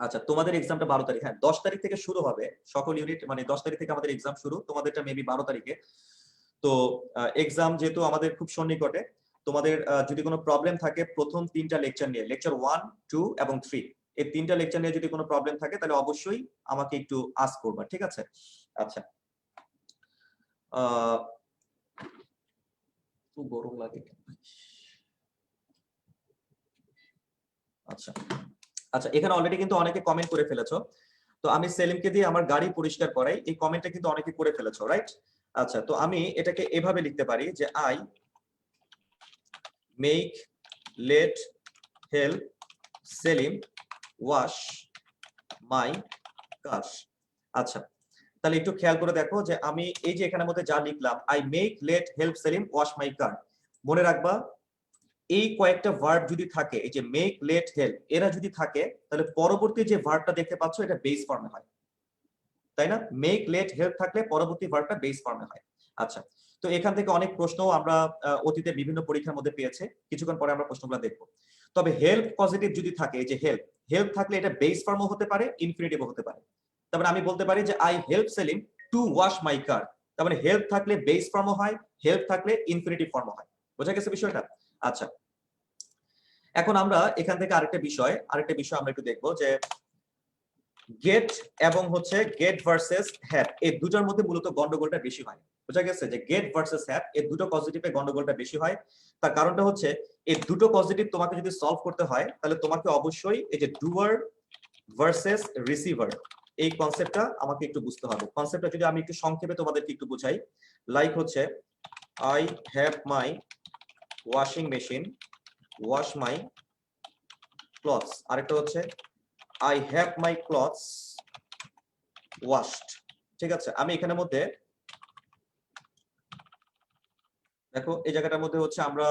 আচ্ছা তোমাদের এক্সামটা 12 তারিখ, হ্যাঁ 10 তারিখ থেকে শুরু হবে সকল ইউনিট, মানে 10 তারিখ থেকে আমাদের এক্সাম শুরু, তোমাদেরটা মেবি 12 তারিখে। তো এক্সাম যেহেতু আমাদের খুব সন্নিকটে, তোমাদের যদি কোনো প্রবলেম থাকে প্রথম 3টা লেকচার নিয়ে, লেকচার 1, 2 এবং 3, এই 3টা লেকচার নিয়ে যদি কোনো প্রবলেম থাকে তাহলে অবশ্যই আমাকে একটু আস্ক করবা, ঠিক আছে? আচ্ছা খুব গরম লাগে। আচ্ছা আচ্ছা এখানে অলরেডি কিন্তু অনেকে কমেন্ট করে ফেলেছো, তো আমি সেলিমকে দিয়ে আমার গাড়ি পরিষ্কার করাই, এই কমেন্টটা কিন্তু অনেকে করে ফেলেছো, রাইট? আচ্ছা তো আমি এটাকে এভাবে লিখতে পারি যে I make let help Selim wash my car. আচ্ছা তাহলে একটু খেয়াল করে দেখো যে আমি এই যে এখানের মধ্যে যা লিখলাম, I make let help Selim wash my car, মনে রাখবা এই কয়েকটা ভার্ব যদি থাকে, এই যে মেক লেট হেল্প এরা যদি থাকে, তাহলে পরবর্তী যে ভার্বটা দেখতে পাচ্ছ এটা বেস ফর্মে হয়, তাই না? মেক লেট হেল্প থাকলে পরবর্তী ভার্বটা বেস ফর্মে হয়। আচ্ছা তো এখান থেকে অনেক প্রশ্ন আমরা অতীতে বিভিন্ন পরীক্ষার মধ্যে পেয়েছে, কিছুক্ষণ পরে আমরা প্রশ্নগুলো দেখবো। তবে হেল্প পজিটিভ যদি থাকে, এই যে হেল্প থাকলে এটা বেস ফর্মও হতে পারে, ইনফিনিটিভও হতে পারে। তারপরে আমি বলতে পারি যে I help Selim to wash my car, তার মানে হেল্প থাকলে বেস ফর্মও হয়, হেল্প থাকলে ইনফিনিটিভ ফর্মও হয়। বোঝা গেছে বিষয়টা? আচ্ছা এখন আমরা এখান থেকে আরেকটা বিষয় আমরা একটু দেখবো যে গেট এবং হচ্ছে গেট ভার্সেস হ্যাভ, এই দুটোর মধ্যে মূলত গন্ডগোলটা বেশি হয়। বোঝা গেছে যে গেট ভার্সেস হ্যাভ এই দুটো পজিটিভে গন্ডগোলটা বেশি হয়। তার কারণটা হচ্ছে এই দুটো পজিটিভ তোমাকে যদি সলভ করতে হয় তাহলে তোমাকে অবশ্যই এই যে ডুয়ার ভার্সেস রিসিভার এই কনসেপ্টটা আমাকে একটু বুঝতে হবে। কনসেপ্টটা যদি আমি একটু সংক্ষেপে তোমাদেরকে একটু বুঝাই, লাইক হচ্ছে I have my washing machine wash my clothes, আরেকটা হচ্ছে I have my clothes washed, ঠিক আছে? আমি এখানের মধ্যে দেখো এই জায়গাটার মধ্যে হচ্ছে আমরা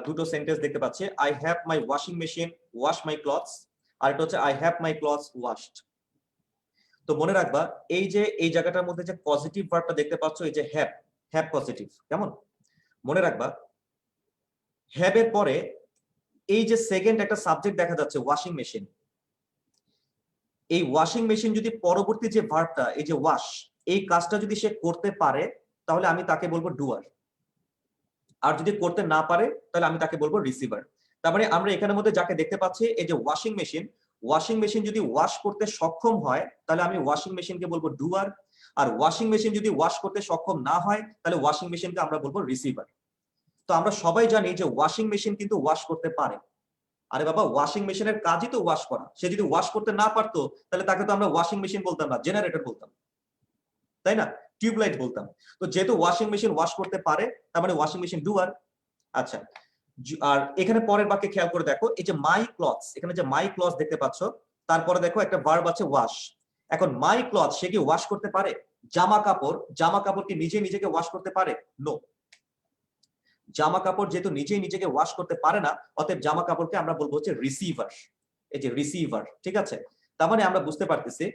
দুটো সেন্টেন্স দেখতে পাচ্ছি, I have my washing machine wash my clothes, আর এটা হচ্ছে I have my clothes washed। তো মনে রাখবা এই যে এই জায়গাটার মধ্যে যে পজিটিভ ভার্বটা দেখতে পাচ্ছ, এই যে হ্যাভ পজিটিভ, কেমন? মনে রাখবা হ্যাভ এর পরে এই যে সেকেন্ড একটা সাবজেক্ট দেখা যাচ্ছে ওয়াশিং মেশিন, এই ওয়াশিং মেশিন যদি পরবর্তী যে ভার্বটা এই যে ওয়াশ এই কাজটা যদি সে করতে পারে তাহলে আমি তাকে বলবো ডুয়ার, আর যদি করতে না পারে তাহলে আমি তাকে বলবো রিসিভার। তার মানে আমরা এখানের মধ্যে যাকে দেখতে পাচ্ছি এই যে ওয়াশিং মেশিন যদি ওয়াশ করতে সক্ষম হয় তাহলে আমি ওয়াশিং মেশিনকে বলবো ডুয়ার, আর ওয়াশিং মেশিন যদি ওয়াশ করতে সক্ষম না হয় তাহলে ওয়াশিং মেশিনকে আমরা বলবো রিসিভার। তো আমরা সবাই জানি যে ওয়াশিং মেশিন কিন্তু ওয়াশ করতে পারে। আরে বাবা ওয়াশিং মেশিনের কাজই তো ওয়াশ করা, সে যদি ওয়াশ করতে না পারতো তাহলে তাকে তো আমরা ওয়াশিং মেশিন বলতাম না, জেনারেটর বলতাম, তাই না? টিউবলাইট বলতাম। তো যেহেতু ওয়াশিং মেশিন ওয়াশ করতে পারে তার মানে ওয়াশিং মেশিন ডুয়ার। আচ্ছা আর এখানে পরের বাক্যে খেয়াল করে দেখো এই যে মাই ক্লথস, এখানে যে মাই ক্লথস দেখতে পাচ্ছ, তারপরে দেখো একটা ভার্ব আছে ওয়াশ। এখন মাই ক্লথ সে কি ওয়াশ করতে পারে? জামা কাপড় কি নিজেকে ওয়াশ করতে পারে? নো, জামা কাপড় যেহেতু নিজেকে ওয়াশ করতে পারে না, অতএব জামা কাপড়কে আমরা বলবো হচ্ছে রিসিভার, এই যে রিসিভার, ঠিক আছে? তার মানে আমরা বুঝতে পারতেছি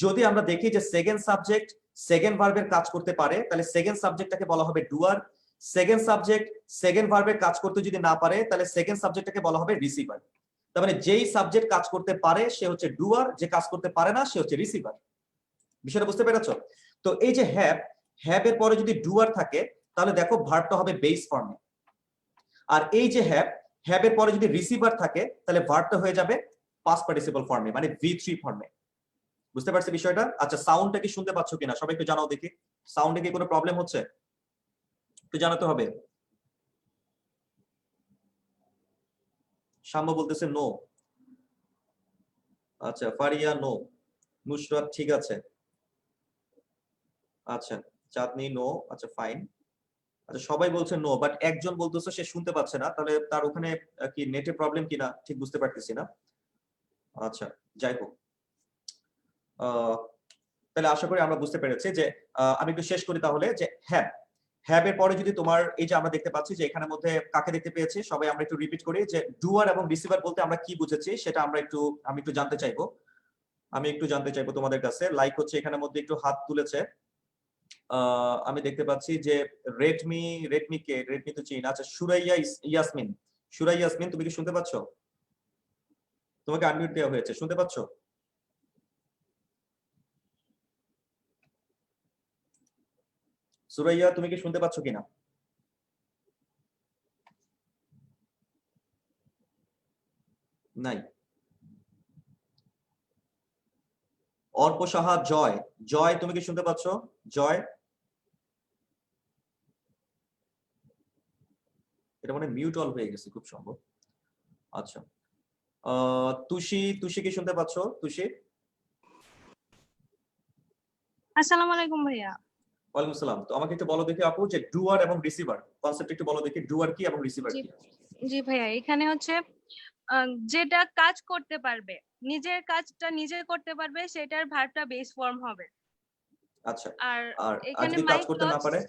যদি আমরা দেখি যে সেকেন্ড সাবজেক্ট সেকেন্ড ভার্বের কাজ করতে পারে তাহলে সেকেন্ড সাবজেক্টটাকে বলা হবে ডুয়ার, সেকেন্ড সাবজেক্ট সেকেন্ড ভার্বের কাজ করতে যদি না পারে তাহলে সেকেন্ড সাবজেক্টটাকে বলা হবে রিসিভার। তার মানে যেই সাবজেক্ট কাজ করতে পারে সে হচ্ছে ডুয়ার, যে কাজ করতে পারে না সে হচ্ছে রিসিভার। বিষয়টা বুঝতে পেরেছো? তো এই যে হ্যাভ এর পরে যদি ডুয়ার থাকে তাহলে দেখো ভার্বটা হবে বেস ফর্মে। আর এই যে হ্যাভ এর পরে যদি রিসিভার থাকে তাহলে ভার্বটা হয়ে যাবে পাস্ট পার্টিসিপল ফর্মে, মানে V3 ফর্মে। বুঝতে পারছি বিষয়টা? আচ্ছা, সাউন্ডটা কি শুনতে পাচ্ছ কিনা সবাই একটু জানাও দেখি। সাউন্ডে কি কোনো প্রবলেম হচ্ছে একটু জানাতে হবে। শাম্য বলতেছে নো। আচ্ছা, ফারিয়া নো। নুসরাত ঠিক আছে। আচ্ছা, চাঁদনি নো। আচ্ছা ফাইন। আচ্ছা, সবাই বলছে নো, বাট একজন বলতেছে সে শুনতে পাচ্ছে না। তাহলে তার ওখানে কি নেটে প্রবলেম কিনা ঠিক বুঝতে পারতেছি না। আচ্ছা, যাই হোক, তাহলে আশা করি আমরা বুঝতে পেরেছি যে আমি একটু শেষ করি তাহলে। যে হ্যাভ এর পরে যদি তোমার এই যে আমরা দেখতে পাচ্ছি যে এখানের মধ্যে কাকে দেখতে পেয়েছি, সবাই আমরা একটু রিপিট করি যে ডুয়ার এবং রিসিভার বলতে আমরা কি বুঝেছি সেটা আমি একটু জানতে চাইবো তোমাদের কাছে। লাইক হচ্ছে এখানের মধ্যে একটু হাত তুলেছে। আমি দেখতে পাচ্ছি যে রেডমি তো চিন। আচ্ছা, সুরাইয়া ইয়াসমিন তুমি কি শুনতে পাচ্ছ? তোমাকে আনমিউট দেওয়া হয়েছে, শুনতে পাচ্ছ? সুরাইয়া তুমি কি শুনতে পাচ্ছ কিনা? নাই। অর্প সাহা জয় তুমি কি শুনতে পাচ্ছ? জয়, এটা মানে মিউট অল হয়ে গেছে খুব সম্ভব। আচ্ছা, তুষি কি শুনতে পাচ্ছ? তুষি, আসসালামু আলাইকুম ভাইয়া। ওয়ালাইকুম আসসালাম। তো আমাকে একটু বলো দেখি আপু যে ডুয়ার এবং রিসিভার কনসেপ্ট একটু বলো দেখি, ডুয়ার কি এবং রিসিভার কি? জি ভাইয়া, এখানে হচ্ছে যেটা কাজ করতে পারবে, নিজের কাজটা নিজে করতে পারবে, সেটার ভার্বটা বেস ফর্ম হবে। আচ্ছা, আর আর এখানে যদি কাজ করতে না পারে,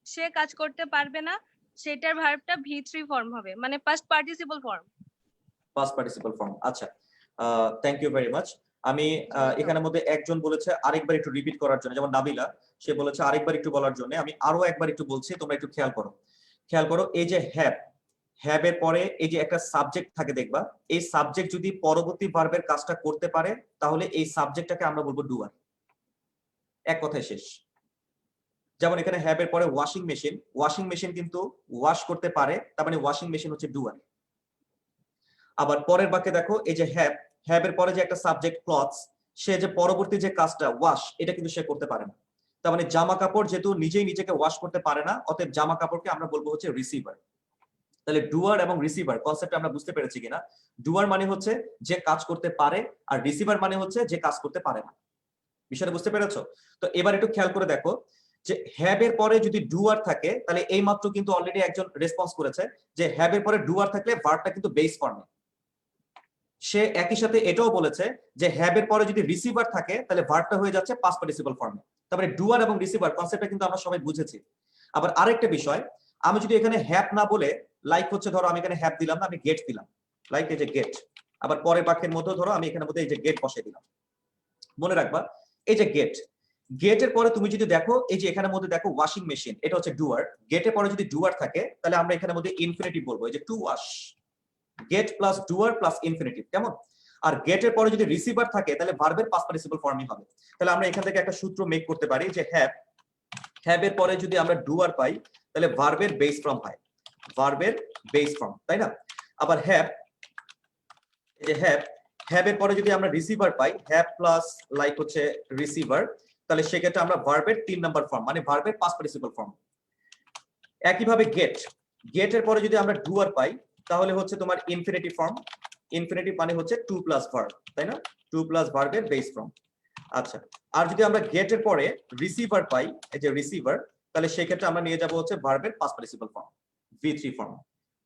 সে কাজ করতে পারবে না, সেটার ভার্বটা V3 ফর্ম হবে, মানে পাস্ট পার্টিসিপল ফর্ম। আচ্ছা, থ্যাংক ইউ ভেরি মাচ। আমি এখানের মধ্যে একজন বলেছে আরেকবার একটু রিপিট করার জন্য, যেমন নাবিলা, সে বলেছে আরেকবার একটু বলার জন্য। আমি আরো একবার একটু বলছি, তোমরা একটু খেয়াল করো। এই যে হ্যাভ এর পরে এই যে একটা সাবজেক্ট থাকে দেখবা, এই সাবজেক্ট যদি পরবর্তী ভার্বের কাজটা করতে পারে তাহলে এই সাবজেক্টটাকে আমরা বলবো ডুয়ার। এক কথায় শেষ। যেমন এখানে হ্যাভ এর পরে ওয়াশিং মেশিন কিন্তু ওয়াশ করতে পারে, তার মানে ওয়াশিং মেশিন হচ্ছে ডুয়ার। আবার পরের বাক্যে দেখো, এই যে হ্যাভ এর পরে যে একটা সাবজেক্ট ক্লথস, সে যে পরবর্তী যে কাজটা ওয়াশ, এটা কিন্তু সে করতে পারে না। তার মানে জামা কাপড় যেহেতু নিজেই নিজেকে ওয়াশ করতে পারে না, অতএব জামা কাপড়কে আমরা বলবো হচ্ছে রিসিভার। তাহলে ডুয়ার এবং রিসিভার কনসেপ্ট আমরা বুঝতে পেরেছি কিনা? ডুয়ার মানে হচ্ছে যে কাজ করতে পারে, আর রিসিভার মানে হচ্ছে যে কাজ করতে পারে না। বিষয়টা বুঝতে পেরেছো? তো এবার একটু খেয়াল করে দেখো যে হ্যাভ এর পরে যদি ডুয়ার থাকে তাহলে এই মাত্র কিন্তু অলরেডি একজন রেসপন্স করেছে যে হ্যাভ এর পরে ডুয়ার থাকলে ভার্বটা কিন্তু বেস ফর্মে। সে একই সাথে এটাও বলেছে যে হ্যাভ এর পরে যদি রিসিভার থাকে তাহলে ভার্বটা হয়ে যাচ্ছে পাস্ট পার্টিসিপল ফর্মে। তারপরে ডুয়ার এবং রিসিভার কনসেপ্টটা কিন্তু আমরা সবাই বুঝেছি। আবার আরেকটা বিষয়, আমি যদি এখানে হ্যাভ না বলে, লাইক হচ্ছে ধরো আমি এখানে হ্যাভ দিলাম না, আমি গেট দিলাম, লাইক এই যে গেট। আবার পরের বাক্যের মধ্যে ধরো আমি এখানে মধ্যে এই যে গেট বসিয়ে দিলাম। মনে রাখবা এই যে গেটের পরে তুমি যদি দেখো, এই যে এখানের মধ্যে দেখো ওয়াশিং মেশিন, এটা হচ্ছে ডুয়ার। গেটের পরে যদি ডুয়ার থাকে তাহলে আমরা এখানের মধ্যে ইনফিনিটিভ বলবো, এই যে to wash, get plus doer plus infinitive, কেমন? আর গেটের পরে যদি রিসিভার থাকে তাহলে ভার্বের পাস্ট পার্টিসিপল ফর্মই হবে। তাহলে আমরা এখান থেকে একটা সূত্র মেক করতে পারি যে হ্যাভ এর পরে যদি আমরা ডুয়ার পাই তাহলে ভার্বের বেস ফর্ম হয়, ভার্বের বেস ফর্ম, তাই না? আবার এই যে হ্যাভ এর পরে যদি আমরা receiver pi, have plus like হচ্ছে রিসিভার, তাহলে সেক্ষেত্রে আমরা ভার্বের 3 নাম্বার ফর্ম, মানে ভার্বের পাস্ট পার্টিসিপল ফর্ম। একইভাবে গেটের পরে যদি আমরা ডুয়ার পাই তাহলে হচ্ছে তোমার ইনফিনিটিভ ফর্ম। ইনফিনিটিভ মানে হচ্ছে 2 প্লাস ভার্ব, তাই না? 2 প্লাস ভার্বের বেস ফর্ম। আচ্ছা, আর যদি আমরা গেটের পরে রিসিভার পাই, এই যে রিসিভার, তাহলে সেক্ষেত্রে আমরা নিয়ে যাব হচ্ছে ভার্বের past participle form, V3 form.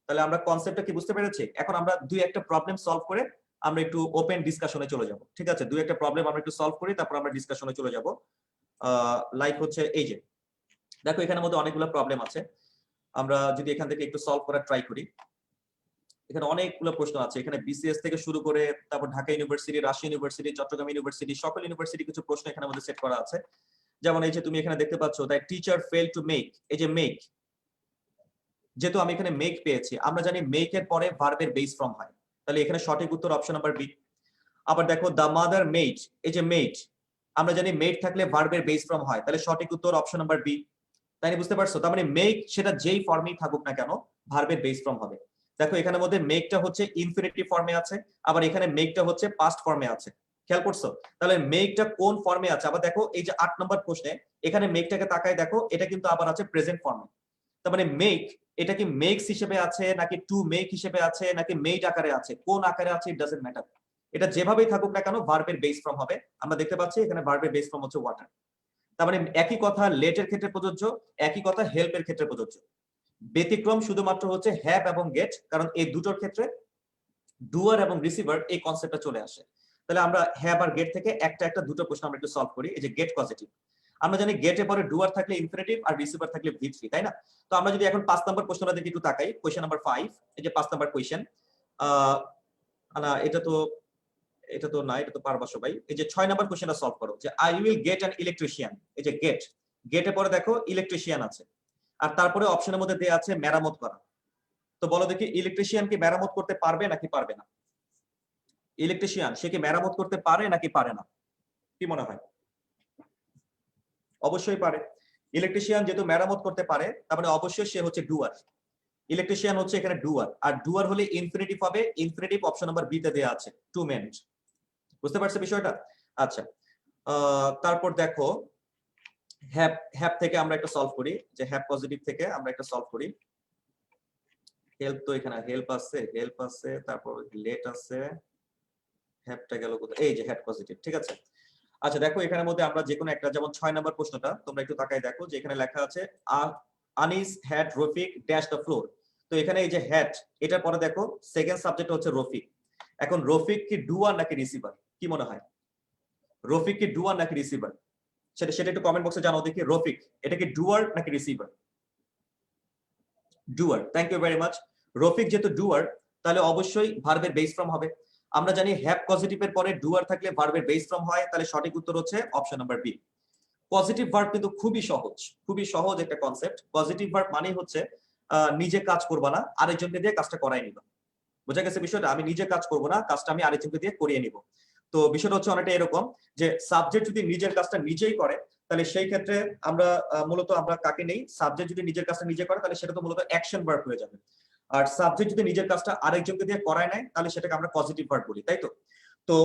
তাহলে আমরা কনসেপ্টটা কি বুঝতে পেরেছি? এখন আমরা দুই একটা প্রবলেম সলভ করে আমরা একটু ওপেন ডিসকাশনে চলে যাব, ঠিক আছে? দুই একটা প্রবলেম আমরা একটু সলভ করি, তারপর আমরা ডিসকাশনে চলে যাব। লাইক হচ্ছে এই যে দেখো এখানের মধ্যে অনেকগুলো প্রবলেম আছে, আমরা যদি এখান থেকে একটু সলভ করার ট্রাই করি। এখানে অনেকগুলো প্রশ্ন আছে, এখানে BCS থেকে শুরু করে তারপর Dhaka university, Rajshahi university, Chattogram university, সকল ইউনিভার্সিটি কিছু প্রশ্ন এখানে মধ্যে সেট করা আছে। যেমন এই যে তুমি এখানে দেখতে পাচ্ছ the teacher fail to make, এই যে মেক, যেহেতু আমি এখানে মেক পেয়েছি, আমরা জানি মেক এর পরে ভার্বের বেস ফর্ম হয়, তাহলে এখানে সঠিক উত্তর অপশন নাম্বার বি। আবার দেখো দ্য মাদার মেড, এই যে মেড, আমরা জানি মেড থাকলে ভার্বের বেস ফর্ম হয়, তাহলে সঠিক উত্তর অপশন নাম্বার বি। তাই বুঝতে পারছো? তার মানে মেক সেটা যেই ফর্মেই থাকুক না কেন ভার্বের বেস ফর্ম হবে। দেখো এখানের মধ্যে মেকটা হচ্ছে ইনফিনিটিভ ফর্মে আছে, আবার এখানে মেকটা হচ্ছে পাস্ট ফর্মে আছে। খেয়াল করছো? তাহলে মেকটা কোন ফর্মে আছে? আবার দেখো এই যে 8 নম্বর প্রশ্নে এখানে মেকটাকে তাকায় দেখো, এটা কিন্তু আবার আছে প্রেজেন্ট ফর্মে। তার মানে মেক, এটা কি মেক্স হিসেবে আছে নাকি টু মেক হিসেবে আছে নাকি মেড আকারে আছে, কোন আকারে আছে, ইট ডাজন্ট ম্যাটার। এটা যেভাবেই থাকুক না কেন ভার্বের বেস ফর্ম হবে। আমরা দেখতে পাচ্ছি এখানে ভার্বের বেস ফর্ম হচ্ছে ওয়াটার। তার মানে একই কথা লেটের ক্ষেত্রে প্রযোজ্য, একই কথা হেল্পের ক্ষেত্রে প্রযোজ্য। ব্যতিক্রম শুধুমাত্র হচ্ছে হ্যাভ এবং গেট, কারণ এই দুটোর ক্ষেত্রে ডুয়ার এবং রিসিভার এই কনসেপ্টটা চলে আসে। তাহলে আমরা হ্যাভ আর গেট থেকে একটা দুটো প্রশ্ন আমরা একটু সলভ করি। এই যে গেট পজিটিভ, আমরা জানি গেটের পরে ডুয়ার থাকলে ইনফিনিটিভ আর রিসিভার থাকলে ভি3, তাই না? তো আমরা যদি এখন 5 নম্বর প্রশ্নটা দেখি একটু তাকাই, কোয়েশ্চেন নাম্বার 5, এই যে 5 নম্বর কোয়েশ্চেন, না এটা তো না, এটা তো পারবা সবাই। এই যে 6 নম্বর কোয়েশ্চেনটা সলভ করো, যে I will get an electrician. এই যে গেট, গেটের পরে দেখো ইলেকট্রিশিয়ান আছে, আর তারপরে অপশনের মধ্যে দেয়া আছে মেরামত করা। তো বলো দেখি ইলেকট্রিশিয়ান কি মেরামত করতে পারবে নাকি পারবে না? ইলেকট্রিশিয়ান সে কি মেরামত করতে পারে নাকি পারে না? কি মনে হয়? অবশ্যই পারে। ইলেকট্রিশিয়ান যেহেতু মেরামত করতে পারে, তার মানে অবশ্যই সে হচ্ছে ডুয়ার। ইলেকট্রিশিয়ান হচ্ছে এখানে ডুয়ার, আর ডুয়ার হলে ইনফিনিটিভ হবে। ইনফিনিটিভ অপশন নাম্বার বি তে দেয়া আছে, টু মেন্ট। বুঝতে পারছো বিষয়টা? আচ্ছা, তারপর দেখো হ্যাভ থেকে আমরা একটা সলভ করি, যে হ্যাভ পজিটিভ থেকে আমরা একটা সলভ করি। হেল্প তো এখানে হেল্প আছে, তারপর লেট আছে, হ্যাভটা গেল কোথায়? এই যে হ্যাভ পজিটিভ, ঠিক আছে। আচ্ছা দেখো এখানের মধ্যে আমরা যে কোনো একটা, যেমন 6 নম্বর প্রশ্নটা তোমরা একটু তাকাই দেখো, যে এখানে লেখা আছে Anis had Rafiq dash the floor. তো এখানে এই যে হ্যাড, এটার পরে দেখো সেকেন্ড সাবজেক্ট হচ্ছে রফিক। এখন রফিক কি ডুয়ার নাকি রিসিভার? কি মনে হয়? রফিক কি ডুয়ার নাকি রিসিভার? সেটা একটু কমেন্ট বক্সে জানাও দেখি। রফিক এটা কি ডুয়ার নাকি receiver? Doer, thank you very much. Rafiq যেহেতু ডুয়ার, তাহলে অবশ্যই ভার্বের বেস ফর্ম হবে। আমরা জানি হ্যাভ পজিটিভের পরে ডুয়ার থাকলে ভার্বের বেস ফর্ম হয়, তাহলে সঠিক উত্তর হচ্ছে option number B. Positive verb কিন্তু খুবই সহজ একটা কনসেপ্ট। পজিটিভ ভার্ব মানে হচ্ছে নিজে কাজ করবা না, আরেকজনকে দিয়ে কাজটা করাই নিবা। বোঝা গেছে বিষয়টা? আমি নিজে কাজ করব না, কাজটা আমি আরেকজনকে দিয়ে করিয়ে নিব। তো বিষয়টা হচ্ছে অনেকটা এরকম, যে সাবজেক্ট যদি নিজের কাজটা নিজেই করে, তাহলে সেই ক্ষেত্রে আমরা মূলত আমরা কাকে নেই? সাবজেক্ট যদি নিজের কাজটা নিজে করে, তাহলে সেটা তো মূলত অ্যাকশন ভার্ব হয়ে যাবে। আর সাবজেক্ট যদি নিজের কাজটা আরেকজনকে দিয়ে করায় নেয়, তাহলে সেটাকে আমরা পজিটিভ ভার্ব বলি, তাই তো? তো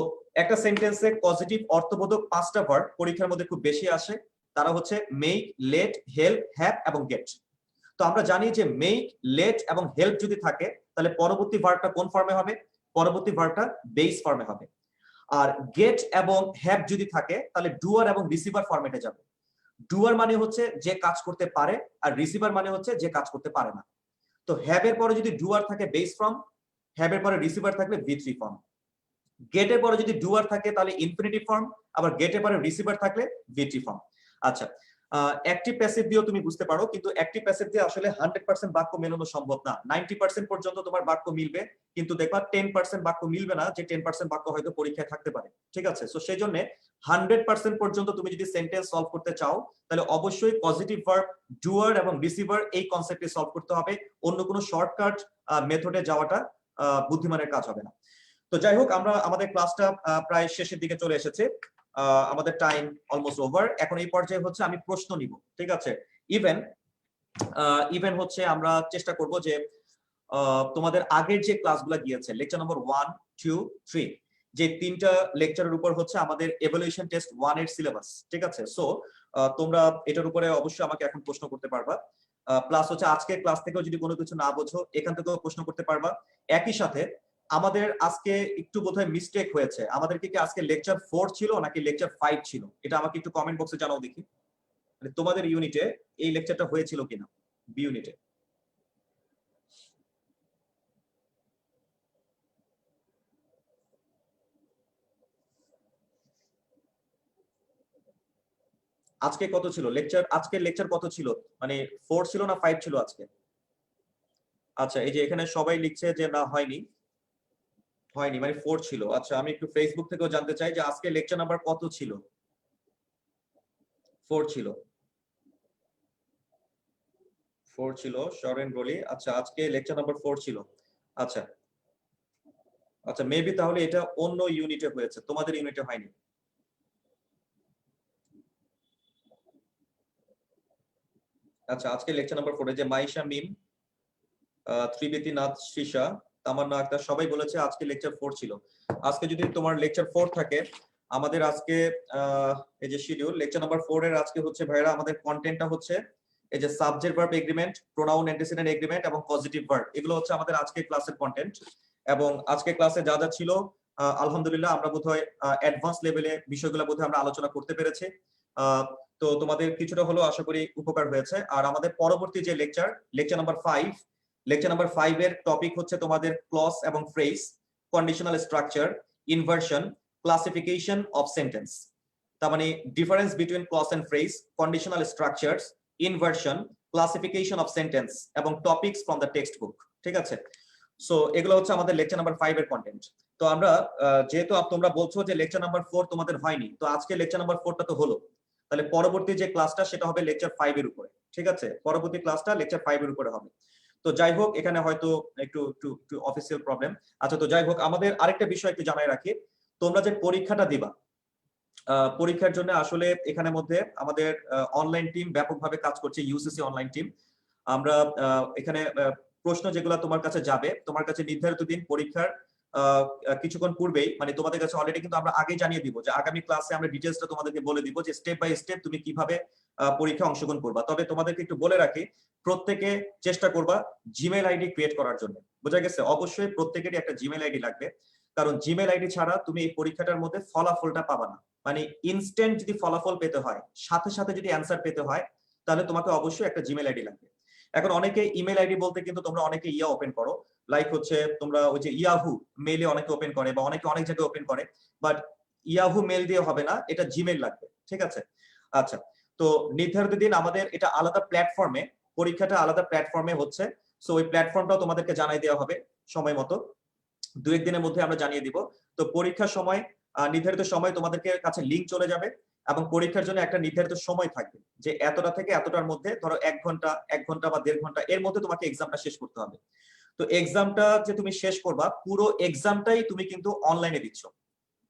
একটা সেন্টেন্সে পজিটিভ অর্থবোধক 5টা ভার্ব পরীক্ষার মধ্যে খুব বেশি আসে। তারা হচ্ছে মেক, লেট, হেল্প, হ্যাভ এবং গেট। তো আমরা জানি যে মেক, লেট এবং হেল্প যদি থাকে, তাহলে পরবর্তী ভার্বটা কোন ফর্মে হবে? পরবর্তী ভার্বটা বেস ফর্মে হবে। আর গেট এবং হ্যাভ যদি থাকে, তাহলে ডুয়ার এবং রিসিভার ফরম্যাটে যাবে। ডুয়ার মানে হচ্ছে যে কাজ করতে পারে, আর রিসিভার মানে হচ্ছে যে কাজ করতে পারে না। তো হ্যাভ এর পরে যদি ডুয়ার থাকে বেস ফর্ম, হ্যাভ এর পরে রিসিভার থাকলে ভি3 ফর্ম। গেট এর পরে যদি ডুয়ার থাকে তাহলে ইনফিনিটিভ ফর্ম, আবার গেট এর পরে রিসিভার থাকলে ভি3 ফর্ম। আচ্ছা, অ্যাক্টিভ প্যাসিভ দিয়েও তুমি বুঝতে পারো, কিন্তু অ্যাক্টিভ প্যাসিভ দিয়ে আসলে 100% বাক্য মেলানো সম্ভব না। 90% পর্যন্ত তোমার বাক্য মিলবে, কিন্তু দেখবা 10% বাক্য মিলবে না, যে 10% বাক্য হয়তো পরীক্ষায় থাকতে পারে, ঠিক আছে? সো সেই জন্য 100% পর্যন্ত তুমি যদি সেন্টেন্স সলভ করতে চাও, তাহলে অবশ্যই পজিটিভ ভার্ব, ডুয়ার এবং রিসিভার এই কনসেপ্টে সলভ করতে হবে। অন্য কোনো শর্টকাট মেথডে যাওয়াটা বুদ্ধিমানের কাজ হবে না। তো যাই হোক, আমরা আমাদের ক্লাসটা প্রায় শেষের দিকে চলে এসেছে, আমাদের টাইম অলমোস্ট ওভার। এখন এই পর্যায়ে হচ্ছে আমি প্রশ্ন নিব, ঠিক আছে? ইভেন হচ্ছে আমরা চেষ্টা করব যে তোমাদের আগের যে ক্লাসগুলো গিয়েছে, লেকচার নম্বর 1, 2, 3, যে 3টা লেকচারের উপর হচ্ছে আমাদের এভালুয়েশন টেস্ট 1 এর সিলেবাস, ঠিক আছে? সো তোমরা এটার উপরে অবশ্যই আমাকে এখন প্রশ্ন করতে পারবা। প্লাস হচ্ছে আজকের ক্লাস থেকেও যদি কোনো কিছু না বোঝো, এখান থেকেও প্রশ্ন করতে পারবা। একই সাথে আমাদের আজকে একটু বোধহয় মিস্টেক হয়েছে, আমাদের কি আজকে লেকচার 4 ছিল নাকি লেকচার 5 ছিল? এটা আমাকে একটু কমেন্ট বক্সে জানাও দেখি, মানে তোমাদের ইউনিটে এই লেকচারটা হয়েছিল কিনা, বি ইউনিটে। আজকে কত ছিল লেকচার? আজকের লেকচার কত ছিল? মানে 4 ছিল না 5 ছিল আজকে? আচ্ছা, এই যে এখানে সবাই লিখছে যে না হয়নি, মানে 4 ছিল। আচ্ছা, আমি একটু ফেসবুক থেকেও জানতে চাই যে আজকে লেকচার নাম্বার কত ছিল? 4 ছিল। 4 ছিল শরণ বলি। আচ্ছা আজকে লেকচার নাম্বার 4 ছিল। আচ্ছা আচ্ছা মেবি তাহলে এটা অন্য ইউনিটে হয়েছে, তোমাদের ইউনিটে হয়নি। আচ্ছা আজকে লেকচার নাম্বার 4 যে মাইশা মিম, ত্রিবেদী নাথ, শ্রীষা, তামান্না আক্তার সবাই বলেছে আজকে লেকচার 4 ছিল। আজকে যদি তোমার লেকচার 4 থাকে, আমাদের আজকে এই যে শিডিউল লেকচার নাম্বার 4 এর আজকে হচ্ছে ভাইরা আমাদের কন্টেন্টটা হচ্ছে এই যে subject verb agreement, pronoun antecedent agreement এবং পজিটিভ ভার্ব, এগুলো হচ্ছে আমাদের আজকে ক্লাসের কন্টেন্ট। এবং আজকে ক্লাসে যা যা ছিল আলহামদুলিল্লাহ আমরা বোধহয় অ্যাডভান্স লেভেলে বিষয়গুলো বোধহয় আমরা আলোচনা করতে পেরেছি। তো তোমাদের কিছুটা হলেও আশা করি উপকার হয়েছে। আর আমাদের পরবর্তী যে লেকচার নাম্বার 5, লেকচার নাম্বার 5 এর টপিক হচ্ছে তোমাদের ক্লজ এবং phrase, conditional structure, inversion, classification of sentence. তার মানে difference between clause and phrase, conditional structures, inversion, classification of sentence এবং topics from the textbook. ঠিক আছে, সো এগুলো হচ্ছে আমাদের লেকচার নাম্বার 5 এর কন্টেন্ট। তো আমরা যেহেতু তোমরা বলছো যে লেকচার নাম্বার 4 তোমাদের হয়নি, তো আজকে লেকচার নাম্বার 4টা তো হলো, তাহলে পরবর্তী যে ক্লাসটা সেটা হবে লেকচার 5 এর উপরে। ঠিক আছে, পরবর্তী ক্লাসটা লেকচার 5 এর উপরে হবে। তো যাই হোক, এখানে হয়তো একটু অফিসিয়াল প্রবলেম। আচ্ছা তো যাই হোক, আমাদের আরেকটা বিষয় একটু জানাই রাখি, তোমরা যে পরীক্ষাটা দিবা, পরীক্ষার জন্য আসলে এখানে মধ্যে আমাদের অনলাইন টিম ব্যাপকভাবে কাজ করছে, ইউসিসি অনলাইন টিম। আমরা এখানে প্রশ্ন যেগুলো তোমার কাছে যাবে, তোমার কাছে নির্ধারিত দিন পরীক্ষার কিছুক্ষণ পূর্বেই, মানে তোমাদের কাছে অলরেডি কিন্তু আমরা আগে জানিয়ে দিব যে আগামী ক্লাসে আমরা ডিটেইলসটা তোমাদেরকে বলে দিব যে স্টেপ বাই স্টেপ তুমি কিভাবে পরীক্ষা অংশগ্রহণ করবা। তবে তোমাদেরকে একটু বলে রাখি, প্রত্যেকে চেষ্টা করবা জিমেইল আইডি ক্রিয়েট করার জন্য। বোঝা গেছে? অবশ্যই প্রত্যেকেরই একটা জিমেইল আইডি লাগবে, কারণ জিমেইল আইডি ছাড়া তুমি এই পরীক্ষাটার মধ্যে ফলাফলটা পাবা না। মানে ইনস্ট্যান্ট যদি ফলাফল পেতে হয়, সাথে সাথে যদি অ্যান্সার পেতে হয়, তাহলে তোমাকে অবশ্যই একটা জিমেইল আইডি লাগবে। এখন অনেকে ইমেল আইডি বলতে কিন্তু তোমরা অনেকে ইয়া ওপেন করো, লাইক হচ্ছে তোমরা ওই যে ইয়াহু মেইলে অনেকে ওপেন করে বা অনেকে অনেক জায়গায় ওপেন করে, বাট ইয়াহু মেইল দিয়ে হবে না, এটা জিমেইল লাগবে। ঠিক আছে, আচ্ছা তো নির্ধারিত দিন আমাদের এটা আলাদা প্ল্যাটফর্মে, পরীক্ষাটা আলাদা প্ল্যাটফর্মে হচ্ছে। সো ওই প্ল্যাটফর্মটাও তোমাদেরকে জানিয়ে দেওয়া হবে সময় মতো, 2-1 দিনের মধ্যে আমরা জানিয়ে দিব। তো পরীক্ষার সময় নির্ধারিত সময় তোমাদেরকে কাছে লিংক চলে যাবে এবং পরীক্ষার জন্য একটা নির্ধারিত সময় থাকবে যে এতটা থেকে এতটার মধ্যে, ধরো 1 ঘন্টা বা 1.5 ঘন্টা এর মধ্যে তোমাকে এক্সামটা শেষ করতে হবে। তো এক্সামটা যে তুমি শেষ করবা, পুরো এক্সামটাই তুমি কিন্তু অনলাইনে দিচ্ছ,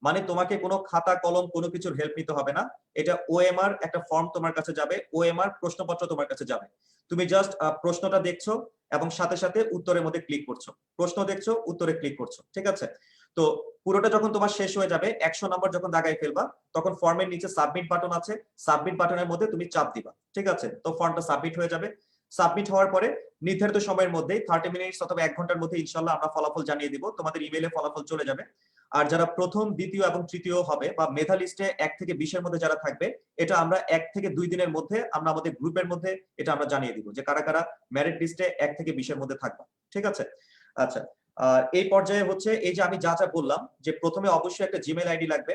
মানে তোমাকে কোনো খাতা কলম কোনো কিছুর হেল্প নিতে হবে না। এটা ওএমআর একটা ফর্ম তোমার কাছে যাবে, ওএমআর প্রশ্নপত্র তোমার কাছে যাবে, তুমি জাস্ট প্রশ্নটা দেখছো এবং সাথে সাথে উত্তরের মধ্যে ক্লিক করছো, প্রশ্ন দেখছো উত্তরে ক্লিক করছো। ঠিক আছে, তো পুরোটা যখন তোমার শেষ হয়ে যাবে, 100 নম্বর যখন দাগায় ফেলবা, তখন ফর্মের নিচে সাবমিট বাটন আছে, সাবমিট বাটনের মধ্যে তুমি চাপ দিবা। ঠিক আছে, তো ফর্মটা সাবমিট হয়ে যাবে। সাবমিট হওয়ার পরে নির্ধারিত সময়ের মধ্যে 30 মিনিট অথবা 1 ঘন্টার মধ্যে ইনশাআল্লাহ আমরা ফলাফল জানিয়ে দিব, তোমাদের ইমেইলে ফলাফল চলে যাবে। আর যারা প্রথম, দ্বিতীয় এবং তৃতীয় হবে বা মেধা লিস্টে 1 থেকে 20 এর মধ্যে যারা থাকবে, এটা আমরা 1 থেকে 2 দিনের মধ্যে আমরা আমাদের গ্রুপের মধ্যে এটা আমরা জানিয়ে দিব যে কারা কারা মেরিট লিস্টে 1 থেকে 20 এর মধ্যে থাকবে। ঠিক আছে, আচ্ছা এই পর্যায়ে হচ্ছে এই যে আমি যা যা বললাম, যে প্রথমে অবশ্যই একটা জিমেইল আইডি লাগবে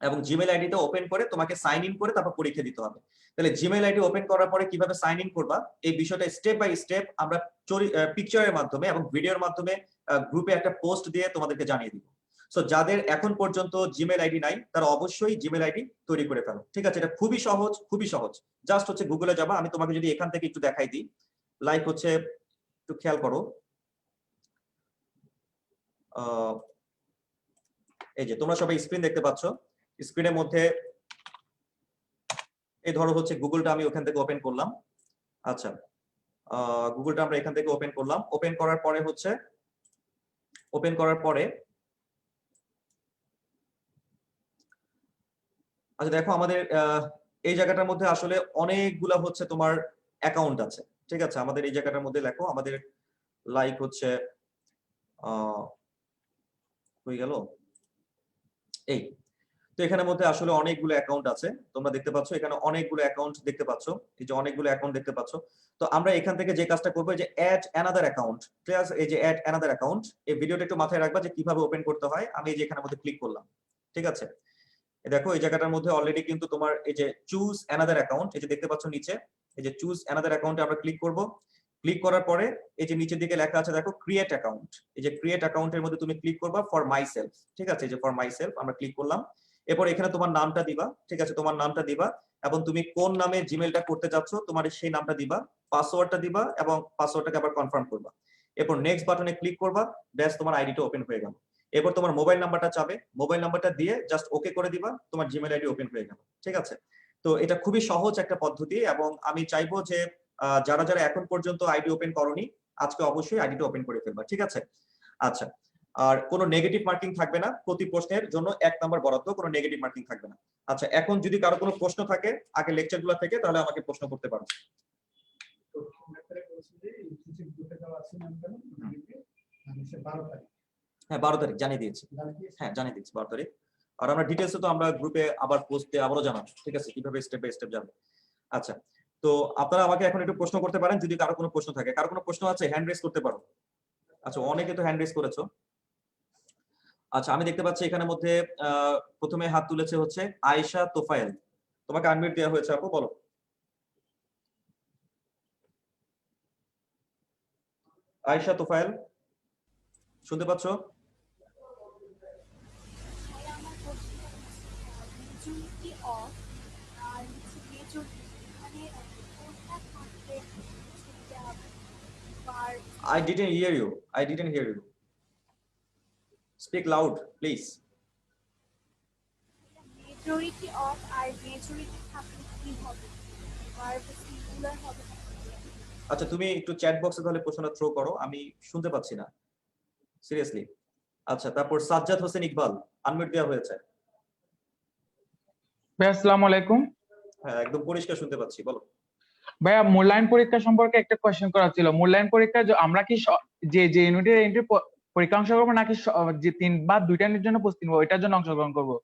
এবং জিমেইল আইডিটা ওপেন করে তোমাকে সাইন ইন করে তারপর পরীক্ষা দিতে হবে। তাহলে জিমেইল আইডি ওপেন করার পরে কিভাবে সাইন ইন করবা, এই বিষয়টা স্টেপ বাই স্টেপ আমরা পিকচারের মাধ্যমে এবং ভিডিওর মাধ্যমে গ্রুপে একটা পোস্ট দিয়ে তোমাদেরকে জানিয়ে দিব। সো যাদের এখন পর্যন্ত জিমেইল আইডি নাই, তারা অবশ্যই জিমেইল আইডি তৈরি করে ফেলো। ঠিক আছে, এটা খুবই সহজ, খুবই সহজ। জাস্ট হচ্ছে গুগলে যাবা, আমি তোমাকে যদি এখান থেকে একটু দেখাই দিই, লাইক হচ্ছে একটু খেয়াল করো, এই যে তোমরা সবাই স্ক্রিন দেখতে পাচ্ছ, স্ক্রিনের মধ্যে এই ধরো হচ্ছে গুগলটা আমি ওখান থেকে ওপেন করলাম। আচ্ছা গুগলটা আমরা এখান থেকে ওপেন করলাম, ওপেন করার পরে হচ্ছে আচ্ছা দেখো আমাদের এই জায়গাটার মধ্যে আসলে অনেকগুলা হচ্ছে তোমার অ্যাকাউন্ট আছে। ঠিক আছে, আমাদের এই জায়গাটার মধ্যে লেখো, আমাদের লাইক হচ্ছে হয়ে গেল এই, তো এখানের মধ্যে আসলে অনেকগুলো অ্যাকাউন্ট আছে, তোমরা দেখতে পাচ্ছ এখানে অনেকগুলো অ্যাকাউন্ট দেখতে পাচ্ছ, এই যে অনেকগুলো অ্যাকাউন্ট দেখতে পাচ্ছ। তো আমরা এখান থেকে যে কাজটা করবো যে অ্যাড অ্যানাদার অ্যাকাউন্ট, ঠিক আছে, এই যে অ্যাড অ্যানাদার অ্যাকাউন্ট, এই ভিডিওটা একটু মাথায় রাখবা যে কিভাবে ওপেন করতে হয়। আমি এই যে এখানের মধ্যে ক্লিক করলাম। ঠিক আছে, দেখো এই জায়গাটার মধ্যে অলরেডি কিন্তু তোমার এই যে চুজ অ্যানাদার অ্যাকাউন্ট, এই যে দেখতে পাচ্ছ নিচে, এই যে চুজ অ্যানাদার অ্যাকাউন্টে আমরা ক্লিক করব। ক্লিক করার পরে এই যে নিচের দিকে লেখা আছে দেখো ক্রিয়েট অ্যাকাউন্ট, এই যে ক্রিয়েট অ্যাকাউন্টের মধ্যে তুমি ক্লিক করবা ফর মাই সেলফ। ঠিক আছে, এই যে ফর মাই সেলফ আমরা ক্লিক করলাম। এরপর এখানে তোমার নামটা দিবা, ঠিক আছে, তোমার নামটা দিবা এবং তুমি কোন নামে জিমেলটা করতে যাচ্ছ তোমার সেই নামটা দিবা, পাসওয়ার্ডটা দিবা এবং পাসওয়ার্ডটাকে আবার কনফার্ম করবা। এরপর নেক্সট বাটনে ক্লিক করবা, ব্যাস তোমার আইডিটা ওপেন হয়ে গেল। এরপর তোমার মোবাইল নাম্বারটা চাবে, মোবাইল নাম্বারটা দিয়ে জাস্ট ওকে করে দিবা, তোমার জিমেল আইডি ওপেন হয়ে গেল। ঠিক আছে, তো এটা খুবই সহজ একটা পদ্ধতি এবং আমি চাইবো যে যারা যারা এখন পর্যন্ত আইডি ওপেন করনি আজকে অবশ্যই আইডিটা ওপেন করে ফেলবা। ঠিক আছে, আচ্ছা, আর কোনো নেগেটিভ মার্কিং থাকবে না, প্রতি প্রশ্নের জন্য 1 নাম্বার বরাদ্দ, কোনো নেগেটিভ মার্কিং থাকবে না। আচ্ছা, এখন যদি কারো কোনো প্রশ্ন থাকে আগে লেকচারগুলো থেকে তাহলে আমাকে প্রশ্ন করতে পারো। হ্যাঁ 12 তারিখ জানিয়ে দিয়েছি, হ্যাঁ জানিয়ে দিয়েছি 12 তারিখ। আর আমরা ডিটেলসে তো আমরা গ্রুপে আবার পোস্টে আবারও জানাবো, ঠিক আছে, কিভাবে স্টেপ বাই স্টেপ যাবে। আচ্ছা, তো আপনারা আমাকে এখন একটু প্রশ্ন করতে পারেন যদি কারো কোনো প্রশ্ন থাকে। কারো কোনো প্রশ্ন আছে হ্যান্ড রেজ করতে পারো। আচ্ছা, অনেকে তো হ্যান্ড রেজ করেছো। আচ্ছা, আমি দেখতে পাচ্ছি এখানে মধ্যে প্রথমে হাত তুলেছে হচ্ছে আয়েশা তোফায়েল, তোমাকে আনমিউট দেওয়া হয়েছে, আপু বলো। আয়েশা তোফায়েল শুনতে পাচ্ছ? I didn't hear you. I didn't hear you. Speak loud, please. Majority of আর মেজরিটি থাকলে কি হবে? ভার্ব সিঙ্গুলার হবে। আচ্ছা, তুমি একটু চ্যাট বক্সে তাহলে প্রশ্নটা থ্রো করো, আমি শুনতে পাচ্ছি না সিরিয়াসলি। আচ্ছা, তারপর সাজ্জাদ হোসেন ইকবাল আনমিউট দেওয়া হয়েছে। ভাই আসসালামু আলাইকুম। হ্যাঁ একদম পরিষ্কার শুনতে পাচ্ছি, বলো। ভাইয়া মূল্যায়ন পরীক্ষা সম্পর্কে একটা কোয়েশ্চেন করা ছিল। মূল্যায়ন পরীক্ষা আমরা কি যে ইউনিটের এন্ট্রি পরীক্ষা অংশগ্রহণ করবো নাকি যে 3 বা 2টা ইউনিটের জন্য প্রস্তুতি নেবো ওইটার জন্য অংশগ্রহণ করবো?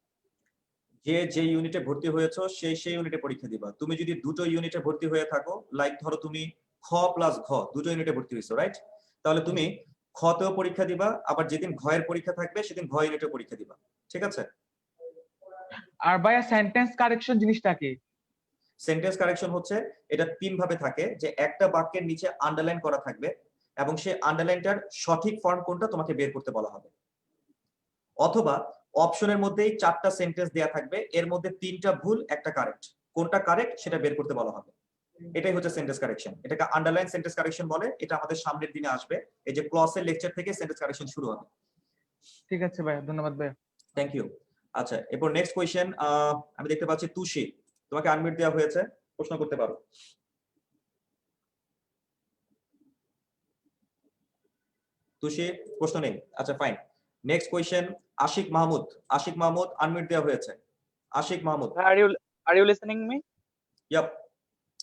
যে ইউনিটে ভর্তি হয়েছো সেই ইউনিটে পরীক্ষা দিবা। তুমি যদি দুটো ইউনিটে ভর্তি হয়ে থাকো, লাইক ধরো তুমি খ প্লাস ঘ দুটো ইউনিটে ভর্তি হয়েছো, রাইট, তাহলে তুমি খতেও পরীক্ষা দিবা, আবার যেদিন ঘয়ের পরীক্ষা থাকবে সেদিন ঘ ইউনিটে পরীক্ষা দিবা। ঠিক আছে। আর ভাইয়া সেন্টেন্স কারেকশন জিনিসটা কি? সেন্টেন্স কারেকশন হচ্ছে এটা 3 ভাবে থাকে, যে একটা বাক্যের নিচে আন্ডারলাইন করা থাকবে এবং সেই আন্ডারলাইনটার সঠিক ফর্ম কোনটা তোমাকে বের করতে বলা হবে, অথবা অপশনের মধ্যেই 4টা সেন্টেন্স দেয়া থাকবে, এর মধ্যে 3টা ভুল একটা কারেক্ট, কোনটা কারেক্ট সেটা বের করতে বলা হবে। এটাই হচ্ছে সেন্টেন্স কারেকশন, এটাকে আন্ডারলাইন সেন্টেন্স কারেকশন বলে। এটা আমাদের সামনের দিনে আসবে, এই যে ক্লসের লেকচার থেকে সেন্টেন্স কারেকশন শুরু হবে। ঠিক আছে ভাইয়া, ধন্যবাদ ভাইয়া। Thank you. আচ্ছা, এরপর নেক্সট কোয়েশ্চেন আমি দেখতে পাচ্ছি তুষি, তোমাকে আনমিউট দেওয়া হয়েছে, প্রশ্ন করতে পারো। তুষি প্রশ্ন নেই, আচ্ছা fine. Next question Ashik Mahmud, Ashik Mahmud unmute দেওয়া হয়েছে। Ashiq Mahmud, Are you listening me? yep,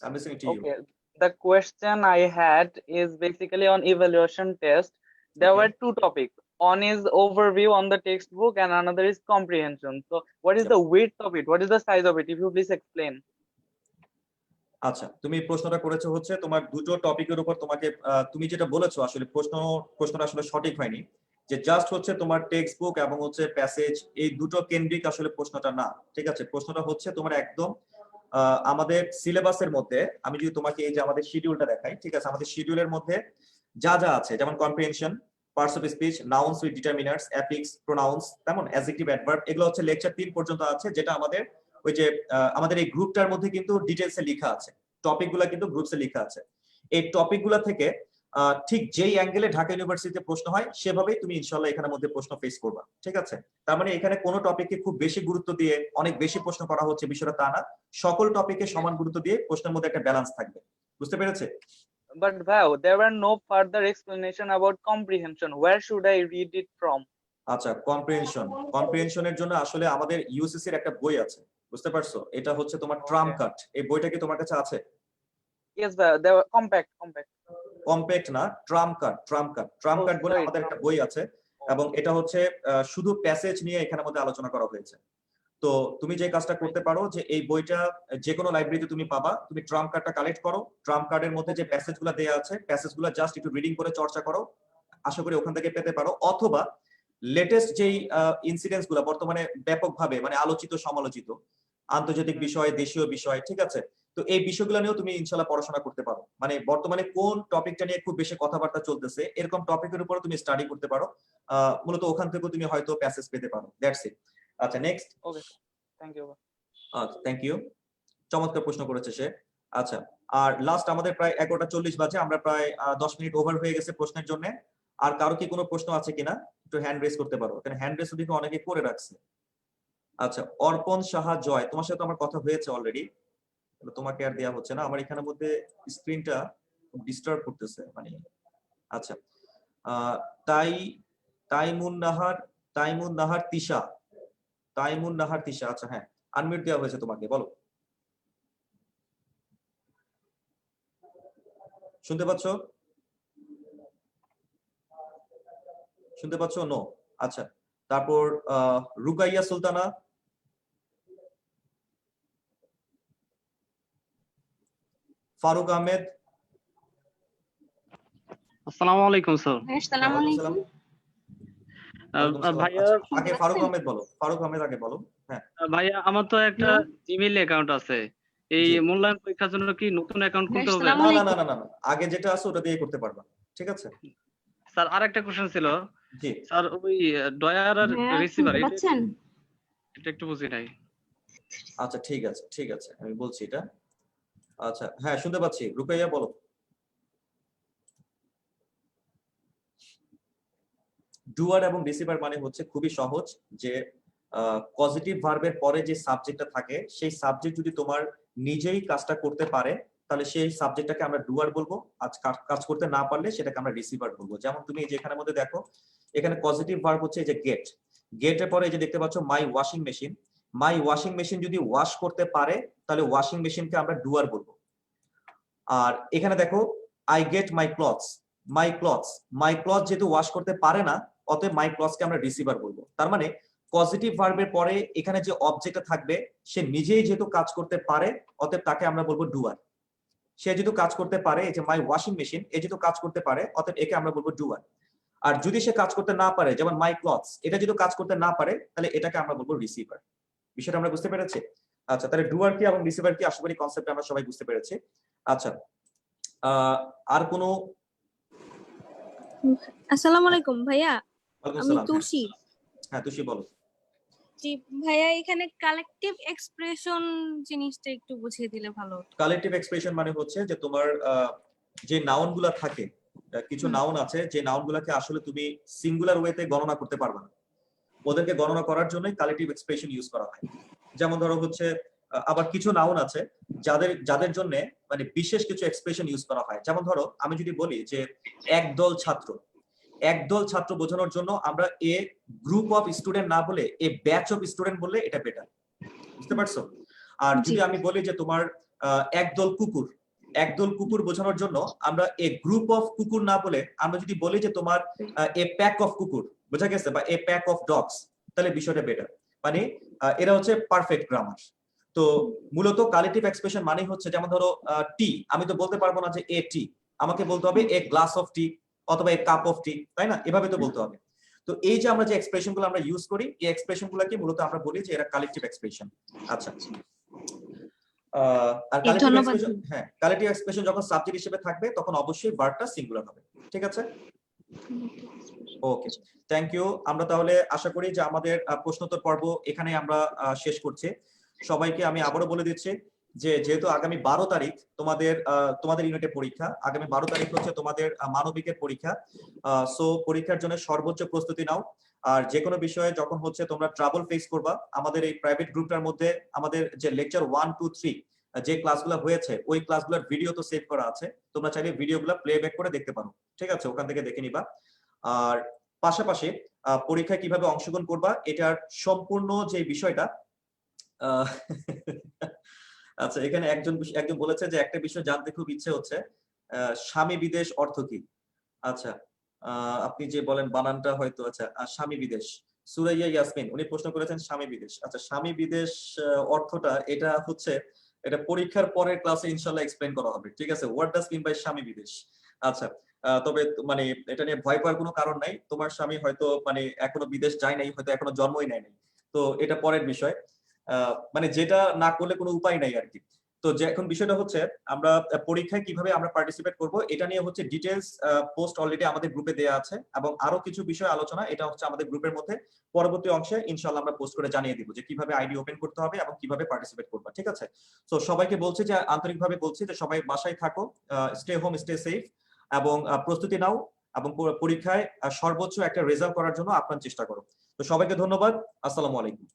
I'm listening to you. Okay. The question I had is basically on evaluation test. There Okay. were 2 topics. One is overview on the textbook and another is comprehension. So what is Yep. the width of it? What is the size of it? If you please explain. আচ্ছা, তুমি প্রশ্নটা করেছো হচ্ছে তোমার দুটো টপিকের উপর, তোমাকে তুমি যেটা বলেছো আসলে প্রশ্নটা আসলে সঠিক হয়নি, যে জাস্ট হচ্ছে তোমার টেক্সট বুক এবং হচ্ছে প্যাসেজ এই দুটো কেন্দ্রিক আসলে প্রশ্নটা না। ঠিক আছে, প্রশ্নটা হচ্ছে তোমার একদম আমাদের সিলেবাসের মধ্যে। আমি যদি তোমাকে এই যে আমাদের শিডিউলটা দেখাই, ঠিক আছে, আমাদের শিডিউলের মধ্যে যা যা আছে, যেমন comprehension, parts of speech, nouns with determiners, affix, pronounce, তেমন অ্যাডজেক্টিভ, অ্যাডভার্ব, এগুলো হচ্ছে লেকচার 3 পর্যন্ত আছে, যেটা আমাদের ওই যে আমাদের এই গ্রুপটার মধ্যে কিন্তু ডিটেলসে লেখা আছে, টপিকগুলো কিন্তু গ্রুপসে লেখা আছে। এই টপিকগুলো থেকে ঠিক যেই অ্যাঙ্গেলে ঢাকা ইউনিভার্সিটিতে প্রশ্ন হয় সেভাবেই তুমি ইনশাআল্লাহ এখানের মধ্যে প্রশ্ন ফেস করবা। ঠিক আছে, তার মানে এখানে কোনো টপিককে খুব বেশি গুরুত্ব দিয়ে অনেক বেশি প্রশ্ন করা হচ্ছে বিষয়টা তা না, সকল টপিকে সমান গুরুত্ব দিয়ে প্রশ্নের মধ্যে একটা ব্যালেন্স থাকবে। বুঝতে পেরেছে? But wow, there were no further explanation about comprehension. Where should I read it from? আচ্ছা, কম্প্রিহেনশনের জন্য আসলে আমাদের ইউসিসি এর একটা বই আছে, বুঝতে পারছো, এটা হচ্ছে তোমার ট্রাম কাট। এই বইটা কি তোমার কাছে আছে? Yes, there were compact. Compact না, ট্রাম কাট বলে আমাদের একটা বই আছে, এবং এটা হচ্ছে শুধু প্যাসেজ নিয়ে এখানের মধ্যে আলোচনা করা হয়েছে। তো তুমি যে কাজটা করতে পারো যে এই বইটা যে কোনো লাইব্রেরিতে তুমি পাবা, তুমি ট্রাম কার্ডটা কালেক্ট করো, ট্রাম কার্ডের মধ্যে যে প্যাসেজগুলো দেয়া আছে প্যাসেজগুলো জাস্ট একটু রিডিং করে চর্চা করো, আশা করি ওখান থেকে পেতে পারো। অথবা লেটেস্ট যেই ইনসিডেন্টস গুলো বর্তমানে ব্যাপকভাবে মানে আলোচিত সমালোচিত আন্তর্জাতিক বিষয়, দেশীয় বিষয়, ঠিক আছে, তো এই বিষয়গুলো নিয়েও তুমি ইনশাআল্লাহ পড়াশোনা করতে পারো। মানে বর্তমানে কোন টপিকটা নিয়ে খুব বেশি কথাবার্তা চলতেছে এরকম টপিকের উপর তুমি স্টাডি করতে পারো, মূলত ওখান থেকেও তুমি হয়তো প্যাসেজ পেতে পারো। That's it. আচ্ছা, next thank you. Thank you, চমৎকার প্রশ্ন করেছে সে। আচ্ছা, আর লাস্ট আমাদের প্রায় 11:40 বাজে, আমরা প্রায় 10 মিনিট ওভার হয়ে গেছে প্রশ্নের জন্য। আর কারো কি কোনো প্রশ্ন আছে কিনা একটু হ্যান্ড রেজ করতে পারো, কারণ হ্যান্ড রেজ ওদিকে অনেকে করে রাখছে। আচ্ছা, অর্পণ সাহা জয়, তোমার সাথে আমার কথা হয়েছে অলরেডি, তোমাকে আর দেওয়া হচ্ছে না। আমার এখানের মধ্যে স্ক্রিনটা ডিস্টার্ব করতেছে মানে। আচ্ছা, তাইমুন নাহার তিশা, আচ্ছা হ্যাঁ, আনমিউট দেওয়া হয়েছে তোমাকে, বলো। শুনতে পাচ্ছ? নো। আচ্ছা, তারপর রুকাইয়া সুলতানা, ফারুক আহমেদ। আসসালামু আলাইকুম স্যার। আসসালামু আলাইকুম। ভাইয়া আগে ফারুক আহমেদ বলো, আগে বলো। হ্যাঁ ভাইয়া, আমার তো একটা জিমেইল অ্যাকাউন্ট আছে, এই জি। মূল্যায়ন পরীক্ষার জন্য কি নতুন অ্যাকাউন্ট খুলতে হবে? আসসালামু না, আগে যেটা আছে ওটা দিয়ে করতে পারবা, ঠিক আছে। স্যার আরেকটা কোশ্চেন ছিল। জি। স্যার ওই ডয়ার আর রিসিভার পাচ্ছেন? এটা একটু বুঝি নাই। আচ্ছা ঠিক আছে, আমি বলছি এটা। আচ্ছা হ্যাঁ, শুনতে পাচ্ছি, রুকাইয়া বলো। ডুয়ার এবং রিসিভার মানে হচ্ছে খুবই সহজ, যে পজিটিভ ভার্বের পরে যে সাবজেক্টটা থাকে সেই সাবজেক্ট যদি তোমার নিজেই কাজটা করতে পারে তাহলে সেই সাবজেক্টটাকে আমরা ডুয়ার বলবো, আজ কাজ করতে না পারলে সেটাকে আমরা রিসিভার বলবো। যেমন তুমি এই যে এখানের মধ্যে দেখো, এখানে পজিটিভ ভার্ব হচ্ছে এই যে গেটের পরে এই যে দেখতে পাচ্ছ মাই ওয়াশিং মেশিন যদি ওয়াশ করতে পারে তাহলে ওয়াশিং মেশিনকে আমরা ডুয়ার বলবো। আর এখানে দেখো আই গেট মাই ক্লথস যেহেতু ওয়াশ করতে পারে না, অতএব মাই ক্লথসকে আমরা রিসিভার বলবো। তার মানে পজিটিভ ভার্বের পরে এখানে যে অবজেক্টটা থাকবে সে নিজেই যেহেতু কাজ করতে পারে, অতএব তাকে আমরা বলবো ডুয়ার। সে যেহেতু কাজ করতে পারে, এই যে মাই ওয়াশিং মেশিন এ যেহেতু কাজ করতে পারে, অতএব একে আমরা বলবো ডুয়ার। আর যদি সে কাজ করতে না পারে, যেমন মাই ক্লথস, এটা যেহেতু কাজ করতে না পারে, তাহলে এটাকে আমরা বলবো রিসিভার। বিষয়টা আমরা বুঝতে পেরেছি? আচ্ছা, তাহলে ডুয়ার কি এবং রিসিভার কি আশা করি কনসেপ্ট আমরা সবাই বুঝতে পেরেছি। আচ্ছা, আর কোনো? আসসালামু আলাইকুম ভাইয়া, ওয়ালাইকুম আমি আসসালাম। তুষি। হ্যাঁ তুষি বলো। জি ভাইয়া, এখানে কালেকটিভ এক্সপ্রেশন জিনিসটা একটু বুঝিয়ে দিলে ভালো হতো। কালেকটিভ এক্সপ্রেশন মানে হচ্ছে যে তোমার যে নাউন গুলা থাকে, কিছু নাউন আছে যে নাউন গুলাকে আসলে তুমি সিঙ্গুলার ওয়েতে গণনা করতে পারবে না, ওদেরকে গণনা করার জন্যই কালেকটিভ এক্সপ্রেশন ইউজ করা হয়। যেমন ধরো হচ্ছে আবার কিছু নাউন আছে যাদের জন্য মানে বিশেষ কিছু এক্সপ্রেশন ইউজ করা হয়। যেমন ধরো আমি যদি বলি যে একদল ছাত্র বোঝানোর জন্য আমরা এ গ্রুপ অফ স্টুডেন্ট না বলে এ ব্যাচ অফ স্টুডেন্ট বললে এটা বেটার, বুঝতে পারছো? আর যদি আমি বলি যে তোমার একদল কুকুর বোঝানোর জন্য আমরা এ গ্রুপ অফ কুকুর না বলে আমরা যদি বলি যে তোমার এ প্যাক অফ কুকুর, বোঝা গেছে, বা এ প্যাক অফ ডগস, তাহলে বিষয়টা বেটার। মানে এরা হচ্ছে পারফেক্ট গ্রামার। তো মূলত কালেকটিভ এক্সপ্রেশন মানে হচ্ছে, যেমন ধরো টি, আমি তো বলতে পারবো না যে এ টি, আমাকে বলতে হবে এ গ্লাস অফ টি অথবা এ কাপ অফ টি, তাই না? এভাবে তো বলতে হবে। তো এই যে আমরা যে এক্সপ্রেশন গুলো আমরা ইউজ করি, এই এক্সপ্রেশন গুলোকে মূলত আমরা বলি যে এরা কালেকটিভ এক্সপ্রেশন। আচ্ছা, আর কালেকটিভ এক্সপ্রেশন যখন সাবজেক্ট হিসেবে থাকবে তখন অবশ্যই ভার্বটা সিঙ্গুলার হবে, ঠিক আছে? ওকে, থ্যাংক ইউ। আমরা তাহলে আশা করি যে আমাদের প্রশ্নোত্তর পর্ব এখানে আমরা শেষ করছি। সবাইকে আমি আবারও বলে দিচ্ছি যে যেহেতু আগামী 12 তারিখ তোমাদের ইউনিটের পরীক্ষা, আগামী 12 তারিখ হচ্ছে তোমাদের মানবিকের পরীক্ষা। সো পরীক্ষার জন্য সর্বোচ্চ প্রস্তুতি নাও। আর যে কোনো বিষয়ে যখন হচ্ছে তোমরা ট্রাবল ফেস করবা, আমাদের এই প্রাইভেট গ্রুপটার মধ্যে আমাদের যে লেকচার 1, 2, 3 যে ক্লাসগুলো হয়েছে ওই ক্লাসগুলোর ভিডিও তো সেভ করা আছে, তোমরা চাইলে ভিডিওগুলো প্লেব্যাক করে দেখতে পারো, ঠিক আছে? ওখান থেকে দেখে নিবা। আর পাশাপাশি পরীক্ষায় কিভাবে অংশগ্রহণ করবা এটার সম্পূর্ণ যে বিষয়টা, আচ্ছা এখানে একজন বলেছে যে একটা বিষয় জানতে খুব ইচ্ছে হচ্ছে, স্বামী বিদেশ অর্থ কি? আচ্ছা, আপনি যে বলেন বানানটা হয়তো, আচ্ছা স্বামী বিদেশ, সুরাইয়া ইয়াসমিন উনি প্রশ্ন করেছেন স্বামী বিদেশ। আচ্ছা, স্বামী বিদেশ অর্থটা এটা হচ্ছে, এটা পরীক্ষার পরের ক্লাসে ইনশাআল্লাহ এক্সপ্লেইন করা হবে, ঠিক আছে? হোয়াট ডাজ মিন বাই স্বামী বিদেশ। আচ্ছা, তবে মানে এটা নিয়ে ভয় পাওয়ার কোনো কারণ নাই, তোমার স্বামী হয়তো মানে এখনো বিদেশ যায় নাই, হয়তো এখনো জন্মই নেয় নাই, তো এটা পরের বিষয়। মানে যেটা না করলে কোনো উপায় নাই আর কি। তো যে এখন বিষয়টা হচ্ছে আমরা পরীক্ষায় কিভাবে আমরা পার্টিসিপেট করব এটা নিয়ে হচ্ছে ডিটেলস পোস্ট অলরেডি আমাদের গ্রুপে দেওয়া আছে, এবং আরো কিছু বিষয় আলোচনা এটা হচ্ছে আমাদের গ্রুপের মধ্যে পরবর্তী অংশে ইনশাআল্লাহ আমরা পোস্ট করে জানিয়ে দিব যে কিভাবে আইডি ওপেন করতে হবে এবং কিভাবে পার্টিসিপেট করবে, ঠিক আছে? তো সবাইকে বলছি যে আন্তরিকভাবে বলছি যে সবাই বাসায় থাকো, স্টে হোম, স্টে সেফ, এবং প্রস্তুতি নাও এবং পরীক্ষায় সর্বোচ্চ একটা রেজাল্ট করার জন্য আপনার চেষ্টা করো। তো সবাইকে ধন্যবাদ। আসসালামু আলাইকুম।